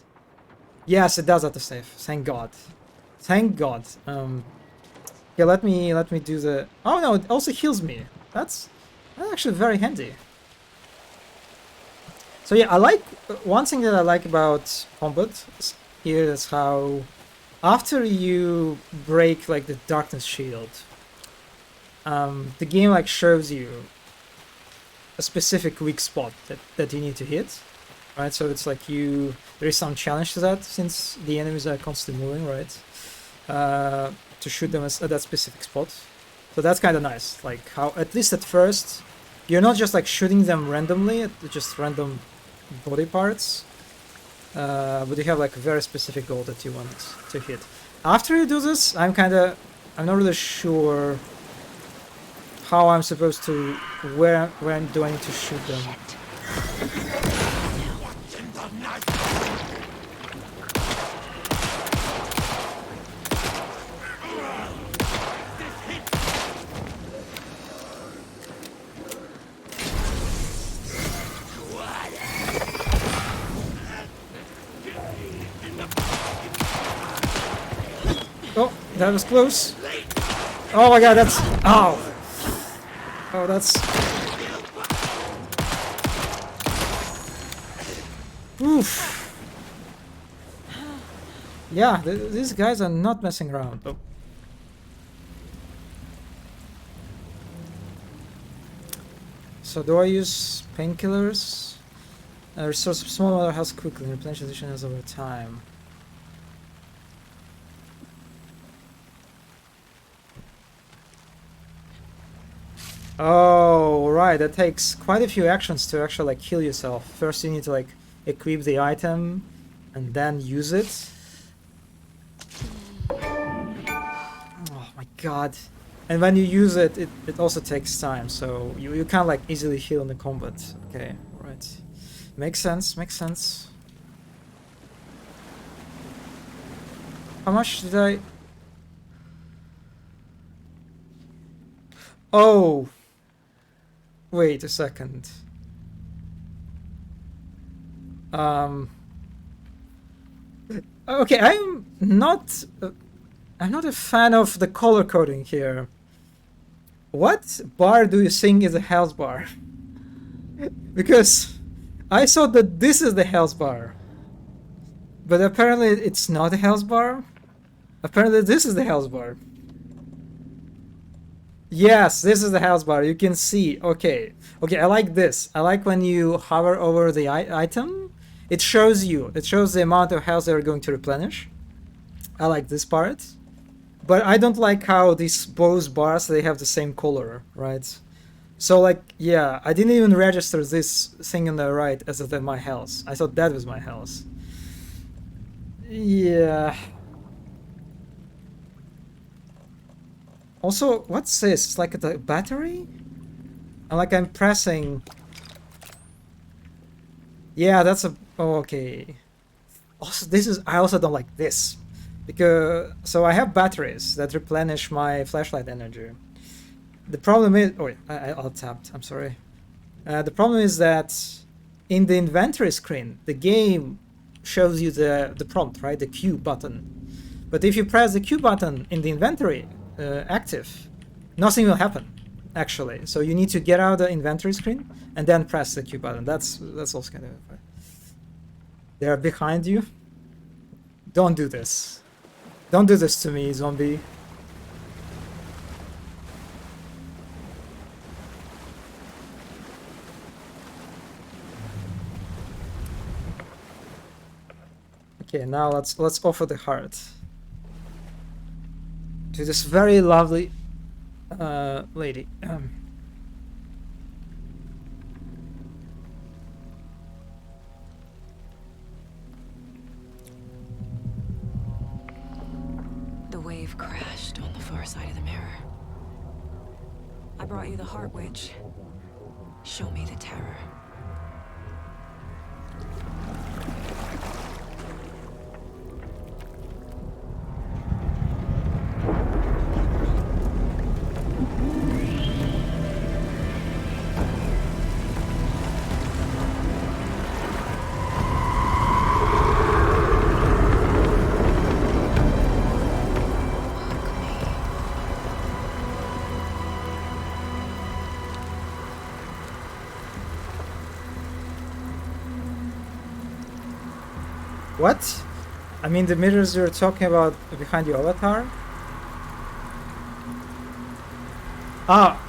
Yes, it does autosave. Thank God. Thank God. Yeah, let me do the... Oh no, it also heals me. That's actually very handy. So yeah, I like... One thing that I like about combat here is how after you break like the darkness shield, the game like shows you a specific weak spot that you need to hit, right? So it's like there is some challenge to that since the enemies are constantly moving, right? To shoot them at that specific spot. So that's kind of nice, like how at least at first you're not just like shooting them randomly at just random body parts, but you have like a very specific goal that you want to hit. After you do this, I'm not really sure how I'm supposed to, where do I need to shoot them. Oh, that was close. Oh my god, that's... Ow! Oh, that's... Oof. Yeah, these guys are not messing around. Oh. So do I use painkillers? Restores small amount of health quickly, replenish additional health over time. Oh, right, that takes quite a few actions to actually like heal yourself. First you need to like equip the item and then use it. Oh my god. And when you use it, it also takes time, so you can't like easily heal in the combat. Okay, right. Makes sense, makes sense. How much did I... Oh. Wait a second. Okay, I'm not a fan of the color coding here. What bar do you think is a health bar? Because I thought that this is the health bar. But apparently it's not a health bar. Apparently this is the health bar. Yes, this is the health bar. You can see. Okay. Okay, I like this. I like when you hover over the item. It shows you. It shows the amount of health they're going to replenish. I like this part. But I don't like how these both bars, they have the same color, right? So like, yeah, I didn't even register this thing on the right as my health. I thought that was my health. Yeah. Also, what's this? It's like a battery? And like I'm pressing... Yeah, that's a... Oh, okay. Also, this is... I also don't like this. Because... So I have batteries that replenish my flashlight energy. The problem is... Oh, I'll tapped. I'm sorry. The problem is that in the inventory screen, the game shows you the prompt, right? The Q button. But if you press the Q button in the inventory active, nothing will happen, actually. So you need to get out of the inventory screen and then press the Q button. That's also kind of... They're behind you. Don't do this. Don't do this to me, zombie. Okay, now let's offer the heart to this very lovely lady. The wave crashed on the far side of the mirror. I brought you the Heart Witch. Show me the terror. What? I mean the mirrors you're talking about behind your avatar? Ah.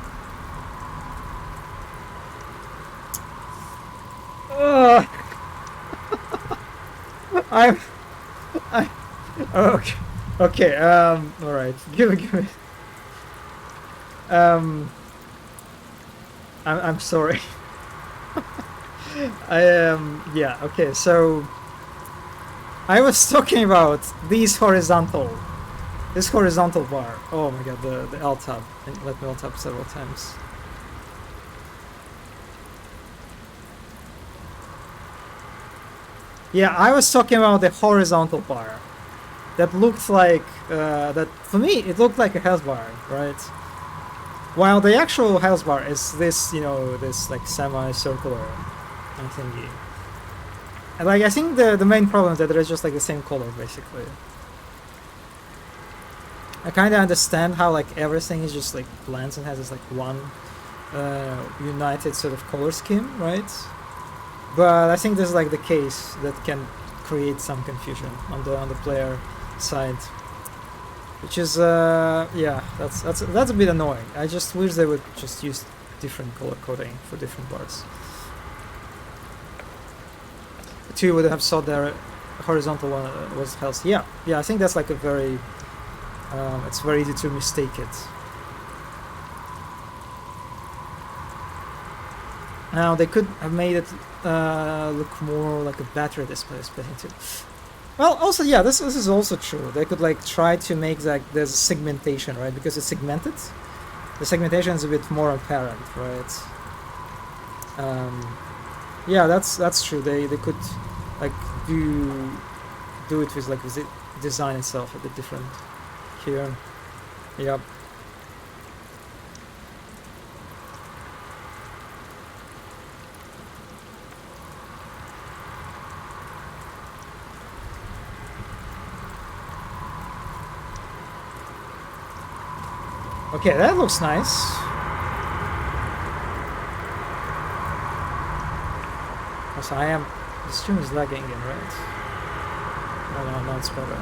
Okay. Okay, alright. Give me. I'm sorry. Yeah, okay, so I was talking about this horizontal bar. Oh my god, the Alt tab. Let me Alt tab several times. Yeah, I was talking about the horizontal bar. That looked like, that for me, it looked like a health bar, right? While the actual health bar is this, you know, this like semi-circular thingy. And like, I think the main problem is that they're just like the same color, basically. I kind of understand how like everything is just like blends and has this like one united sort of color scheme, right? But I think this is like the case that can create some confusion on the player side, which is yeah, that's a bit annoying. I just wish they would just use different color coding for different parts. Two would have thought their horizontal one was healthy. Yeah, I think that's like a very it's very easy to mistake it. Now they could have made it look more like a battery display too. Well, also yeah, this is also true. They could like try to make like there's segmentation, right? Because it's segmented. The segmentation is a bit more apparent, right? Yeah, that's true. They could like do it with like the design itself a bit different here. Yep. Okay, that looks nice. Also, the stream is lagging again, right? No, it's better.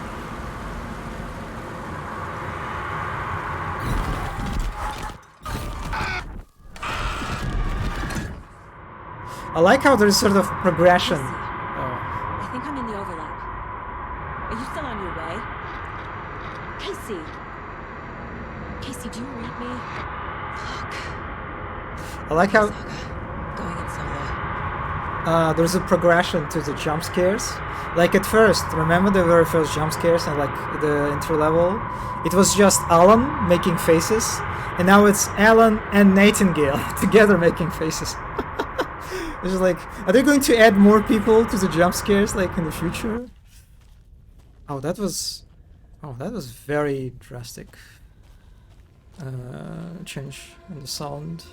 I like how there's sort of progression. I think I'm in the overlap. Are you still on your way? Casey! Casey, do you read me? I like how Going in solo. there's a progression to the jump scares. Like at first, remember the very first jump scares and like the intro level? It was just Alan making faces, and now it's Alan and Nightingale together making faces. It's like, are they going to add more people to the jump scares like in the future? Oh, that was very drastic change in the sound.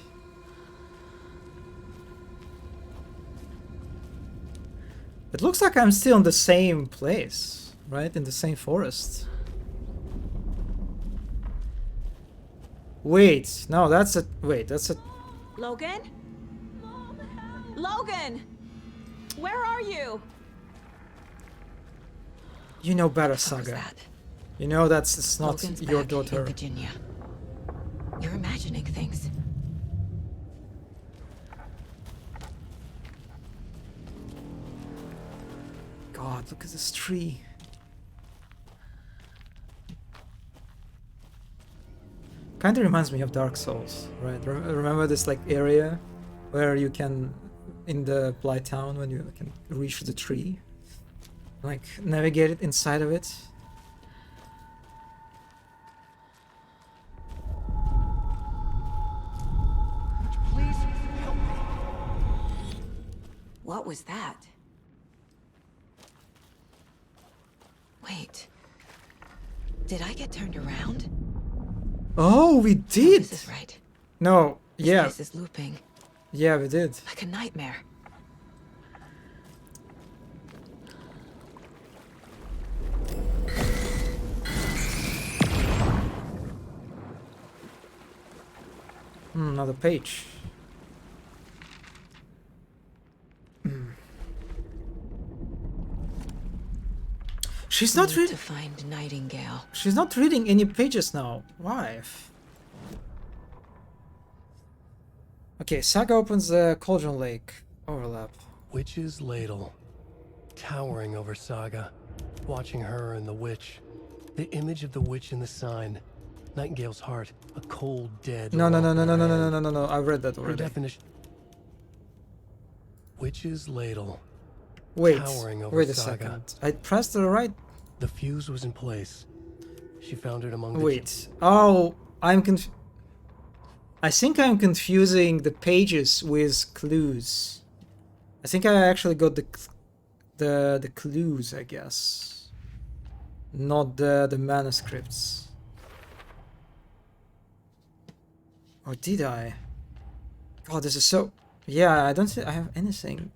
It looks like I'm still in the same place, right? In the same forest. Wait, no, that's a... Logan? Logan! Where are you? You know better, Saga. You know it's not Logan's your back daughter. in Virginia. You're imagining things. God, look at this tree. Kind of reminds me of Dark Souls, right? Remember this like area where you can, in the Blight Town, when you can reach the tree, like navigate it inside of it. Please help me. What was that? Wait. Did I get turned around? Oh, we did! This is right. No, yeah. This is looping. Yeah, we did. Like a nightmare. Another page. She's not reading. To find Nightingale. She's not reading any pages now. Why? Okay, Saga opens the Cauldron Lake overlap. Witch's ladle, towering over Saga, watching her and the witch. The image of the witch in the sign. Nightingale's heart, a cold, dead. No. No. I read that Her already. definition. Witch's ladle. Wait. Towering over Wait a Saga. second. I pressed the right. The fuse was in place. She found it among the. Wait. Oh, I think I'm confusing the pages with clues. I think I actually got the clues, I guess. Not the manuscripts. Or did I? God, this is so... Yeah, I don't think I have anything.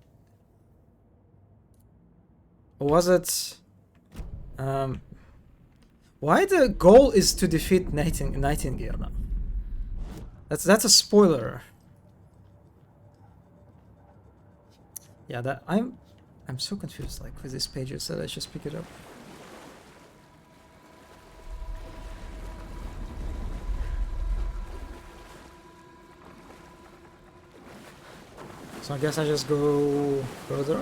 Or was it... Why the goal is to defeat Nightingale now? That's a spoiler. Yeah, that I'm so confused like with these pages, so let's just pick it up. So I guess I just go further.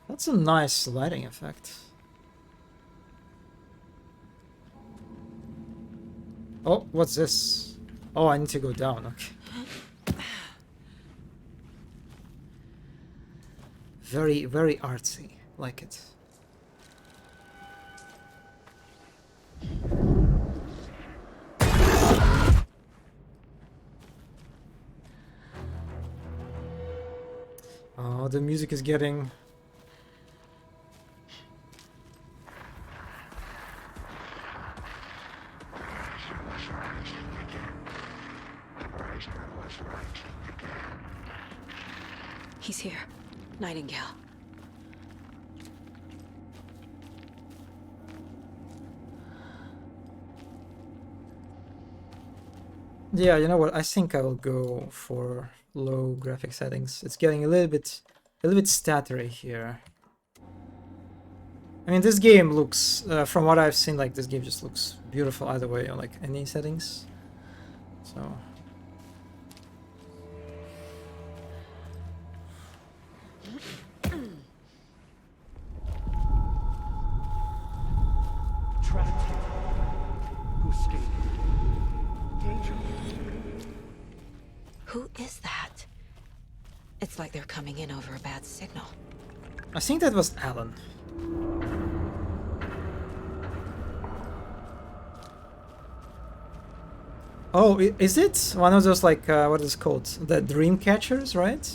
That's a nice lighting effect. Oh, what's this? Oh, I need to go down, okay. Very, very artsy. Like it. Oh, the music is getting... He's here. Nightingale. Yeah, you know what? I think I will go for low graphic settings. It's getting a little bit stuttery here. I mean, this game looks, from what I've seen, like this game just looks beautiful either way on like any settings. So. Who is that? It's like they're coming in over a bad signal. I think that was Alan. Oh, is it one of those like what is it called? The dream catchers, right?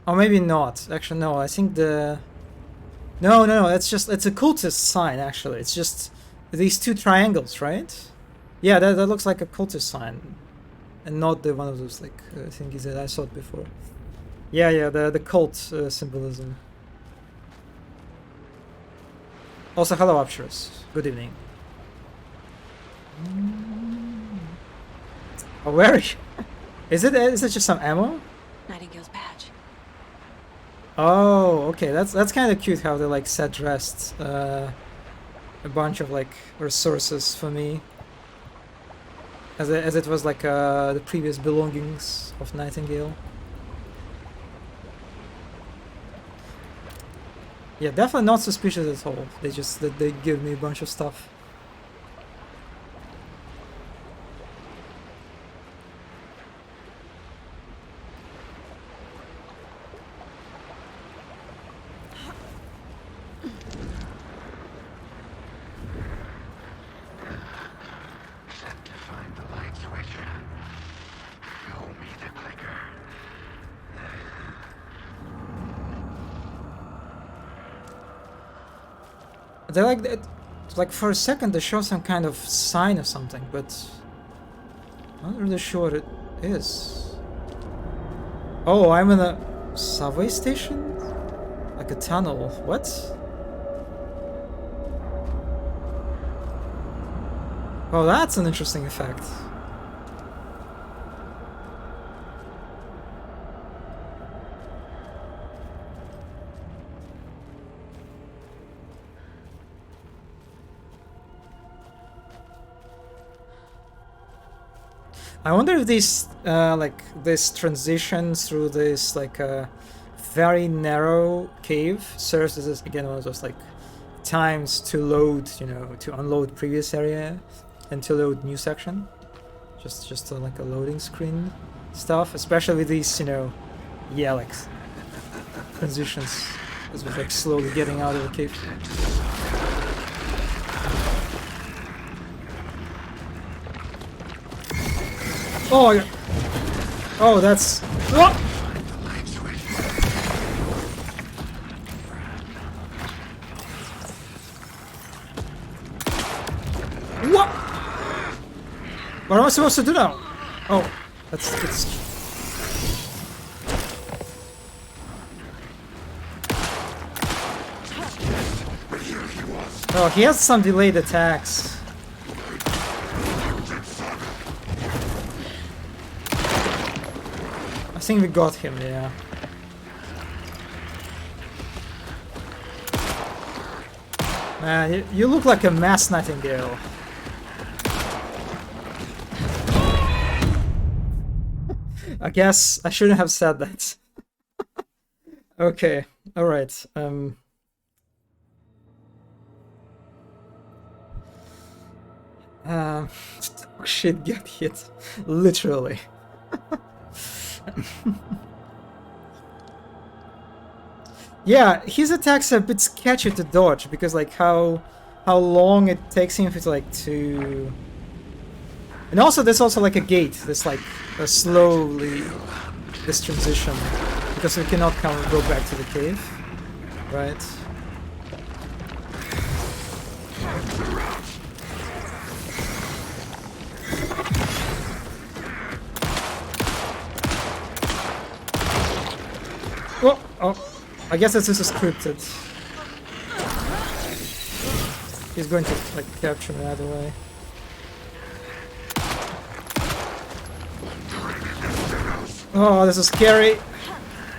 Or maybe not. Actually, no. I think the no. It's a cultist sign. Actually, it's just these two triangles, right? Yeah, that looks like a cultist sign, and not the one of those like thingies that I saw before. Yeah, the cult symbolism. Also, hello, Apshurus. Good evening. Oh, where is it? Is it just some ammo? Nightingale's badge. Oh, okay. That's kind of cute how they like set rest a bunch of like resources for me. As it was like the previous belongings of Nightingale. Yeah, definitely not suspicious at all. They give me a bunch of stuff. They like that, like for a second they show some kind of sign or something, but I'm not really sure what it is. Oh, I'm in a subway station? Like a tunnel. What? Oh, that's an interesting effect. I wonder if this like this transition through this like very narrow cave serves as again one of those like times to load, you know, to unload previous area and to load new section. Just like a loading screen stuff, especially with these, you know, yeah, like transitions as we're like slowly getting out of the cave. Oh, yeah. Oh, that's. Oh! What? What am I supposed to do now? Oh, that's. Oh, he has some delayed attacks. I think we got him, yeah. Man, you look like a mass Nightingale. I guess I shouldn't have said that. Okay, alright. Oh shit, get hit. Literally. Yeah, his attacks are a bit sketchy to dodge because like how long it takes him to and also there's also like a gate that's like slowly this transition because we cannot go back to the cave, right? Oh, I guess this is scripted. He's going to like capture me either way. Oh, this is scary.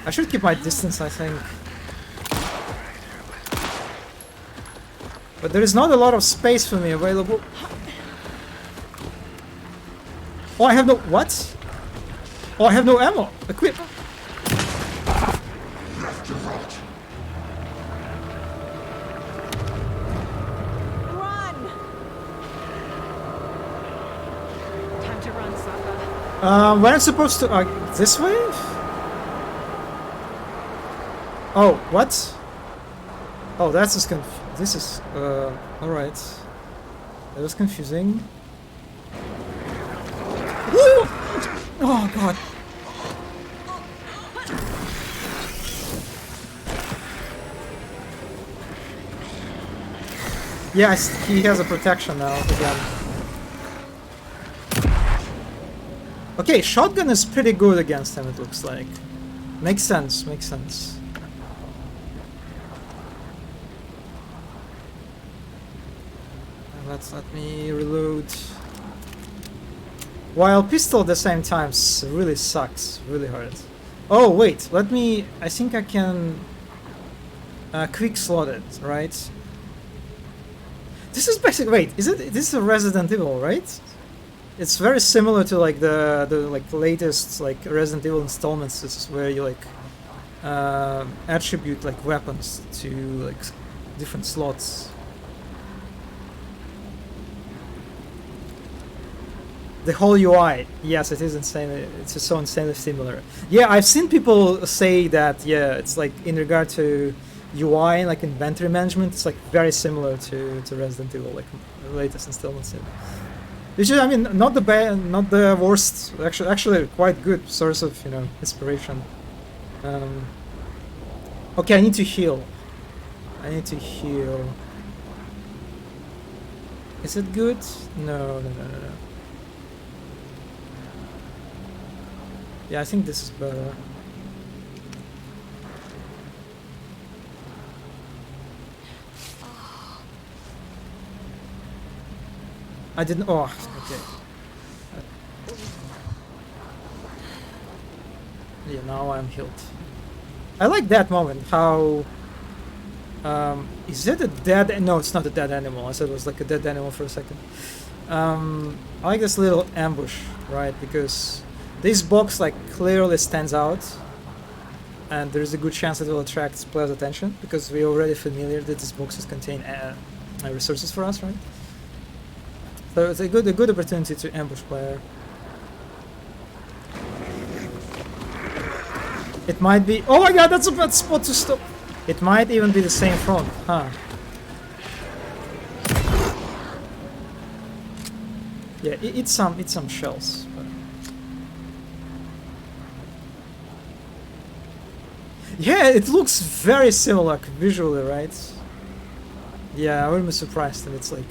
I should keep my distance, I think. But there is not a lot of space for me available. Oh, I have no... What? Oh, I have no ammo. Equip. Run! Time to run, Sokka. Where I'm supposed to... this way? Oh, what? Oh, that's just this is... alright. That was confusing. Oh, God. Yeah, he has a protection now again. Okay, shotgun is pretty good against him, it looks like. Makes sense, makes sense. Let me reload. While pistol at the same time really sucks, really hard. Oh wait, let me... I think I can quick slot it, right? This is basically... Wait, is it? This is a Resident Evil, right? It's very similar to like the like latest like Resident Evil installments. This is where you like attribute like weapons to like different slots. The whole UI, yes, it is insane. It's so insanely similar. Yeah, I've seen people say that. Yeah, it's like in regard to UI, like inventory management, it's like very similar to Resident Evil, like the latest installments. Which is, I mean, not the bad, not the worst. Actually, quite good source of inspiration. Okay, I need to heal. I need to heal. Is it good? No. Yeah, I think this is better. I didn't... Oh, okay. Yeah, now I'm healed. I like that moment, how... is it a dead... No, it's not a dead animal. I said it was like a dead animal for a second. I like this little ambush, right? Because this box like clearly stands out. And there's a good chance it will attract players' attention. Because we're already familiar that these boxes contain resources for us, right? So it's a good opportunity to ambush player. It might be... Oh my god, that's a bad spot to stop! It might even be the same front, huh? Yeah, eat some shells. But... Yeah, it looks very similar visually, right? Yeah, I wouldn't be surprised if it's like...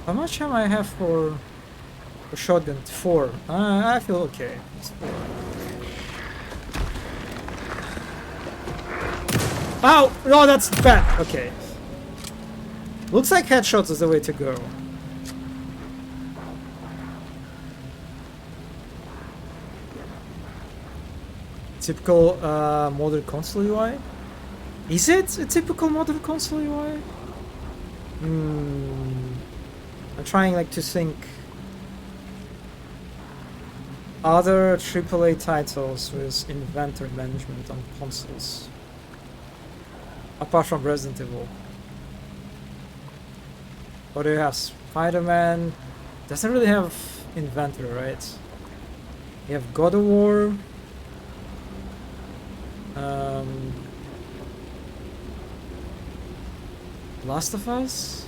How much am I have for shotgun? 4. I feel okay. It's 4. Ow! No, that's bad. Okay. Looks like headshots is the way to go. Typical modern console UI? Is it a typical modern console UI? I'm trying like to think other AAA titles with inventory management on consoles apart from Resident Evil. What do you have? Spider-Man doesn't really have inventory, right? You have God of War. Last of Us.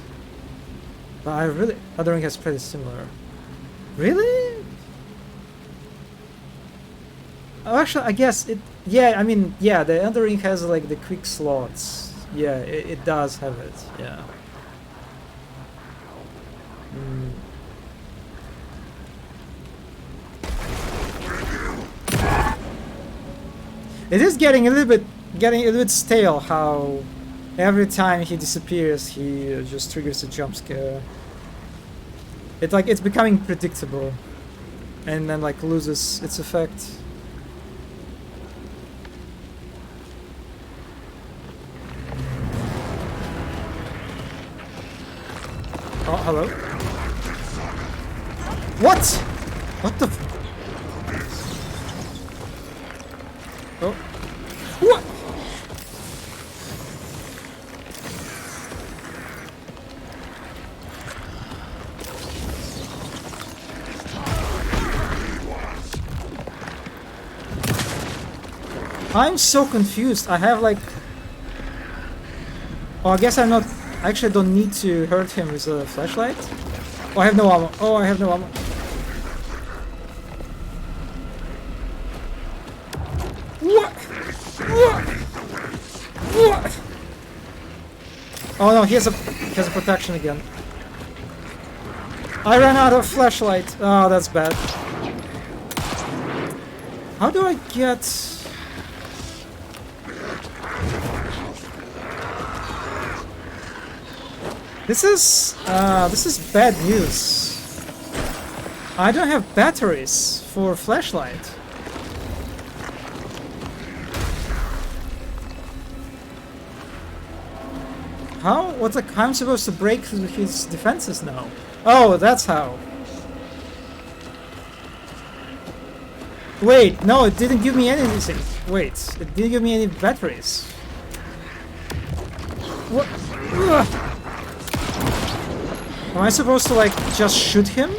But I really... Elden Ring has pretty similar. Really? Oh, actually, I guess it... Yeah, I mean, yeah, the Elden Ring has like the quick slots. Yeah, it does have it, yeah. It is getting a little bit stale how every time he disappears he just triggers a jump scare. It's becoming predictable and then like loses its effect. Oh, hello? What? What the f- Oh. What? I'm so confused. I have like... Oh, I guess I'm not... I actually don't need to hurt him with a flashlight. Oh, I have no ammo. Oh, I have no ammo. What? What? What? Oh no, he has a protection again. I ran out of flashlight. Oh, that's bad. How do I get... This is bad news. I don't have batteries for flashlight. How? What's like? How am I supposed to break his defenses now? Oh, that's how. Wait, no, it didn't give me anything. Wait, it didn't give me any batteries. What? Ugh. Am I supposed to like just shoot him?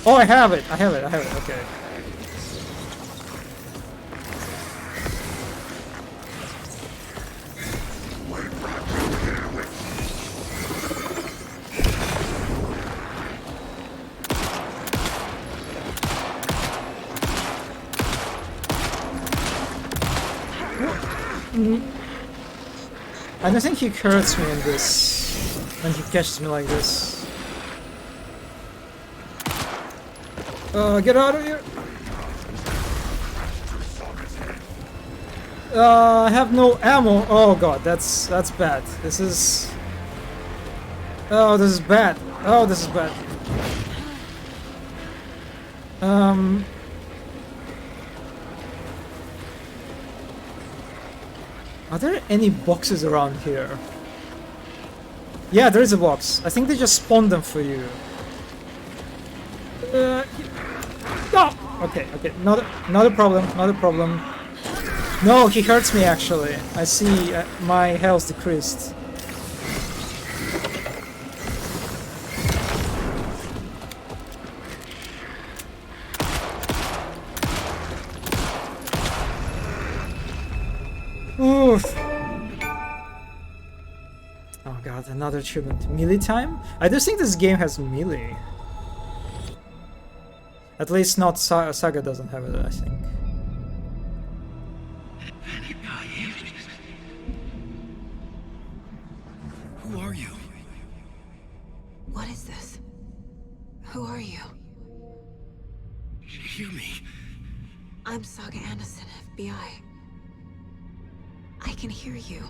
Oh, I have it. Okay. I don't think he hurts me in this when he catches me like this. Get out of here! I have no ammo. Oh god, that's bad. This is... Oh, this is bad. Oh, this is bad. Are there any boxes around here? Yeah, there is a box. I think they just spawned them for you. Oh! Okay, not a problem. No, he hurts me actually. I see my health decreased. Oof. Oh god, another achievement. Melee time? I do think this game has melee. At least not Saga doesn't have it, I think. Who are you? What is this? Who are you? Hear me. I'm Saga Anderson, FBI. I can hear you.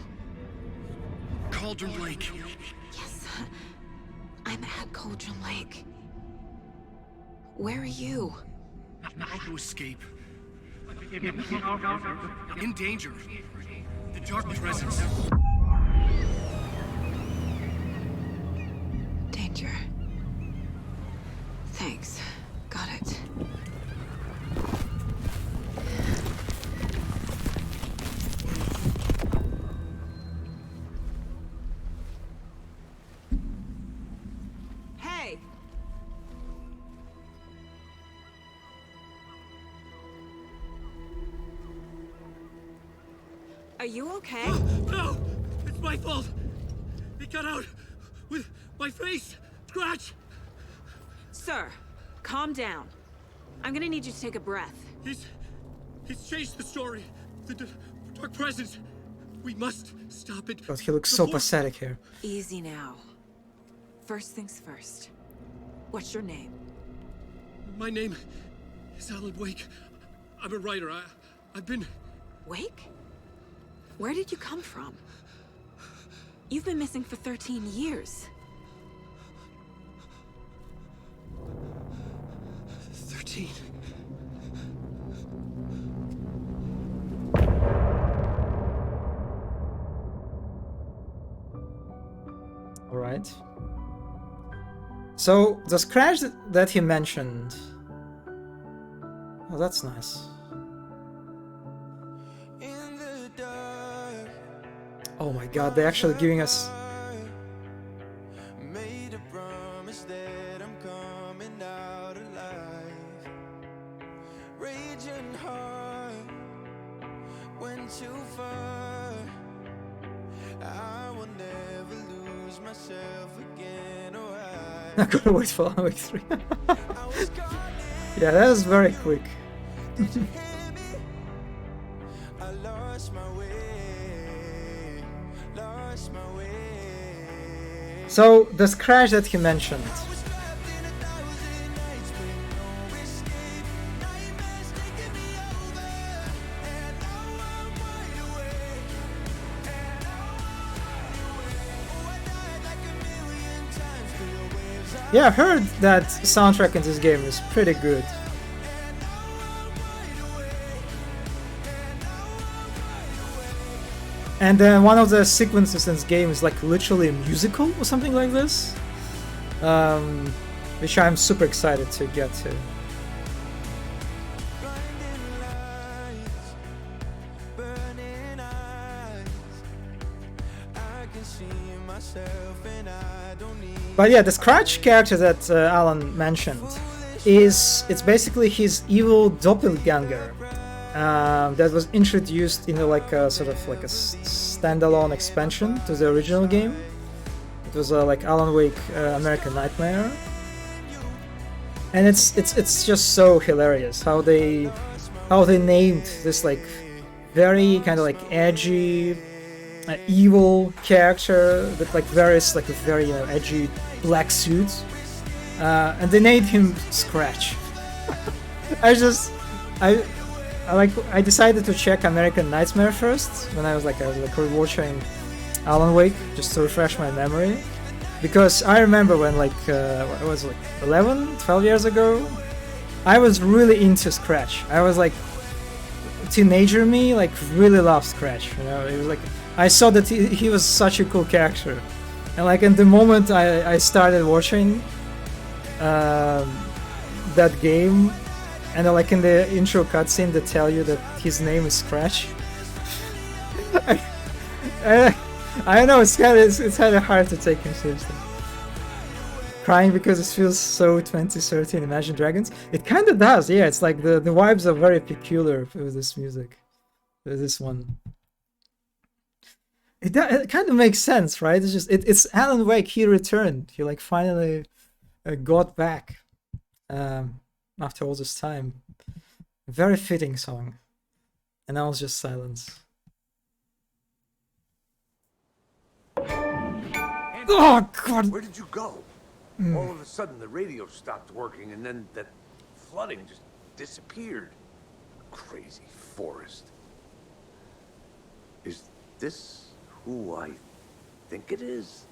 Cauldron Lake. Yes, I'm at Cauldron Lake. Where are you? How to escape. In danger. The dark presence. Danger. Thanks. Got it. Hey! Are you okay? No! It's my fault! It got out with my face! Scratch! Sir, calm down. I'm gonna need you to take a breath. He's changed the story. The dark presence. We must stop it. God, he looks so pathetic here. Easy now. First things first. What's your name? My name is Alan Wake. I'm a writer. I've been... Wake? Where did you come from? You've been missing for 13 years. 13. All right. So the scratch that he mentioned. Oh, that's nice. Oh my God, they're actually giving us. Made a promise that I'm coming out alive. Raging heart went too far. I will never lose myself again. Oh, I gotta wait for Alan Wake 3. Yeah, that was very quick. I lost my way. Lost my way. So the scratch that he mentioned. Yeah, I've heard that soundtrack in this game is pretty good. And then one of the sequences in this game is like literally a musical or something like this, which I'm super excited to get to. But yeah, the Scratch character that Alan mentioned it's basically his evil doppelganger. That was introduced in like a sort of like a standalone expansion to the original game. It was like Alan Wake American Nightmare, and it's just so hilarious how they named this like very kind of like edgy, evil character with like various like very edgy black suits, and they named him Scratch. I decided to check American Nightmare first when I was rewatching Alan Wake just to refresh my memory, because I remember when I was 11, 12 years ago, I was really into Scratch. I was like teenager me really loved Scratch. It was like I saw that he was such a cool character, and like in the moment I started watching that game. And like in the intro cutscene, they tell you that his name is Scratch. I know it's kind of hard to take him seriously. Crying because it feels so 2013 Imagine Dragons. It kind of does, yeah. It's like the vibes are very peculiar with this music, with this one. It kind of makes sense, right? It's just it's Alan Wake. He returned. He like finally got back. After all this time. Very fitting song. And now it's just silence. Oh God! Where did you go? All of a sudden the radio stopped working and then that flooding just disappeared. Crazy forest. Is this who I think it is?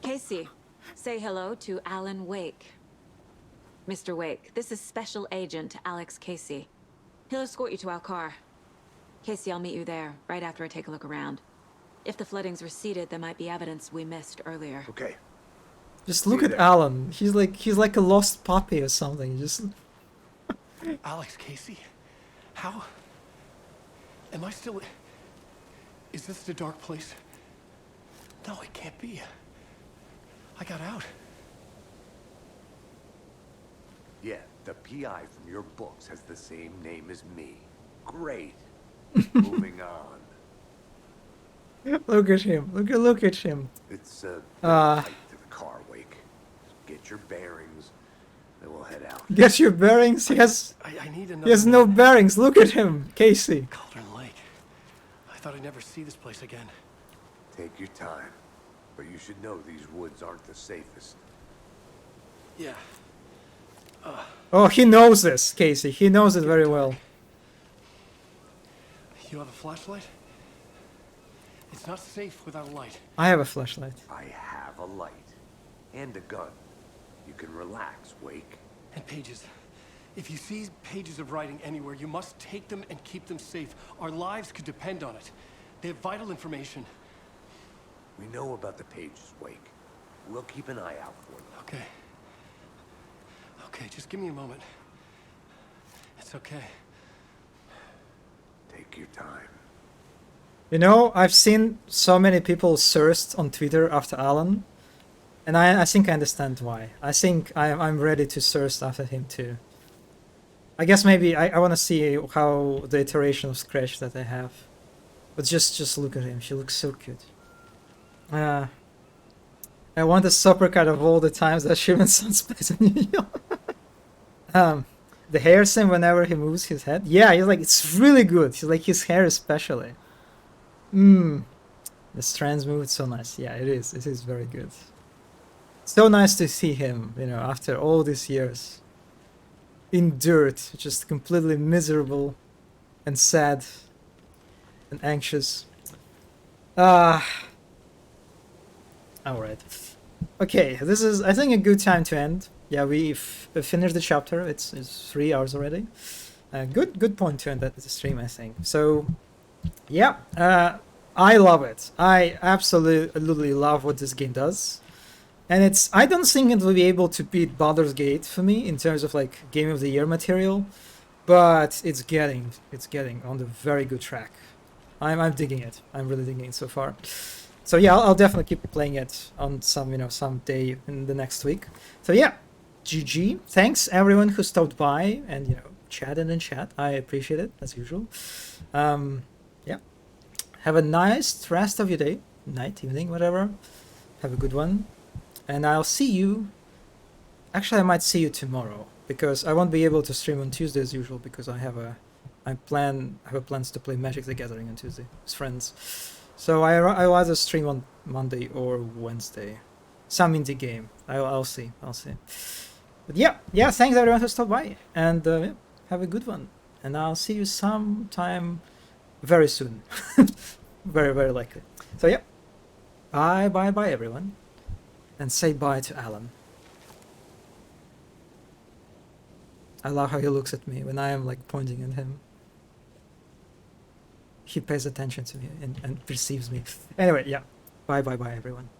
Casey, say hello to Alan Wake. Mr. Wake, this is Special Agent Alex Casey. He'll escort you to our car. Casey, I'll meet you there, right after I take a look around. If the flooding's receded, there might be evidence we missed earlier. Okay. Just look at Alan. He's like a lost puppy or something. Just Alex Casey? How? Am I still... Is this the dark place? No, it can't be. I got out. Yeah, the PI from your books has the same name as me. Great. Moving on. Look at him. Look at him. It's tight to the car, Wake. Get your bearings, then we'll head out. Get your bearings. He has I need he has no bearings. Look at him, Casey. Cauldron Lake. I thought I'd never see this place again. Take your time. But you should know these woods aren't the safest. Yeah. Oh, he knows this, Casey. He knows it very well. You have a flashlight? It's not safe without a light. I have a flashlight. I have a light. And a gun. You can relax, Wake. And pages. If you see pages of writing anywhere, you must take them and keep them safe. Our lives could depend on it. They have vital information. We know about the pages, Wake. We'll keep an eye out for them. Okay. Okay, just give me a moment. It's okay. Take your time. You know, I've seen so many people thirst on Twitter after Alan, and I think I understand why. I think I'm ready to thirst after him too. I guess maybe I want to see how the iteration of Scratch that I have. But just look at him. She looks so cute. I want a supercut of all the times that Shivan Sun plays in New York. The hair scene whenever he moves his head. Yeah, he's like, it's really good. He's like, his hair especially. The strands move, it's so nice. Yeah, it is. It is very good. So nice to see him, you know, after all these years. In dirt, just completely miserable and sad and anxious. Alright. Okay, this is, I think, a good time to end. Yeah, we've finished the chapter. It's 3 hours already. Good point to end the stream, I think. So, yeah, I love it. I absolutely love what this game does. And I don't think it will be able to beat Baldur's Gate for me in terms of like Game of the Year material, but it's getting on the very good track. I'm digging it. I'm really digging it so far. So yeah, I'll definitely keep playing it on some day in the next week. So yeah, GG. Thanks everyone who stopped by and chatted in chat. I appreciate it as usual. Yeah. Have a nice rest of your day, night, evening, whatever. Have a good one. And I'll see you. Actually, I might see you tomorrow because I won't be able to stream on Tuesday as usual because I have plans to play Magic the Gathering on Tuesday with friends. So I'll either stream on Monday or Wednesday. Some indie game. I'll see. But yeah. Thanks everyone who stopped by, and yeah, have a good one. And I'll see you sometime very soon. Very, very likely. So yeah. Bye everyone. And say bye to Alan. I love how he looks at me when I am like pointing at him. He pays attention to me and perceives me. Anyway, yeah. Bye everyone.